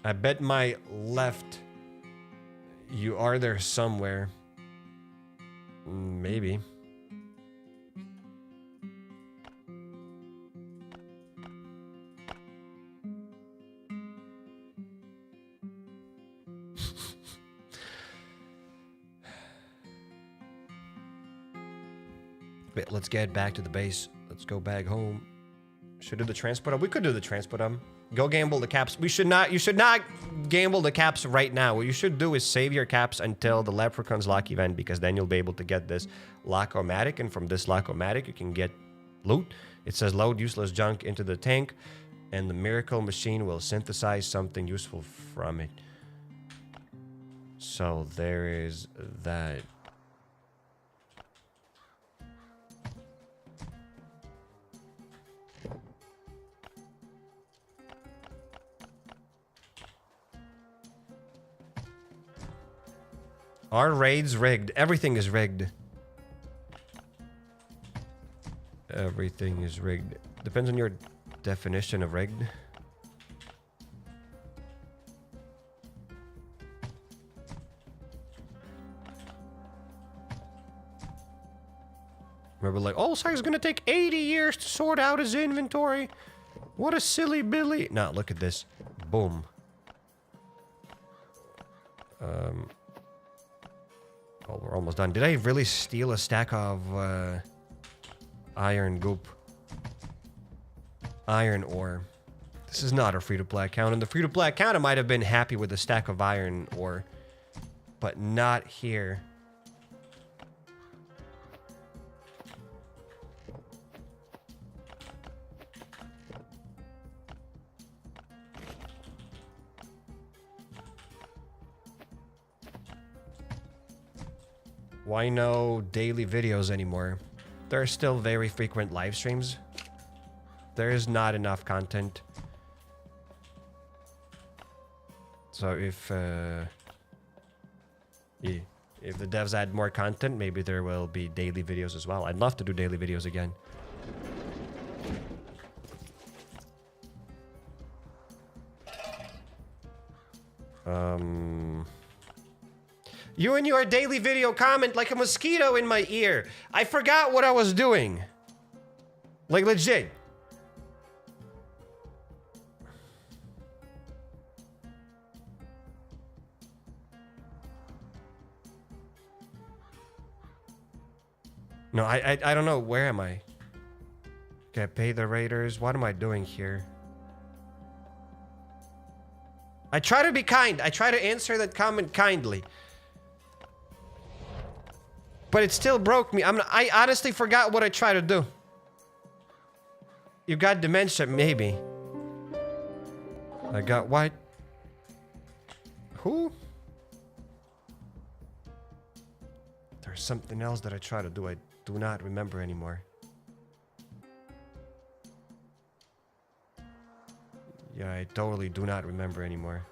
I bet my left, you are there somewhere. Maybe. But let's get back to the base. Let's go back home. Should do the transport hub. We could do the transport hub. Go gamble the caps. You should not gamble the caps right now. What you should do is save your caps until the Leprechaun's Lock event, because then you'll be able to get this Lock-O-Matic, and from this Lock-O-Matic you can get loot. It says load useless junk into the tank, and the miracle machine will synthesize something useful from it. So there is that. Are raids rigged? Everything is rigged. Everything is rigged. Depends on your definition of rigged. Remember, like, oh, Cy's gonna take 80 years to sort out his inventory. What a silly Billy. Now, look at this. Boom. Oh, we're almost done. Did I really steal a stack of iron goop? Iron ore. This is not a free-to-play account. In the free-to-play account, I might have been happy with a stack of iron ore, but not here. Why no daily videos anymore? There are still very frequent live streams. There is not enough content. So if the devs add more content, maybe there will be daily videos as well. I'd love to do daily videos again. You and your daily video comment like a mosquito in my ear. I forgot what I was doing. Like, legit. No, I don't know. Where am I? Okay, pay the raiders. What am I doing here? I try to be kind. I try to answer that comment kindly. But it still broke me. I honestly forgot what I tried to do. You got dementia, maybe. I got what? Who? There's something else that I try to do. I do not remember anymore. Yeah, I totally do not remember anymore.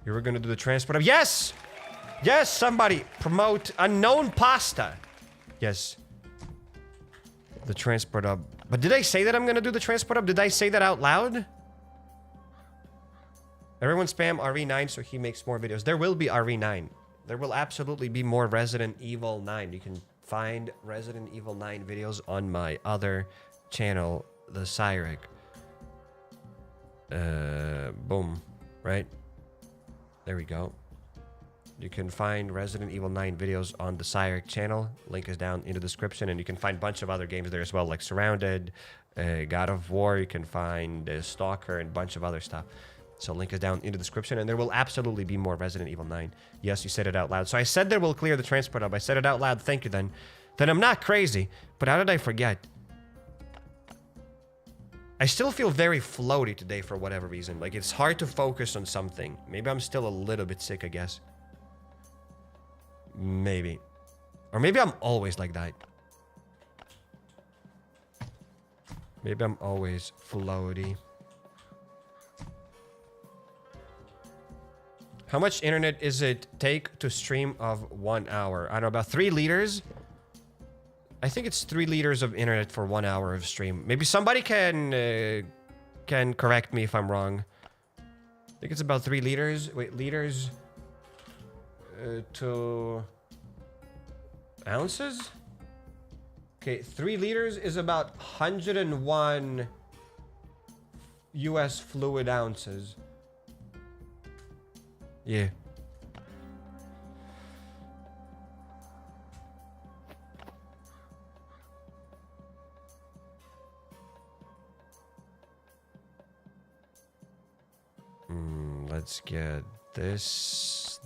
You were gonna do the transport of— Yes! Yes, somebody promote unknown pasta. Yes. The transport up. But did I say that I'm gonna do the transport up? Did I say that out loud? Everyone spam RE9 so he makes more videos. There will be RE9. There will absolutely be more Resident Evil 9. You can find Resident Evil 9 videos on my other channel, the HappyCairek. Boom. Right? There we go. You can find Resident Evil 9 videos on the HappyCairek channel. Link is down in the description. And you can find a bunch of other games there as well, like Surrounded, God of War. You can find Stalker and a bunch of other stuff. So link is down in the description. And there will absolutely be more Resident Evil 9. Yes, you said it out loud. So I said that we'll clear the transport hub. I said it out loud. Thank you then. Then I'm not crazy. But how did I forget? I still feel very floaty today for whatever reason. Like, it's hard to focus on something. Maybe I'm still a little bit sick, I guess. Maybe. Or maybe I'm always like that. Maybe I'm always floaty. How much internet is it take to stream of 1 hour? I don't know, about 3 liters? I think it's 3 liters of internet for 1 hour of stream. Maybe somebody can correct me if I'm wrong. I think it's about 3 liters. Wait, liters to ounces? Okay, 3 liters is about 101 US fluid ounces. Yeah. Let's get this.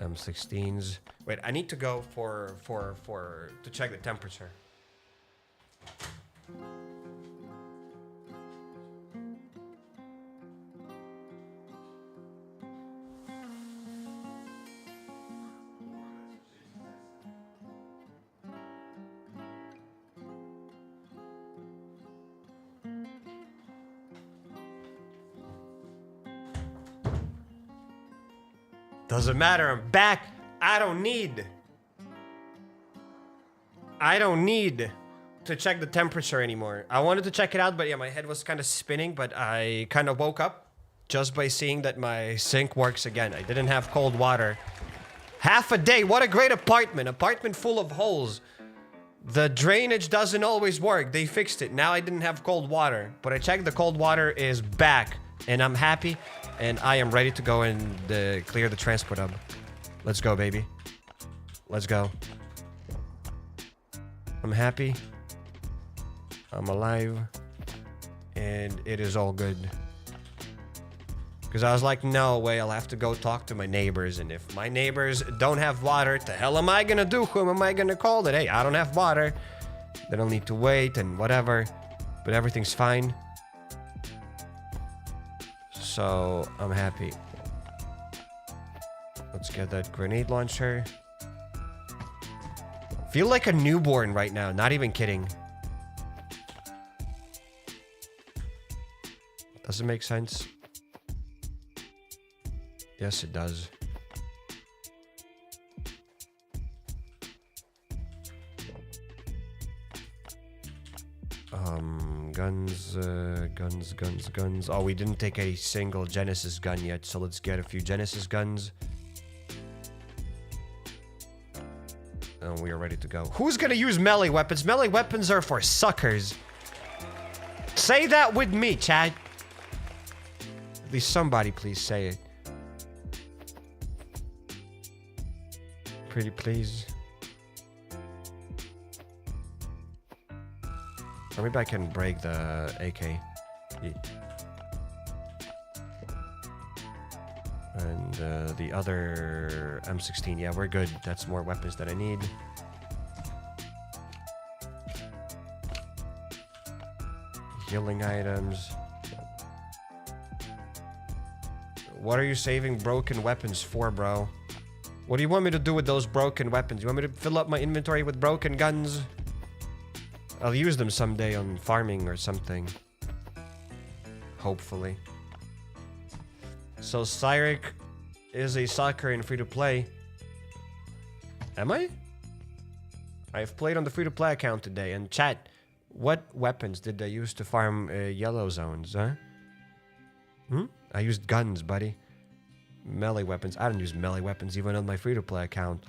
M16s. Wait, I need to go to check the temperature. Doesn't matter, I'm back. I don't need to check the temperature anymore. I wanted to check it out, but yeah, my head was kind of spinning, but I kind of woke up just by seeing that my sink works again. I didn't have cold water. Half a day, what a great apartment. Apartment full of holes. The drainage doesn't always work. They fixed it. Now I didn't have cold water, but I checked, the cold water is back and I'm happy. And I am ready to go and clear the transport hub. Let's go, baby. Let's go. I'm happy. I'm alive. And it is all good. Because I was like, no way, I'll have to go talk to my neighbors. And if my neighbors don't have water, the hell am I gonna do? Whom am I gonna call that? Hey, I don't have water. They don't need to wait and whatever. But everything's fine. So, I'm happy. Let's get that grenade launcher. Feel like a newborn right now, not even kidding. Does it make sense? Yes, it does. Guns. Oh, we didn't take a single Genesis gun yet, so let's get a few Genesis guns. And we are ready to go. Who's gonna use melee weapons? Melee weapons are for suckers. Say that with me, Chad. At least somebody please say it. Pretty please. Or maybe I can break the AK. And the other M16. Yeah, we're good. That's more weapons that I need. Healing items. What are you saving broken weapons for, bro? What do you want me to do with those broken weapons? You want me to fill up my inventory with broken guns? I'll use them someday on farming or something. Hopefully. So HappyCairek is a sucker in free-to-play. Am I? I've played on the free-to-play account today. And chat, what weapons did I use to farm yellow zones, huh? I used guns, buddy. Melee weapons. I don't use melee weapons even on my free-to-play account.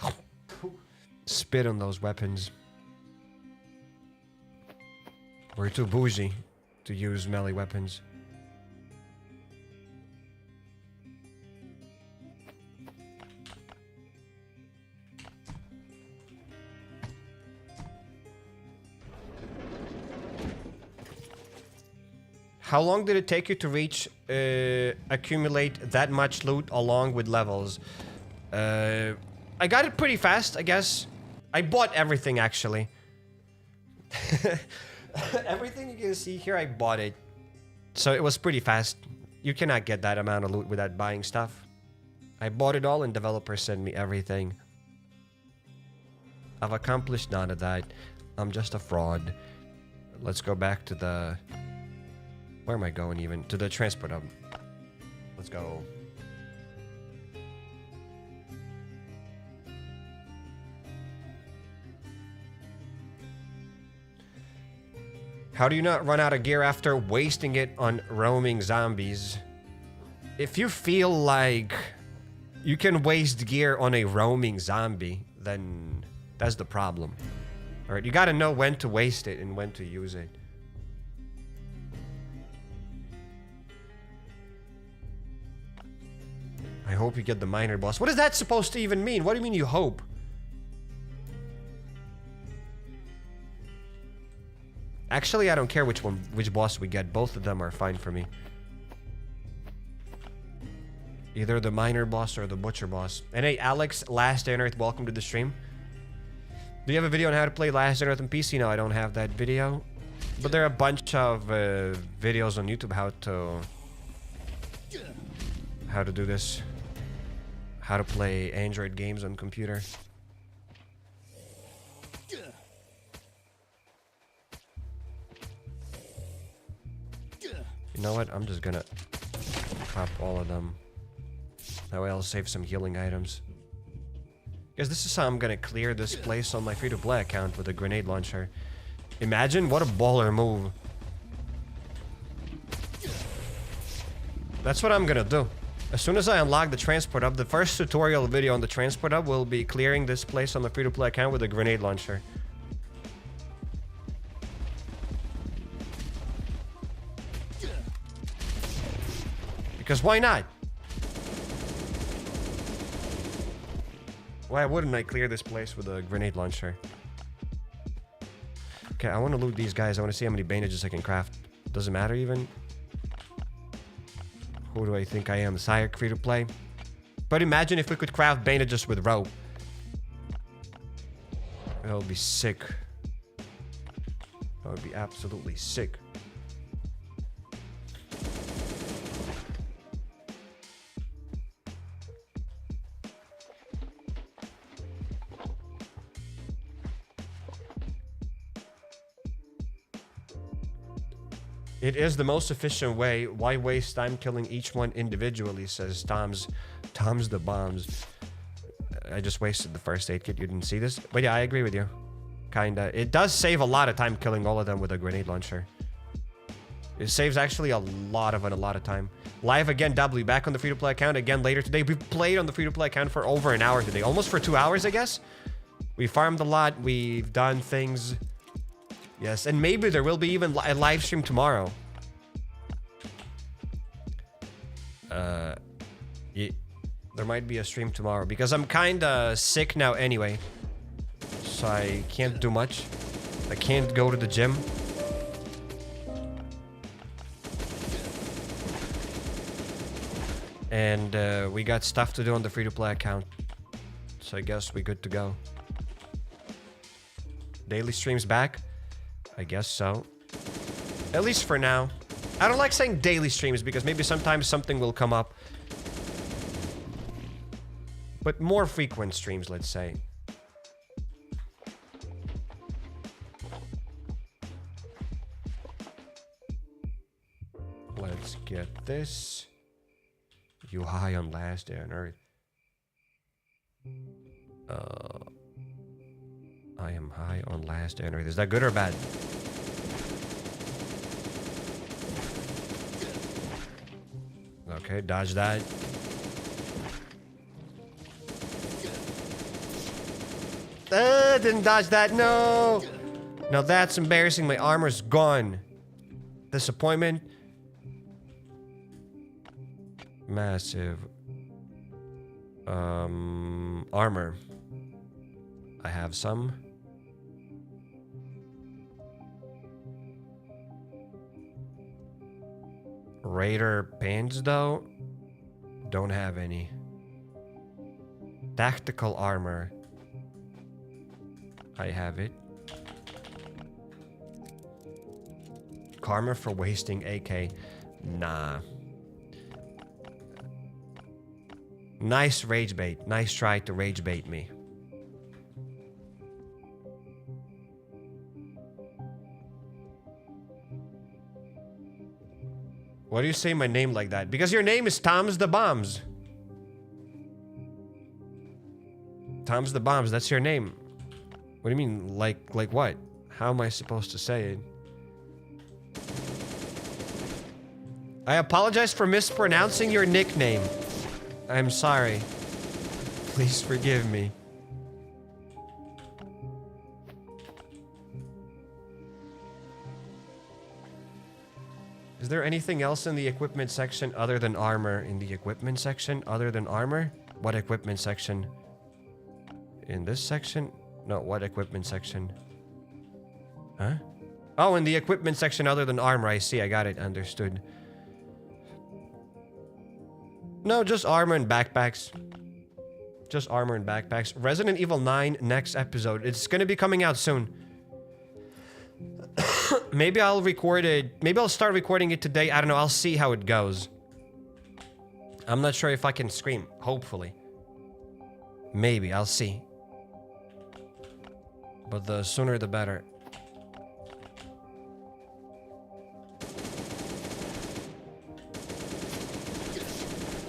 Spit on those weapons. We're too bougie to use melee weapons. How long did it take you to reach, accumulate that much loot along with levels? I got it pretty fast, I guess. I bought everything, actually. Everything you can see here, I bought it. So it was pretty fast. You cannot get that amount of loot without buying stuff. I bought it all and developers sent me everything. I've accomplished none of that. I'm just a fraud. Let's go back to the... Where am I going even? To the transport hub. Let's go. How do you not run out of gear after wasting it on roaming zombies? If you feel like you can waste gear on a roaming zombie, then that's the problem. Alright, you gotta know when to waste it and when to use it. I hope you get the minor boss. What is that supposed to even mean? What do you mean you hope? Actually, I don't care which boss we get. Both of them are fine for me. Either the minor boss or the butcher boss. And hey, Alex, Last Day on Earth, welcome to the stream. Do you have a video on how to play Last Day on Earth on PC? No, I don't have that video. But there are a bunch of videos on YouTube how to do this. How to play Android games on computer. You know what? I'm just gonna pop all of them. That way I'll save some healing items. Because this is how I'm gonna clear this place on my free-to-play account with a grenade launcher. Imagine what a baller move. That's what I'm gonna do. As soon as I unlock the transport hub, the first tutorial video on the transport hub will be clearing this place on the free-to-play account with a grenade launcher. Because why not? Why wouldn't I clear this place with a grenade launcher? Okay, I want to loot these guys. I want to see how many bandages I can craft. Doesn't matter even. Who do I think I am? HappyCairek free to play. But imagine if we could craft bandages with rope. That would be sick. That would be absolutely sick. It is the most efficient way. Why waste time killing each one individually, says Tom's the bombs. I just wasted the first aid kit. You didn't see this? But yeah, I agree with you. Kinda. It does save a lot of time killing all of them with a grenade launcher. It saves actually a lot of time. Live again, W. Back on the free-to-play account again later today. We've played on the free-to-play account for over an hour today. Almost for 2 hours, I guess. We farmed a lot. We've done things... Yes, and maybe there will be even a live stream tomorrow. Yeah, there might be a stream tomorrow because I'm kinda sick now anyway. So I can't do much. I can't go to the gym. And we got stuff to do on the free-to-play account. So I guess we're good to go. Daily streams back? I guess so. At least for now. I don't like saying daily streams because maybe sometimes something will come up. But more frequent streams, let's say. Let's get this. You high on Last Day on Earth. I am high on Last Day on Earth. Is that good or bad? Okay, dodge that. Didn't dodge that, no! Now that's embarrassing, my armor's gone. Disappointment. Massive. Armor. I have some. Raider pants though? Don't have any. Tactical armor. I have it. Karma for wasting AK. Nah. Nice rage bait. Nice try to rage bait me. Why do you say my name like that? Because your name is Tom's the Bombs. Tom's the Bombs, that's your name. What do you mean, like what? How am I supposed to say it? I apologize for mispronouncing your nickname. I'm sorry. Please forgive me. Is there anything else in the equipment section other than armor? In the equipment section other than armor? What equipment section? In this section? No, what equipment section? Huh? Oh, in the equipment section other than armor. I see, I got it. Understood. No, just armor and backpacks. Just armor and backpacks. Resident Evil 9 next episode. It's gonna be coming out soon. Maybe I'll record it. Maybe I'll start recording it today. I don't know. I'll see how it goes. I'm not sure if I can scream. Hopefully. Maybe. I'll see. But the sooner the better.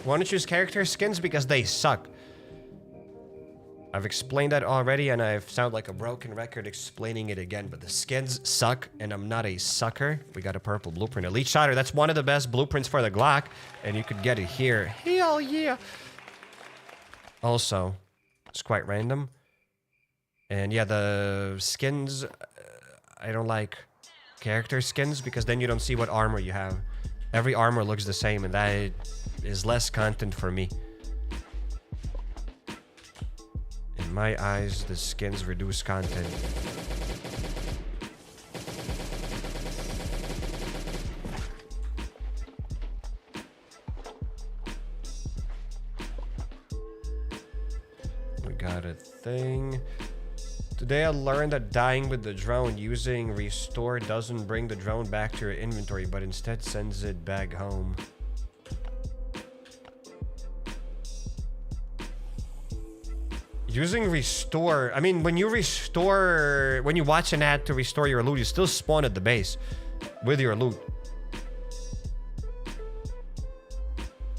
Want to choose character skins because they suck. I've explained that already, and I sound like a broken record explaining it again, but the skins suck, and I'm not a sucker. We got a purple blueprint. Elite Shotter, that's one of the best blueprints for the Glock, and you could get it here. Hell yeah! Also, it's quite random. And yeah, the skins, I don't like character skins, because then you don't see what armor you have. Every armor looks the same, and that is less content for me. In my eyes, the skins reduce content. We got a thing. Today I learned that dying with the drone using restore doesn't bring the drone back to your inventory, but instead sends it back home. Using restore, I mean, when you restore, when you watch an ad to restore your loot, you still spawn at the base with your loot.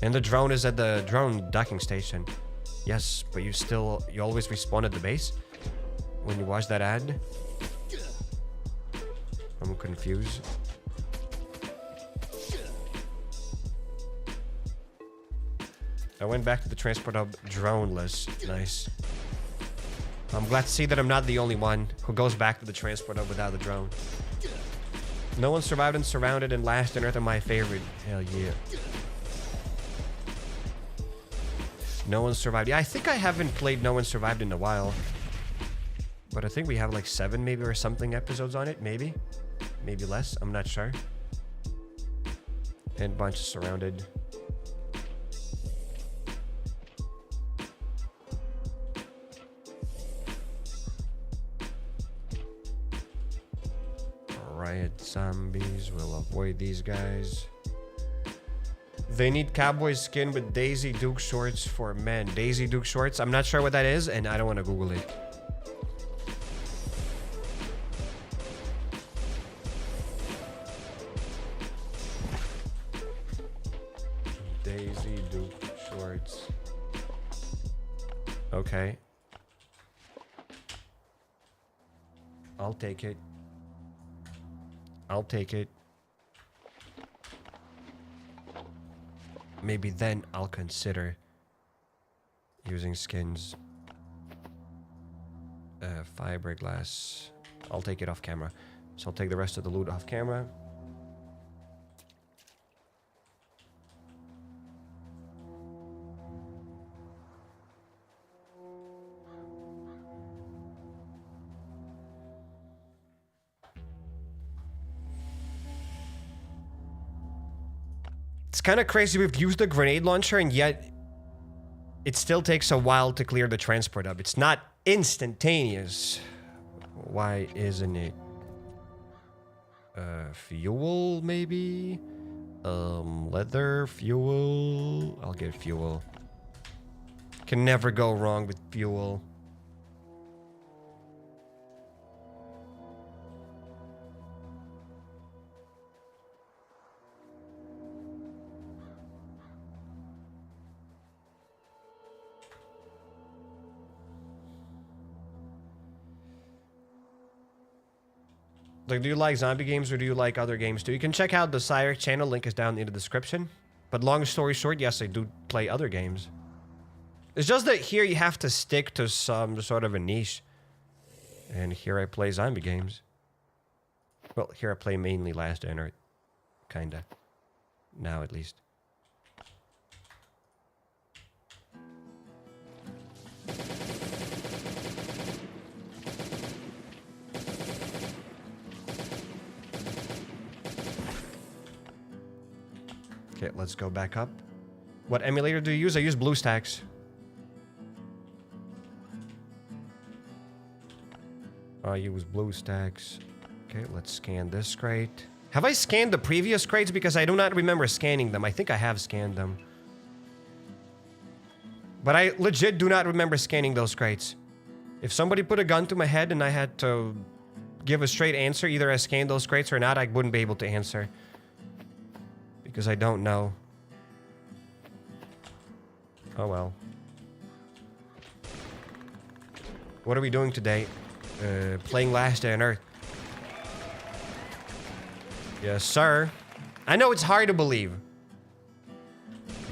And the drone is at the drone docking station. Yes, but you always respawn at the base when you watch that ad. I'm confused. I went back to the transport hub droneless. Nice. I'm glad to see that I'm not the only one who goes back to the transport hub without the drone. No One Survived and Surrounded and Last on Earth are my favorite. Hell yeah. No One Survived. Yeah, I think I haven't played No One Survived in a while. But I think we have like 7 maybe or something episodes on it. Maybe. Maybe less. I'm not sure. And a bunch of Surrounded. Riot zombies. We'll avoid these guys. They need cowboy skin with Daisy Duke shorts for men. Daisy Duke shorts? I'm not sure what that is, and I don't want to Google it. Daisy Duke shorts. Okay. I'll take it. I'll take it. Maybe then I'll consider using skins. Fiberglass. I'll take it off camera. So I'll take the rest of the loot off camera. It's kind of crazy. We've used the grenade launcher and yet it still takes a while to clear the transport hub. It's not instantaneous. Why isn't it? Fuel maybe? Leather, fuel. I'll get fuel. Can never go wrong with fuel. Like, do you like zombie games or do you like other games too? You can check out the HappyCairek channel, link is down in the description. But long story short, yes, I do play other games. It's just that here you have to stick to some sort of a niche. And here I play zombie games. Well, here I play mainly Last on Earth. Kinda. Now, at least. Okay, let's go back up. What emulator do you use? I use BlueStacks. I use BlueStacks. Okay, let's scan this crate. Have I scanned the previous crates? Because I do not remember scanning them. I think I have scanned them. But I legit do not remember scanning those crates. If somebody put a gun to my head and I had to give a straight answer, either I scanned those crates or not, I wouldn't be able to answer. Because I don't know. Oh well. What are we doing today? Playing Last Day on Earth. Yes, sir. I know it's hard to believe.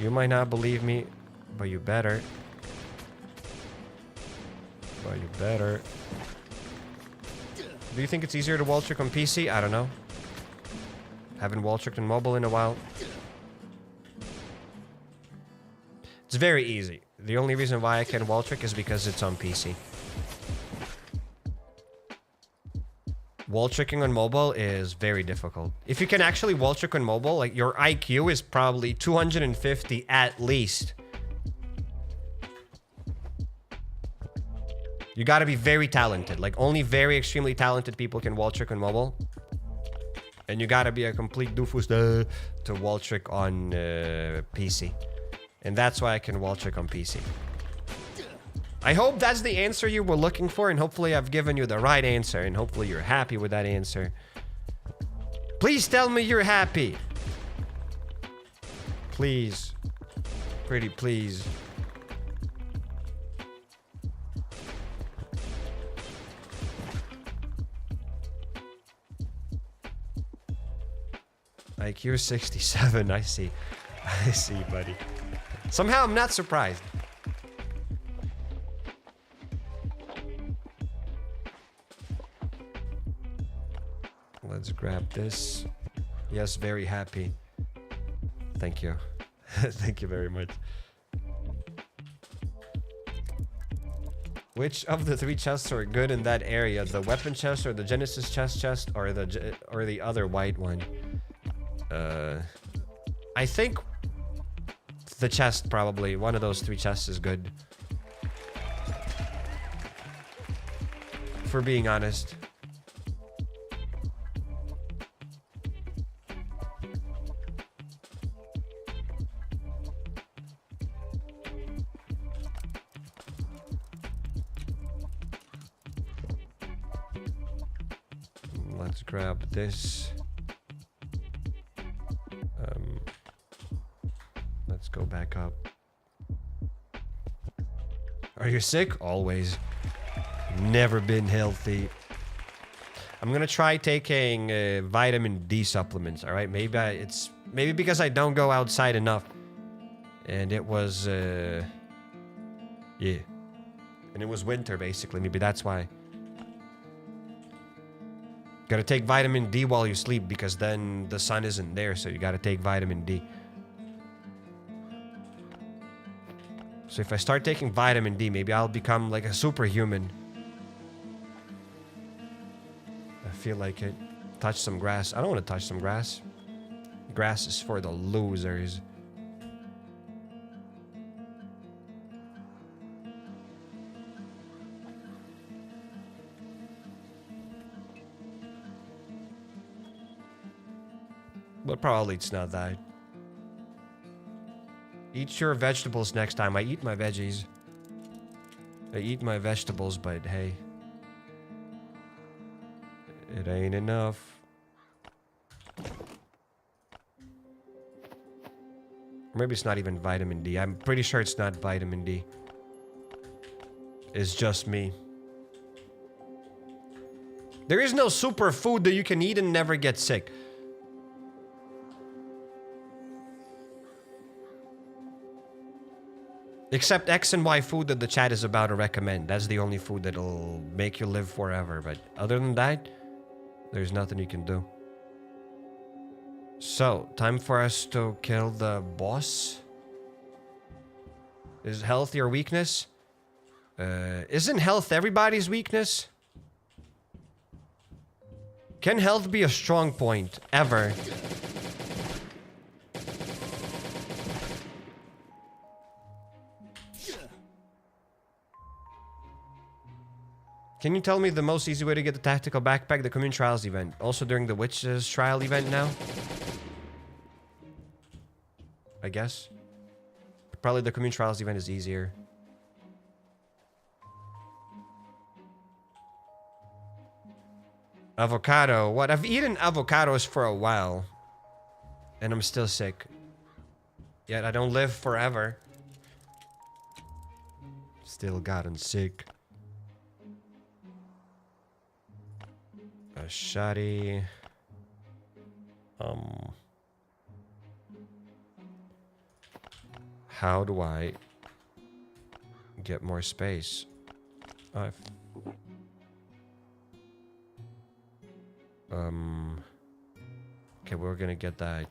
You might not believe me, but you better. But you better. Do you think it's easier to wall trick on PC? I don't know. Haven't wall tricked on mobile in a while. It's very easy. The only reason why I can wall trick is because it's on PC. Wall tricking on mobile is very difficult. If you can actually wall trick on mobile, like your IQ is probably 250 at least. You gotta be very talented. Like only very extremely talented people can wall trick on mobile. And you gotta be a complete doofus to wall trick on PC. And that's why I can wall trick on PC. I hope that's the answer you were looking for, and hopefully I've given you the right answer, and hopefully you're happy with that answer. Please tell me you're happy. Please. Pretty please. IQ 67, I see. I see, buddy. Somehow I'm not surprised. Let's grab this. Yes, very happy. Thank you. Thank you very much. Which of the three chests are good in that area? The weapon chest or the Genesis chest or the other white one? I think the chest probably. One of those three chests is good. For being honest. Let's grab this. Let's go back up. Are you sick? Always. Never been healthy. I'm gonna try taking vitamin D supplements. All right, maybe because I don't go outside enough, and it was yeah, and it was winter basically. Maybe that's why. Gotta take vitamin D while you sleep because then the sun isn't there, so you gotta take vitamin D. So if I start taking vitamin D, maybe I'll become like a superhuman. I feel like it. Touch some grass. I don't want to touch some grass. Grass is for the losers. But probably it's not that. Eat your vegetables next time. I eat my veggies. I eat my vegetables, but hey. It ain't enough. Or maybe it's not even vitamin D. I'm pretty sure it's not vitamin D. It's just me. There is no superfood that you can eat and never get sick. Except X and Y food that the chat is about to recommend. That's the only food that'll make you live forever. But other than that, there's nothing you can do. So, time for us to kill the boss. Is health your weakness? Isn't health everybody's weakness? Can health be a strong point? Ever? Can you tell me the most easy way to get the tactical backpack? The Community Trials event. Also during the Witch's Trial event now? I guess. Probably the Community Trials event is easier. Avocado. What? I've eaten avocados for a while. And I'm still sick. Yet I don't live forever. Still gotten sick. A shoddy. How do I get more space? Okay, we're gonna get that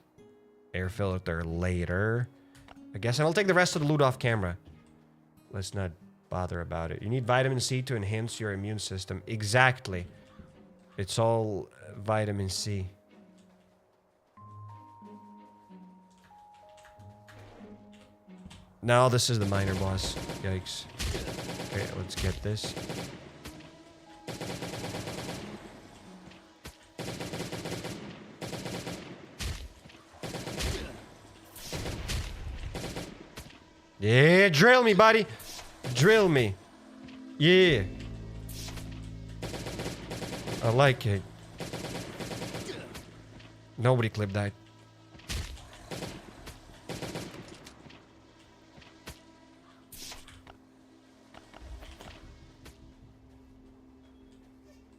air filter later, I guess, and I'll take the rest of the loot off camera. Let's not bother about it. You need vitamin C to enhance your immune system. Exactly. It's all vitamin C. Now this is the minor boss. Yikes. Okay, let's get this. Yeah, drill me, buddy. Drill me. Yeah. I like it. Nobody clipped that.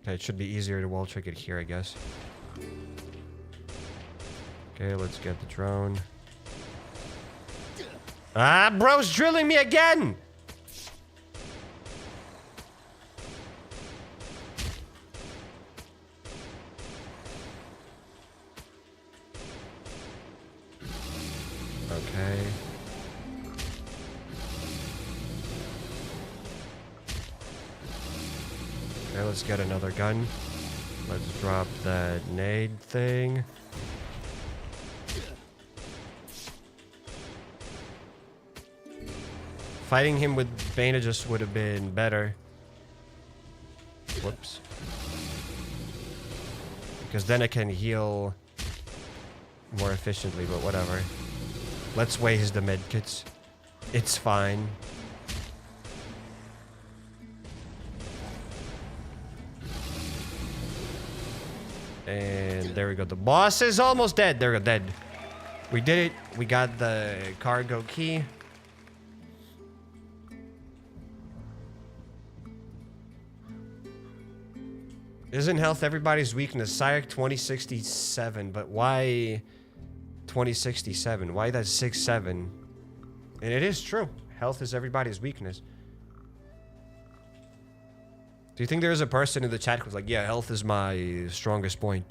Okay, it should be easier to wall trick it here, I guess. Okay, let's get the drone. Ah, bro's drilling me again! Okay. Okay, let's get another gun. Let's drop that nade thing. Fighting him with bandages would have been better. Whoops. Because then I can heal more efficiently, but whatever. Let's waste the medkits. It's fine. And there we go. The boss is almost dead. There we go, dead. We did it. We got the cargo key. Isn't health everybody's weakness? Cyric 2067, but why 2067? Why that's 67? And it is true. Health is everybody's weakness. Do you think there's a person in the chat who's like, yeah, health is my strongest point?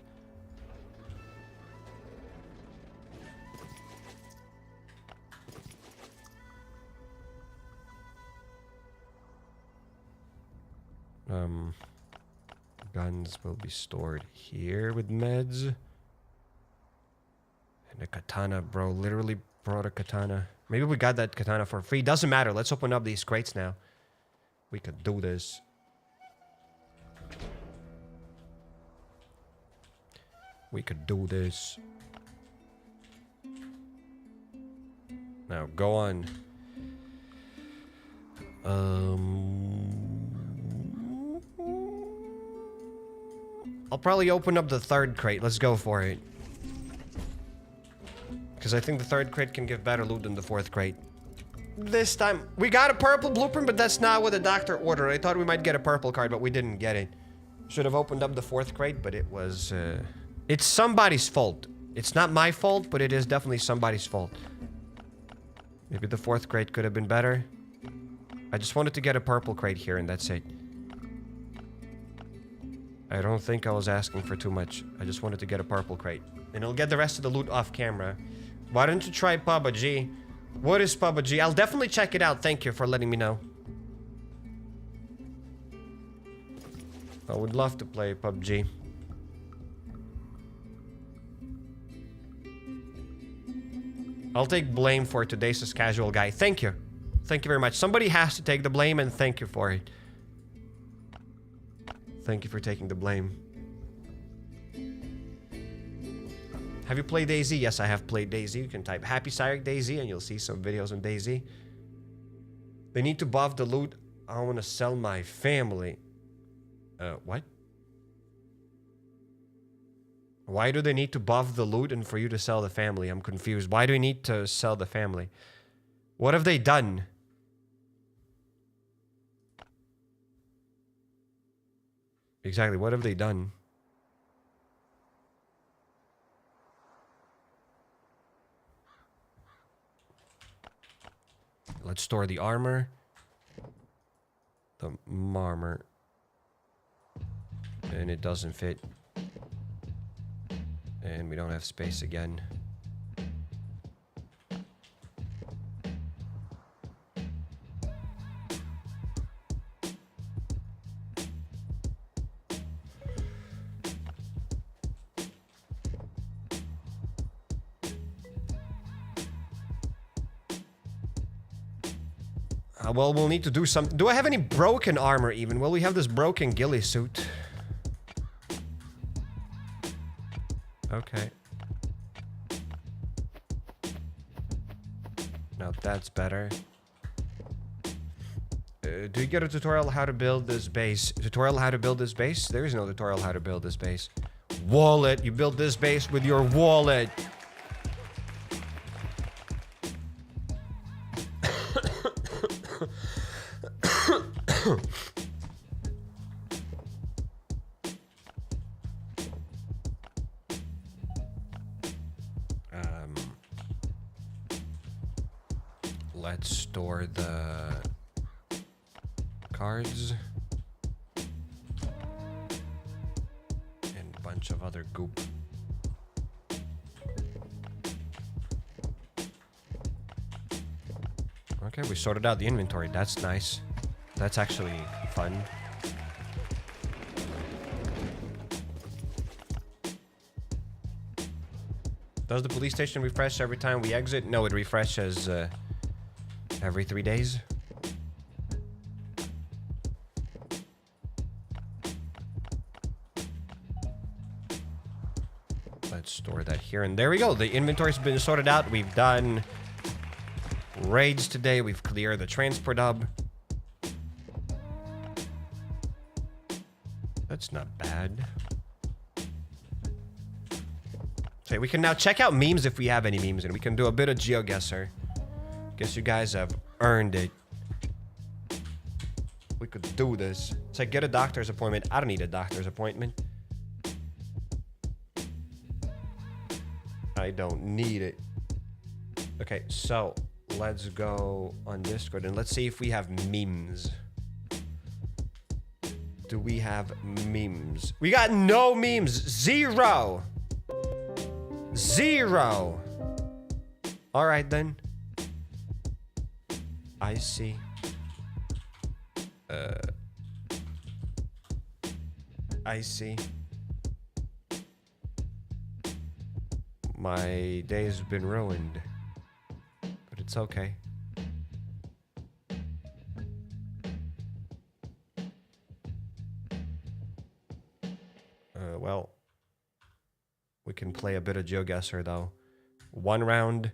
Guns will be stored here with meds. And a katana, bro. Literally brought a katana. Maybe we got that katana for free. Doesn't matter. Let's open up these crates now. We could do this. We could do this. Now, go on. I'll probably open up the third crate. Let's go for it. Because I think the third crate can give better loot than the fourth crate. This time, we got a purple blueprint, but that's not what the doctor ordered. I thought we might get a purple card, but we didn't get it. Should have opened up the fourth crate, but it was, it's somebody's fault. It's not my fault, but it is definitely somebody's fault. Maybe the fourth crate could have been better. I just wanted to get a purple crate here, and that's it. I don't think I was asking for too much. I just wanted to get a purple crate. And I'll get the rest of the loot off camera. Why don't you try PUBG? What is PUBG? I'll definitely check it out. Thank you for letting me know. I would love to play PUBG. I'll take blame for today's casual guy. Thank you. Thank you very much. Somebody has to take the blame, and thank you for it. Thank you for taking the blame. Have you played DayZ? Yes, I have played DayZ. You can type HappyCairek DayZ and you'll see some videos on DayZ. They need to buff the loot. I want to sell my family. What? Why do they need to buff the loot and for you to sell the family? I'm confused. Why do we need to sell the family? What have they done? Exactly, what have they done? Let's store the armor. The armor. And it doesn't fit. And we don't have space again. Well, we'll need to do something. Do I have any broken armor even? Well, we have this broken ghillie suit. Okay. Now that's better. Do you get a tutorial how to build this base? Tutorial how to build this base? There is no tutorial how to build this base. Wallet. You build this base with your wallet. Let's store the cards and a bunch of other goop. Okay, we sorted out the inventory. That's nice. That's actually fun. Does the police station refresh every time we exit? No, it refreshes every 3 days. Let's store that here. And there we go. The inventory's been sorted out. We've done raids today. We've cleared the transport hub. That's not bad. So we can now check out memes if we have any memes, and we can do a bit of GeoGuessr. Guess you guys have earned it. We could do this. It's like, get a doctor's appointment. I don't need a doctor's appointment. I don't need it. Okay, so let's go on Discord and let's see if we have memes. Do we have memes? We got no memes. Zero. Zero. All right, then. I see. I see. My day's been ruined. But it's okay. Well, we can play a bit of GeoGuessr though. 1 round,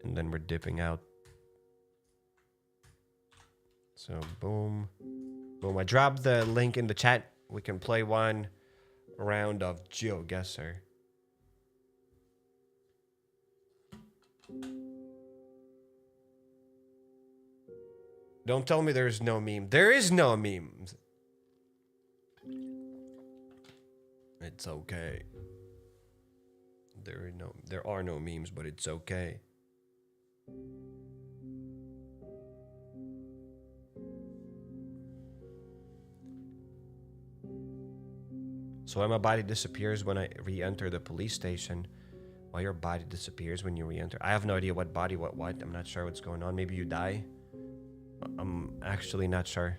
and then we're dipping out. So, boom. Boom. I dropped the link in the chat. We can play 1 round of GeoGuessr. Don't tell me there's no meme. There is no memes. It's okay. There are no memes, but it's okay. So why my body disappears when I re-enter the police station? Why your body disappears when you re-enter? I have no idea what body, what. I'm not sure what's going on. Maybe you die? I'm actually not sure.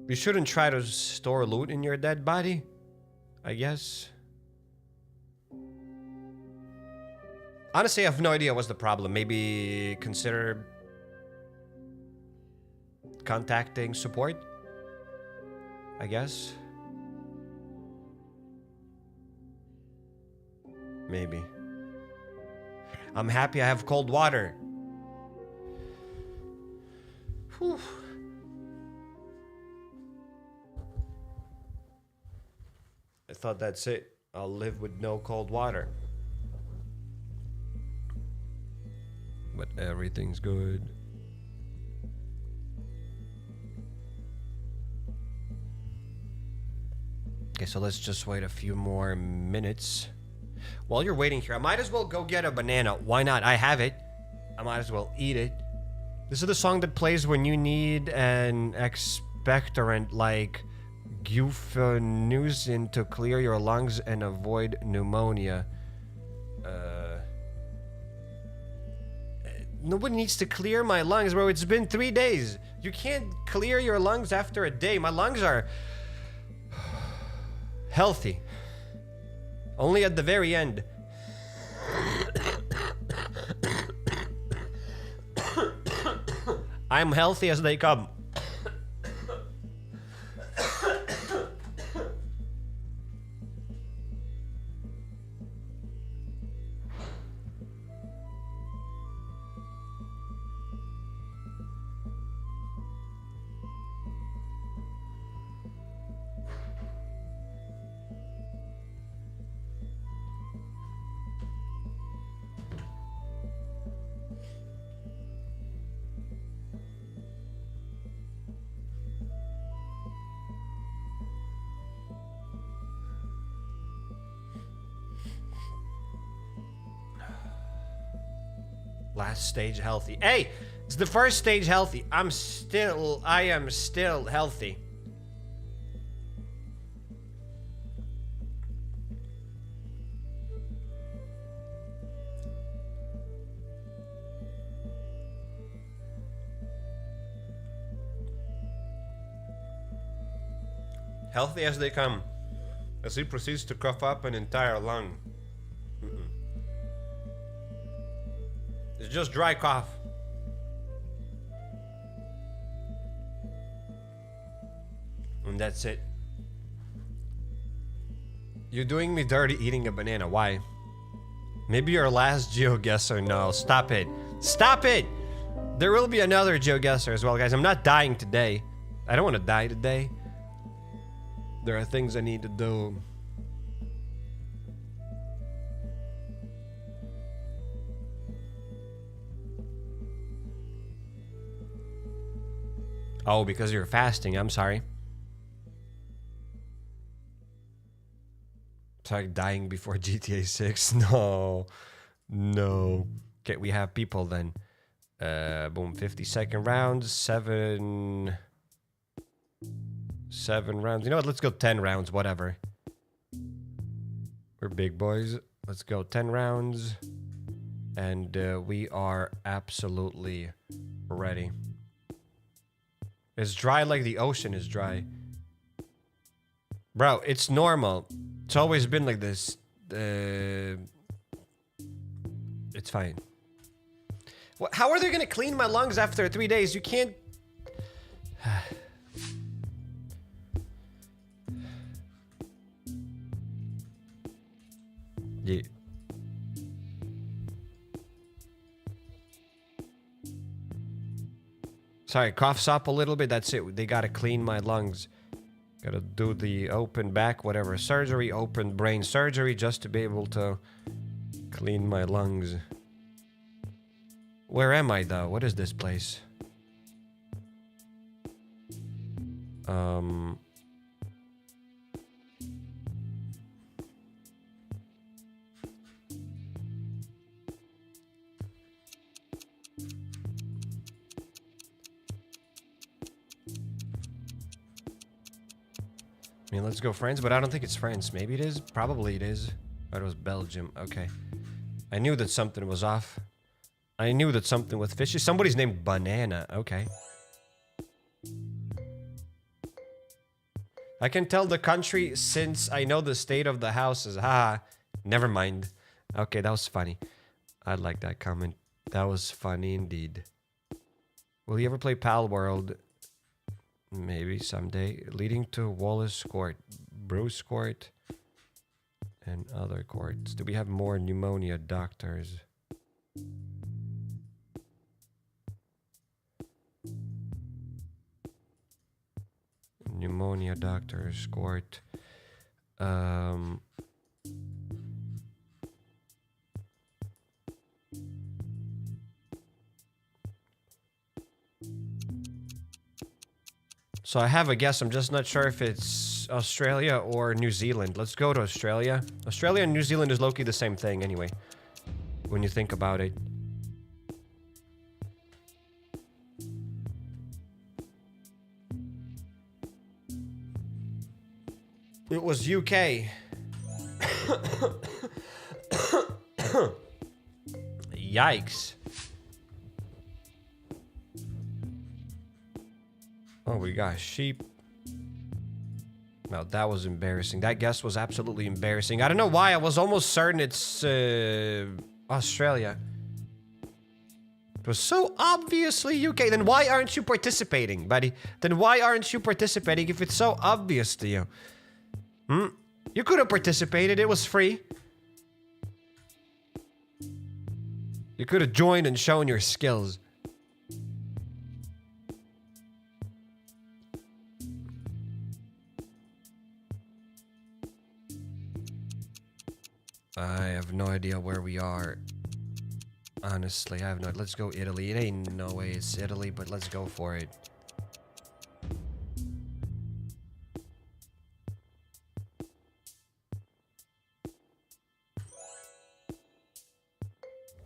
You shouldn't try to store loot in your dead body, I guess. Honestly, I have no idea what's the problem. Maybe consider contacting support, I guess. Maybe. I'm happy I have cold water. Whew. I thought that's it. I'll live with no cold water. But everything's good. Okay, so let's just wait a few more minutes. While you're waiting here, I might as well go get a banana. Why not? I have it. I might as well eat it. This is the song that plays when you need an expectorant like guaifenesin to clear your lungs and avoid pneumonia. Nobody needs to clear my lungs, bro. It's been 3 days. You can't clear your lungs after a day. My lungs are healthy. Only at the very end. I'm healthy as they come. Last stage healthy. Hey, it's the first stage healthy. I am still healthy. Healthy as they come. As he proceeds to cough up an entire lung. It's just dry cough. And that's it. You're doing me dirty eating a banana. Why? Maybe your last GeoGuessr. No, stop it. Stop it! There will be another GeoGuessr as well, guys. I'm not dying today. I don't want to die today. There are things I need to do. Oh, because you're fasting. I'm sorry. It's like dying before GTA 6. No. No. Okay, we have people then. Boom. 50-second rounds. 7 rounds. You know what? Let's go 10 rounds. Whatever. We're big boys. Let's go 10 rounds. And we are absolutely ready. It's dry like the ocean is dry. Bro, it's normal. It's always been like this. It's fine. How are they gonna clean my lungs after 3 days? You can't... Yeah. Sorry, coughs up a little bit. That's it. They gotta clean my lungs. Gotta do the open back, whatever surgery, open brain surgery, just to be able to clean my lungs. Where am I, though? What is this place? I mean, let's go France, but I don't think it's France. Maybe it is. Probably it is. But it was Belgium. Okay. I knew that something was off. I knew that something with fishy. Somebody's named Banana. Okay. I can tell the country since I know the state of the houses. Ha. Never mind. Okay, that was funny. I like that comment. That was funny indeed. Will you ever play Pal World? Maybe someday. Leading to Wallace Court, Bruce Court, and other courts. Do we have more pneumonia doctors? Pneumonia doctors court. So I have a guess. I'm just not sure if it's Australia or New Zealand. Let's go to Australia. Australia and New Zealand is low-key the same thing anyway, when you think about it. It was UK. Yikes. Oh, we got sheep. No, that was embarrassing. That guess was absolutely embarrassing. I don't know why. I was almost certain it's Australia. It was so obviously UK. Then why aren't you participating, buddy? Then why aren't you participating if it's so obvious to you? You could have participated. It was free. You could have joined and shown your skills. I have no idea where we are. Honestly, I have no... Let's go Italy. It ain't no way it's Italy, but let's go for it.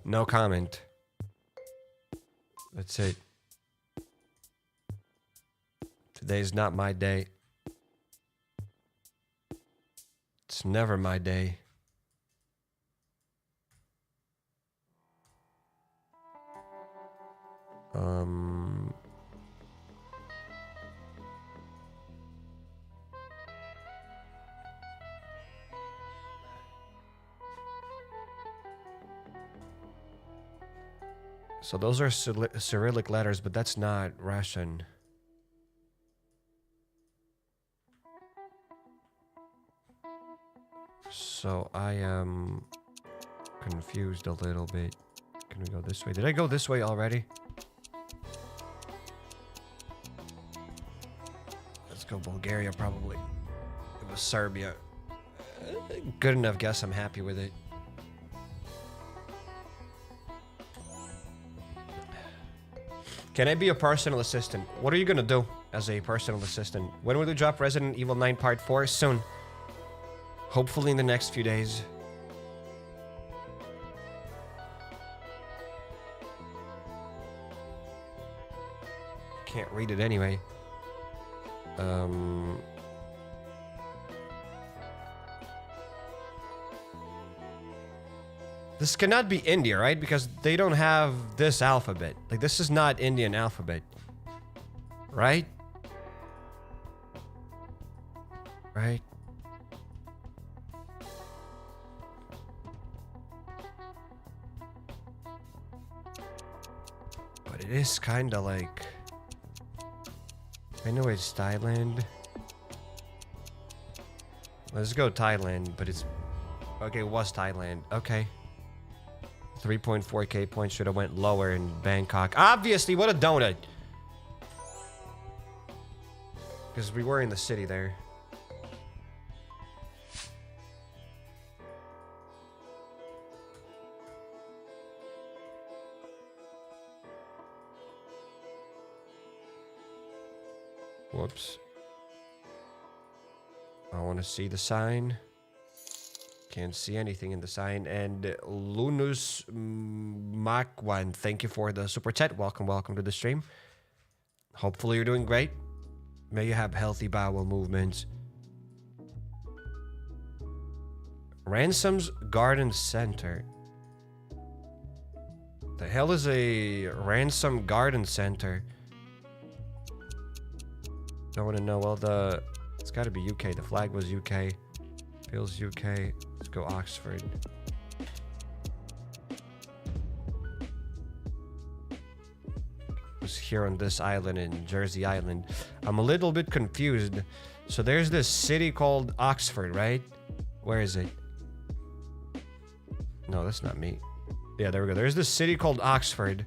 No comment. That's it. Today's not my day. It's never my day. So those are Cyrillic letters, but that's not Russian. So I am confused a little bit. Can we go this way? Did I go this way already? Let's go Bulgaria, probably. It was Serbia. Good enough guess. I'm happy with it. Can I be a personal assistant? What are you gonna do as a personal assistant? When will you drop Resident Evil 9 Part 4? Soon. Hopefully in the next few days. Can't read it anyway. This cannot be India, right? Because they don't have this alphabet. Like, this is not Indian alphabet. Right? Right? But it is kind of like... I know it's Thailand. Let's go Thailand, but it's... Okay, it was Thailand. Okay. 3.4k points should have went lower in Bangkok. Obviously, what a donut. Because we were in the city there. Whoops. I want to see the sign. Can't see anything in the sign. And Lunus Makwan, thank you for the super chat. Welcome, welcome to the stream. Hopefully you're doing great. May you have healthy bowel movements. Ransom's Garden Center. The hell is a Ransom Garden Center? Don't want to know. Well, it's got to be UK. The flag was UK. Feels UK. Let's go Oxford. It was here on this island in Jersey Island. I'm a little bit confused. So there's this city called Oxford, right? Where is it? No, that's not me. Yeah, there we go. There's this city called Oxford.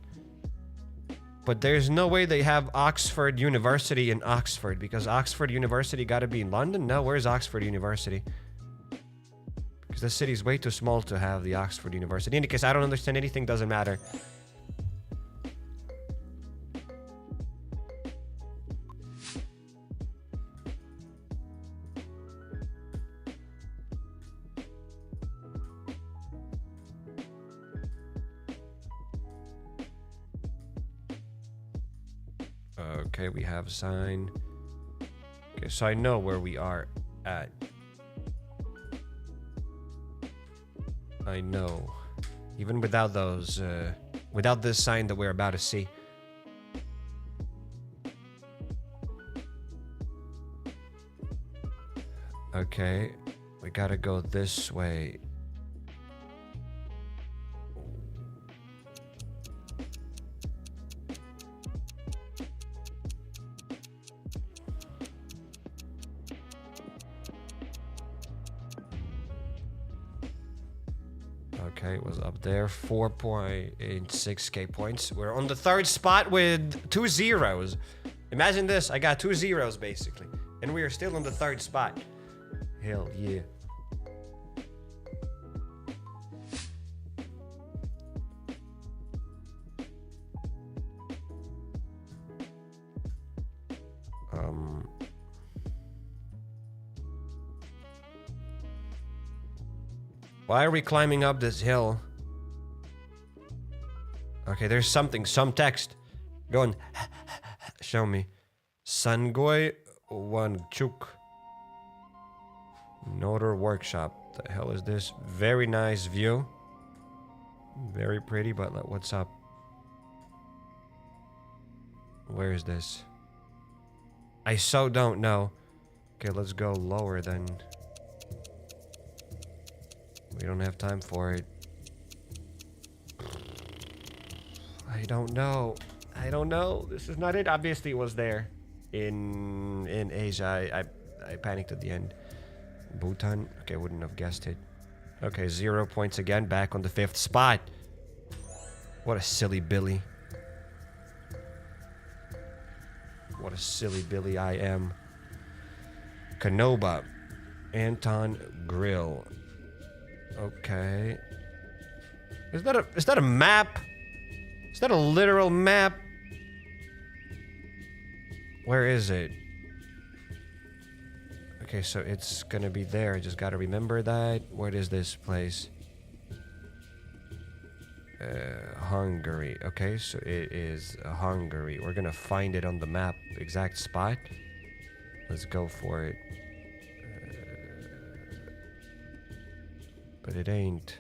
But there's no way they have Oxford University in Oxford, because Oxford University got to be in London? No, where's Oxford University? Because the city's way too small to have the Oxford University. In any case, I don't understand anything, doesn't matter. Okay, we have a sign. Okay, so I know where we are at. I know. Even without those, without this sign that we're about to see. Okay, we gotta go this way. Okay, it was up there. 4.86k points. We're on the third spot with 2 zeros. Imagine this. I got 2 zeros basically. And we are still on the third spot. Hell yeah. Why are we climbing up this hill? Okay, there's something, some text. Going, show me. Sangoy Wanchuk. Notar Workshop. The hell is this? Very nice view. Very pretty, but what's up? Where is this? I so don't know. Okay, let's go lower then. We don't have time for it. I don't know. I don't know. This is not it. Obviously, it was there in Asia. I panicked at the end. Bhutan. Okay, wouldn't have guessed it. Okay, 0 points again. Back on the 5th spot. What a silly Billy. What a silly Billy I am. Canoba. Anton Grill. Okay. Is that a map? Is that a literal map? Where is it? Okay, so it's gonna be there. I just gotta remember that. What is this place? Hungary. Okay, so it is Hungary. We're gonna find it on the map, exact spot. Let's go for it. But it ain't.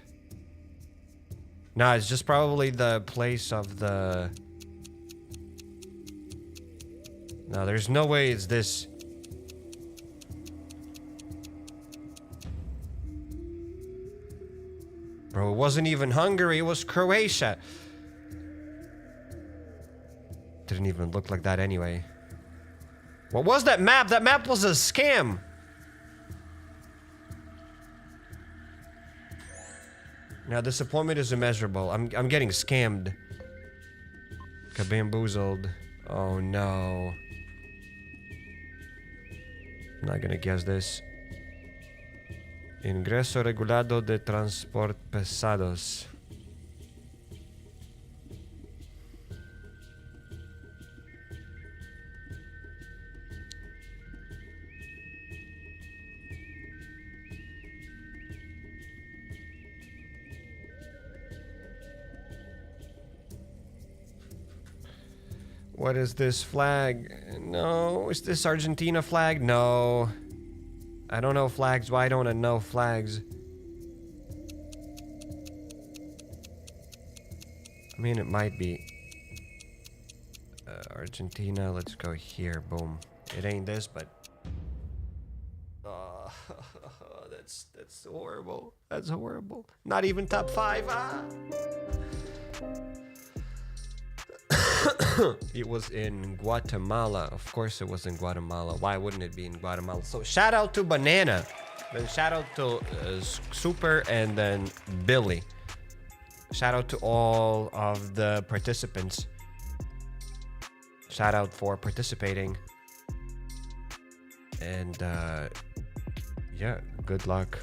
Nah, it's just probably the place of the... No, there's no way it's this. Bro, it wasn't even Hungary, it was Croatia. Didn't even look like that anyway. What was that map? That map was a scam. Now, disappointment is immeasurable. I'm getting scammed. Bamboozled. Oh, no. I'm not gonna guess this. Ingreso regulado de transport pesados. What is this flag? No. Is this Argentina flag? No. I don't know flags. Why don't I know flags? I mean, it might be Argentina. Let's go here. Boom. It ain't this, but that's horrible. That's horrible. Not even top 5. Ah. It was in Guatemala. Of course it was in Guatemala. Why wouldn't it be in Guatemala? So shout out to Banana. Then shout out to Super and then Billy. Shout out to all of the participants. Shout out for participating. And yeah, good luck.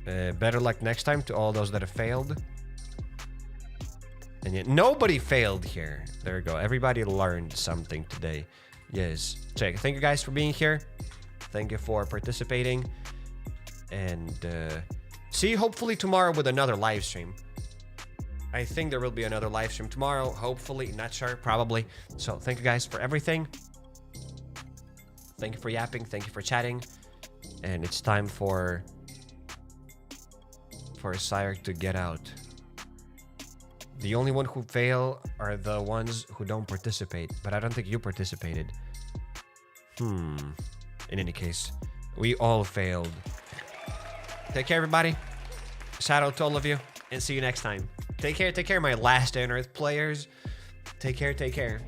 Better luck next time to all those that have failed. And yet nobody failed here. There we go. Everybody learned something today. Yes. Check. Thank you guys for being here. Thank you for participating. And see you hopefully tomorrow with another live stream. I think there will be another live stream tomorrow. Hopefully. Not sure. Probably. So thank you guys for everything. Thank you for yapping. Thank you for chatting. And it's time for HappyCairek to get out. The only one who fail are the ones who don't participate. But I don't think you participated. In any case, we all failed. Take care, everybody. Shout out to all of you. And see you next time. Take care, my Last on Earth players. Take care, take care.